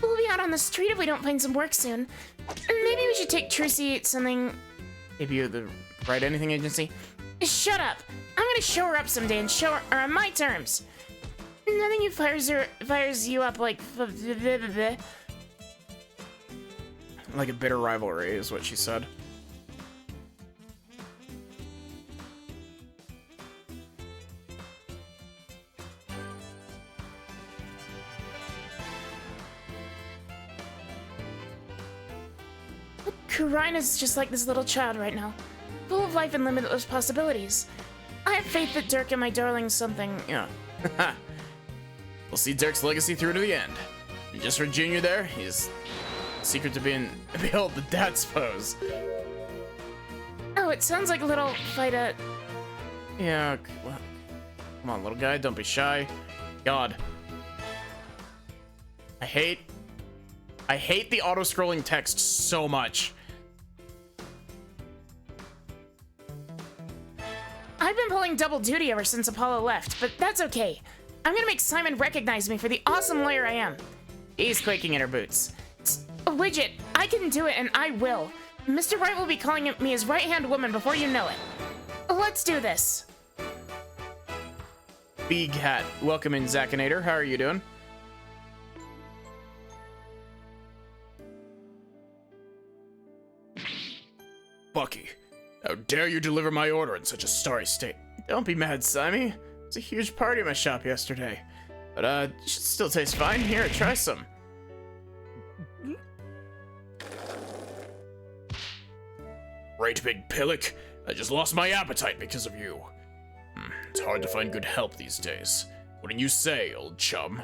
We'll be out on the street if we don't find some work soon. Maybe we should take Trucy something... Debut the Right Anything Agency? Shut up! I'm gonna show her up someday and show her on my terms. Nothing you fires you up like... Like a bitter rivalry is what she said. Kurain is just like this little child right now. full of life and limitless possibilities. I have faith that Dirk and my darling something. Yeah. We'll see Dirk's legacy through to the end. You just heard Junior there? He's secret to being behold the dad's pose. Oh, it sounds like a little fight at. Yeah, well, come on, little guy, don't be shy. God. I hate the auto-scrolling text so much. I've been pulling double duty ever since Apollo left, but that's okay. I'm gonna make Simon recognize me for the awesome lawyer I am. He's quaking in her boots. Widget, I can do it and I will. Mr. Wright will be calling me his right-hand woman before you know it. Let's do this. Big Hat, welcome in, Zakinator. How are you doing? Bucky, how dare you deliver my order in such a sorry state? Don't be mad, Simon. It's a huge party in my shop yesterday. But, it should still taste fine. Here, try some. Great big pillock. I just lost my appetite because of you. It's hard to find good help these days. Wouldn't you say, old chum?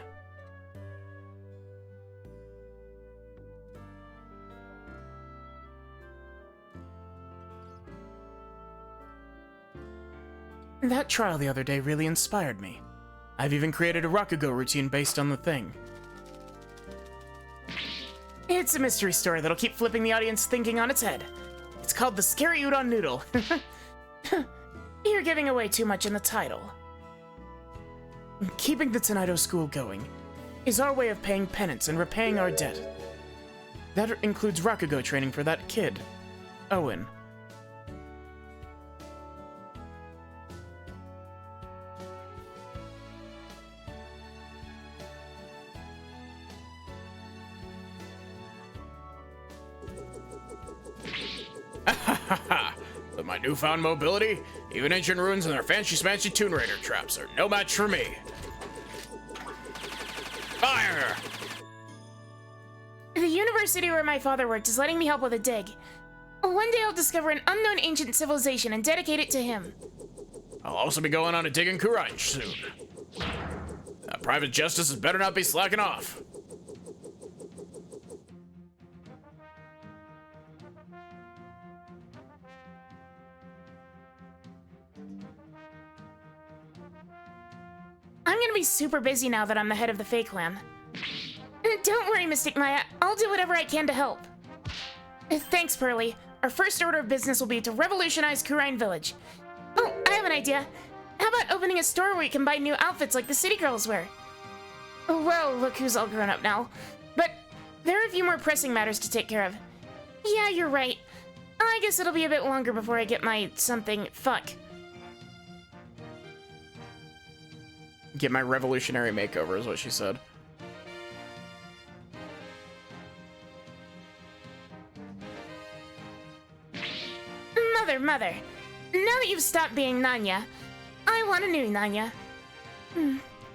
That trial the other day really inspired me. I've even created a Rakugo routine based on the thing. It's a mystery story that'll keep flipping the audience thinking on its head. It's called The Scary Udon Noodle. You're giving away too much in the title. Keeping the Tenaido school going is our way of paying penance and repaying our debt. That includes Rakugo training for that kid, Owen. With my newfound mobility, even ancient ruins and their fancy-smancy Toon Raider traps are no match for me. Fire! The university where my father worked is letting me help with a dig. One day I'll discover an unknown ancient civilization and dedicate it to him. I'll also be going on a dig in Kurain soon. Private Justice better not be slacking off. I'm gonna be super busy now that I'm the head of the Fae Clan. Don't worry, Mystic Maya. I'll do whatever I can to help. Thanks, Pearly. Our first order of business will be to revolutionize Kurain Village. Oh, I have an idea. How about opening a store where you can buy new outfits like the city girls wear? Well, look who's all grown up now. But there are a few more pressing matters to take care of. Yeah, you're right. I guess it'll be a bit longer before I get my something fuck. Get my revolutionary makeover is what she said. Mother, now that you've stopped being Nanya, I want a new Nanya.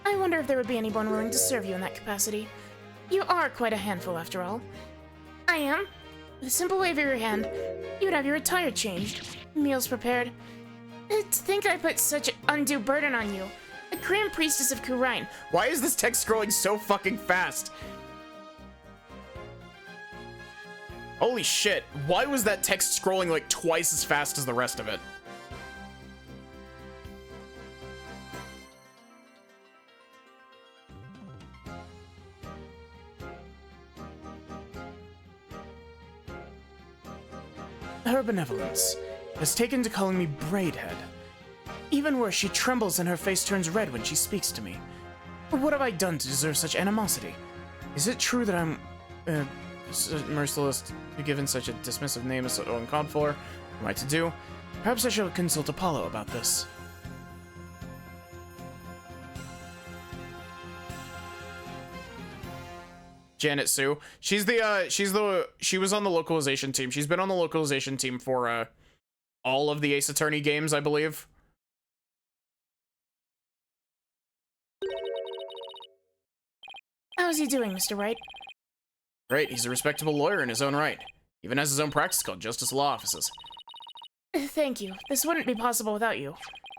I wonder if there would be anyone willing to serve you in that capacity. You are quite a handful, after all. I am. With a simple wave of your hand, you would have your attire changed, meals prepared. To think I put such undue burden on you, a Grand Priestess of Kurain. Why is this text scrolling so fucking fast? Holy shit, why was that text scrolling like twice as fast as the rest of it? Her benevolence has taken to calling me Braidhead. Even worse, she trembles and her face turns red when she speaks to me. What have I done to deserve such animosity? Is it true that I'm, merciless to be given such a dismissive name as so uncalled for? What am I to do? Perhaps I shall consult Apollo about this. Janet Sue. She was on the localization team. She's been on the localization team for, all of the Ace Attorney games, I believe. How's he doing, Mr. Wright? Great, he's a respectable lawyer in his own right. Even has his own practice called Justice Law Offices. Thank you. This wouldn't be possible without you.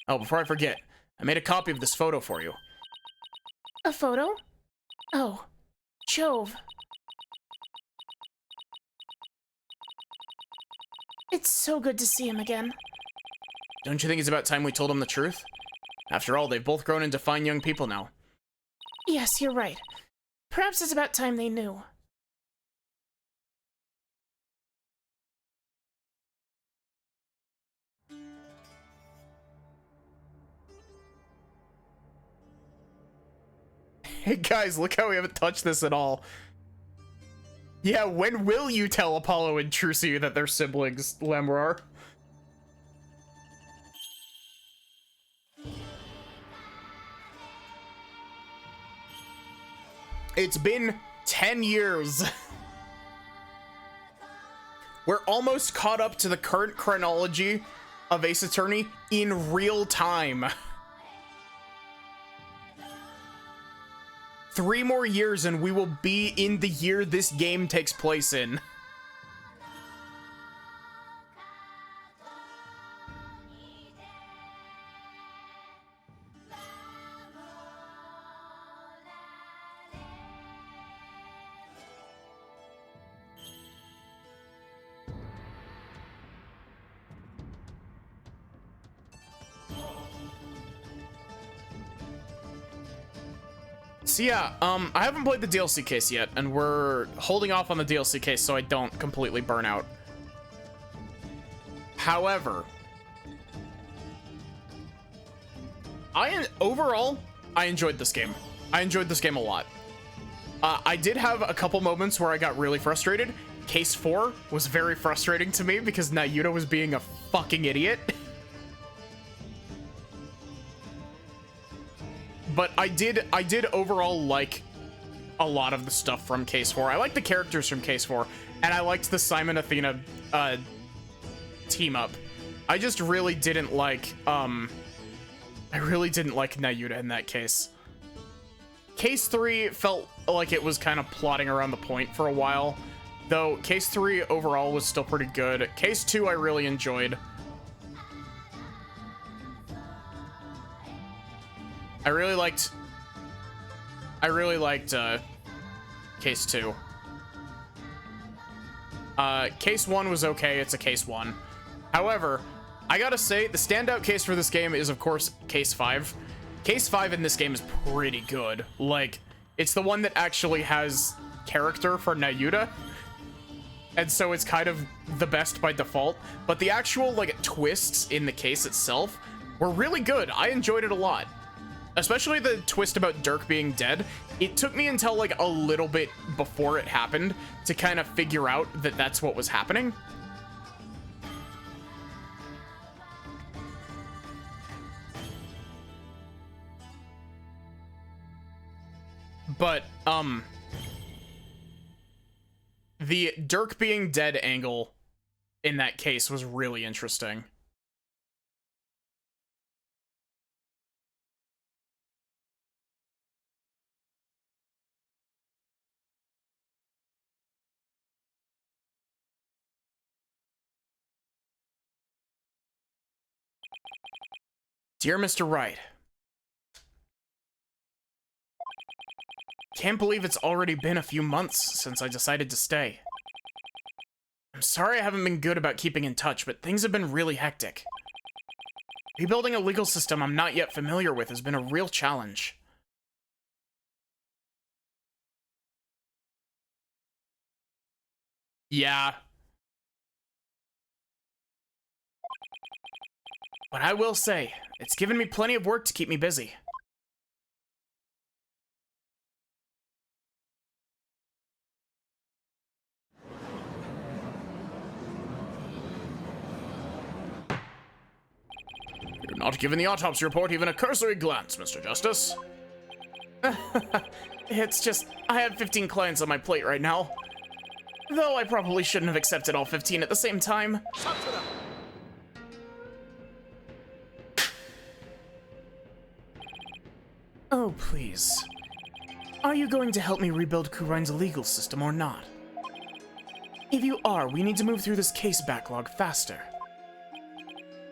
Oh, before I forget, I made a copy of this photo for you. A photo? Oh, Jove. It's so good to see him again. Don't you think it's about time we told him the truth? After all, they've both grown into fine young people now. Yes, you're right. Perhaps it's about time they knew. Hey guys, look how we haven't touched this at all. Yeah, when will you tell Apollo and Trucy that they're siblings, Lemrar? It's been 10 years. We're almost caught up to the current chronology of Ace Attorney in real time. 3 more years and we will be in the year this game takes place in. So yeah, I haven't played the DLC case yet, and we're holding off on the DLC case so I don't completely burn out. However, overall, I enjoyed this game. I enjoyed this game a lot. I did have a couple moments where I got really frustrated. Case 4 was very frustrating to me because Nayuta was being a fucking idiot. But I did overall like a lot of the stuff from Case 4. I liked the characters from Case 4, and I liked the Simon Athena team up. I just really didn't like Nayuta in that case. Case 3 felt like it was kind of plodding around the point for a while, though Case 3 overall was still pretty good. Case 2 I really enjoyed. I really liked Case 2. Case 1 was okay, it's a Case 1. However, I gotta say, the standout case for this game is, of course, Case 5. Case 5 in this game is pretty good. Like, it's the one that actually has character for Nayuta, and so it's kind of the best by default. But the actual, like, twists in the case itself were really good. I enjoyed it a lot. Especially the twist about Dirk being dead. It took me until like a little bit before it happened to kind of figure out that that's what was happening. But, the Dirk being dead angle in that case was really interesting. Dear Mr. Wright, can't believe it's already been a few months since I decided to stay. I'm sorry I haven't been good about keeping in touch, but things have been really hectic. Rebuilding a legal system I'm not yet familiar with has been a real challenge. Yeah. But I will say, it's given me plenty of work to keep me busy. You're not giving the autopsy report even a cursory glance, Mr. Justice. It's just, I have 15 clients on my plate right now. Though I probably shouldn't have accepted all 15 at the same time. Oh, please. Are you going to help me rebuild Kurain's legal system or not? If you are, we need to move through this case backlog faster.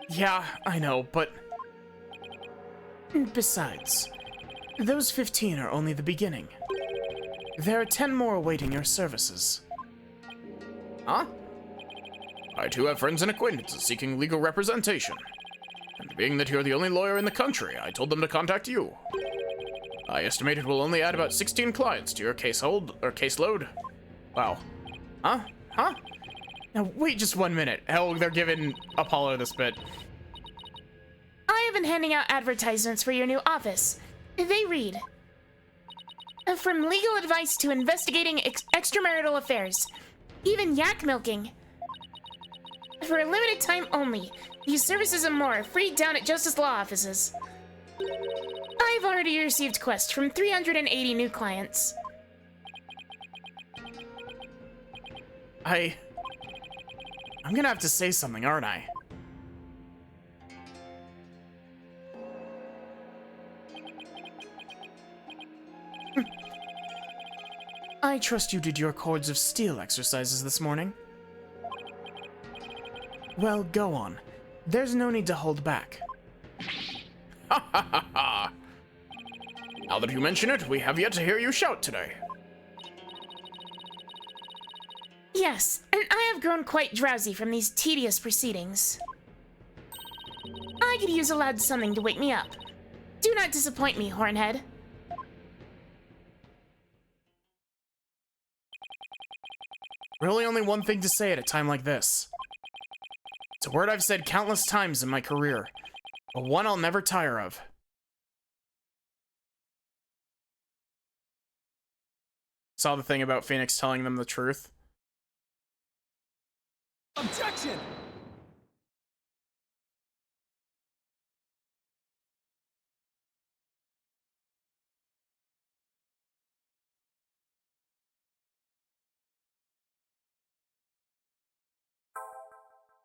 Yeah, I know, but Besides, those 15 are only the beginning. There are 10 more awaiting your services. huh? I too have friends and acquaintances seeking legal representation. And being that you're the only lawyer in the country, I told them to contact you. I estimate it will only add about 16 clients to your caseload. Wow. Huh? Huh? Now wait just 1 minute. Hell, they're giving Apollo this bit. I have been handing out advertisements for your new office. They read, from legal advice to investigating extramarital affairs, even yak milking. For a limited time only, these services and more are free down at Justice Law offices. I've already received quests from 380 new clients. I'm gonna have to say something, aren't I? I trust you did your Cords of Steel exercises this morning. Well, go on. There's no need to hold back. Now that you mention it, we have yet to hear you shout today. Yes, and I have grown quite drowsy from these tedious proceedings. I could use a loud something to wake me up. Do not disappoint me, Hornhead. Really only one thing to say at a time like this. It's a word I've said countless times in my career, but one I'll never tire of. Saw the thing about Phoenix telling them the truth. Objection!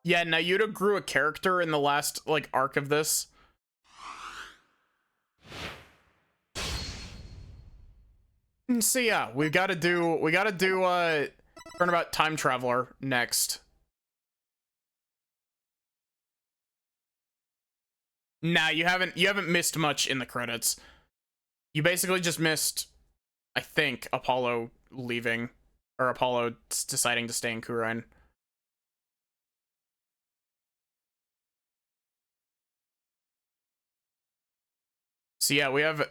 Yeah, Nayuta grew a character in the last, like, arc of this. So yeah, we gotta do Turnabout Time Traveler next. Nah, you haven't missed much in the credits. You basically just missed, I think, Apollo leaving, or Apollo deciding to stay in Kurain. So yeah, we have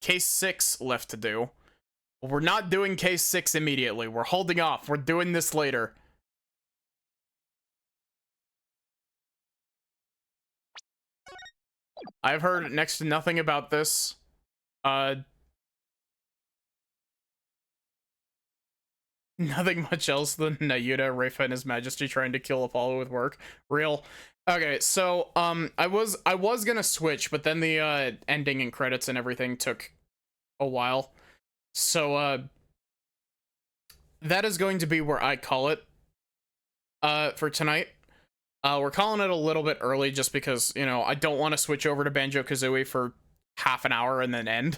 case 6 left to do. We're not doing case 6 immediately. We're holding off. We're doing this later. I've heard next to nothing about this. Nothing much else than Nayuta, Reifa, and His Majesty trying to kill Apollo with work. Real. Okay, so, I was gonna switch, but then the, ending and credits and everything took a while. So, that is going to be where I call it, for tonight. We're calling it a little bit early just because, you know, I don't want to switch over to Banjo-Kazooie for half an hour and then end.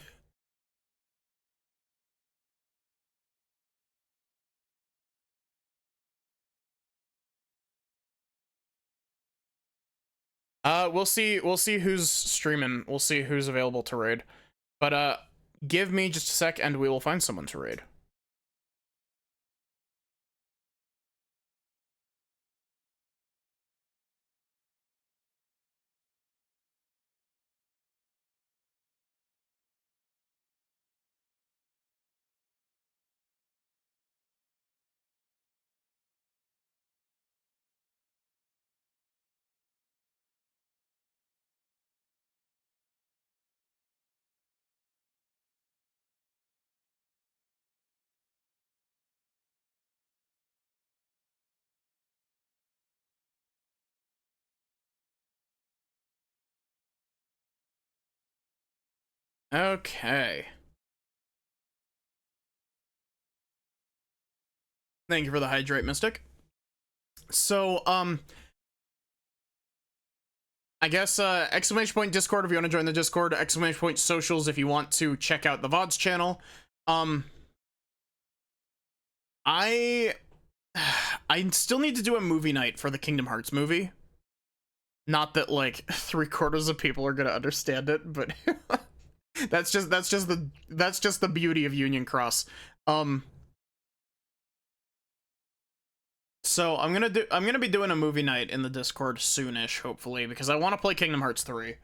We'll see who's streaming. We'll see who's available to raid. But, give me just a sec and we will find someone to raid. Okay. Thank you for the hydrate, Mystic. So, I guess, exclamation point Discord if you want to join the Discord, exclamation point socials if you want to check out the VODs channel. I still need to do a movie night for the Kingdom Hearts movie. Not that like 3/4 of people are gonna understand it, but that's just the beauty of Union Cross. So I'm gonna be doing a movie night in the Discord soonish, hopefully, because I want to play Kingdom Hearts 3.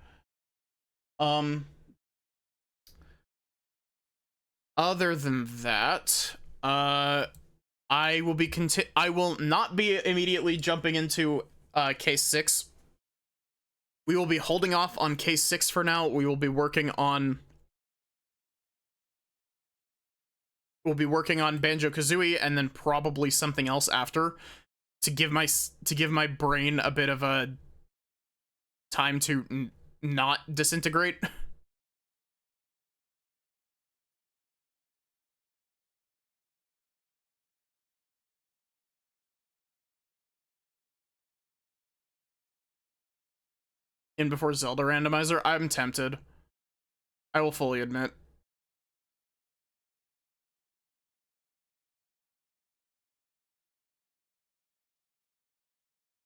Other than that, I will not be immediately jumping into case 6. We will be holding off on case 6 for now. We will be working on Banjo-Kazooie and then probably something else after to give my brain a bit of a time to not disintegrate. In before Zelda Randomizer, I'm tempted. I will fully admit.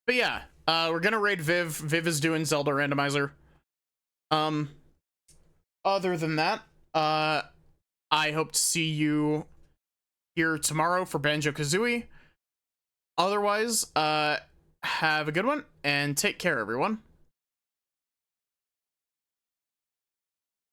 But yeah, we're gonna raid Viv. Viv is doing Zelda Randomizer. Other than that, I hope to see you here tomorrow for Banjo-Kazooie. Otherwise, have a good one, and take care, everyone.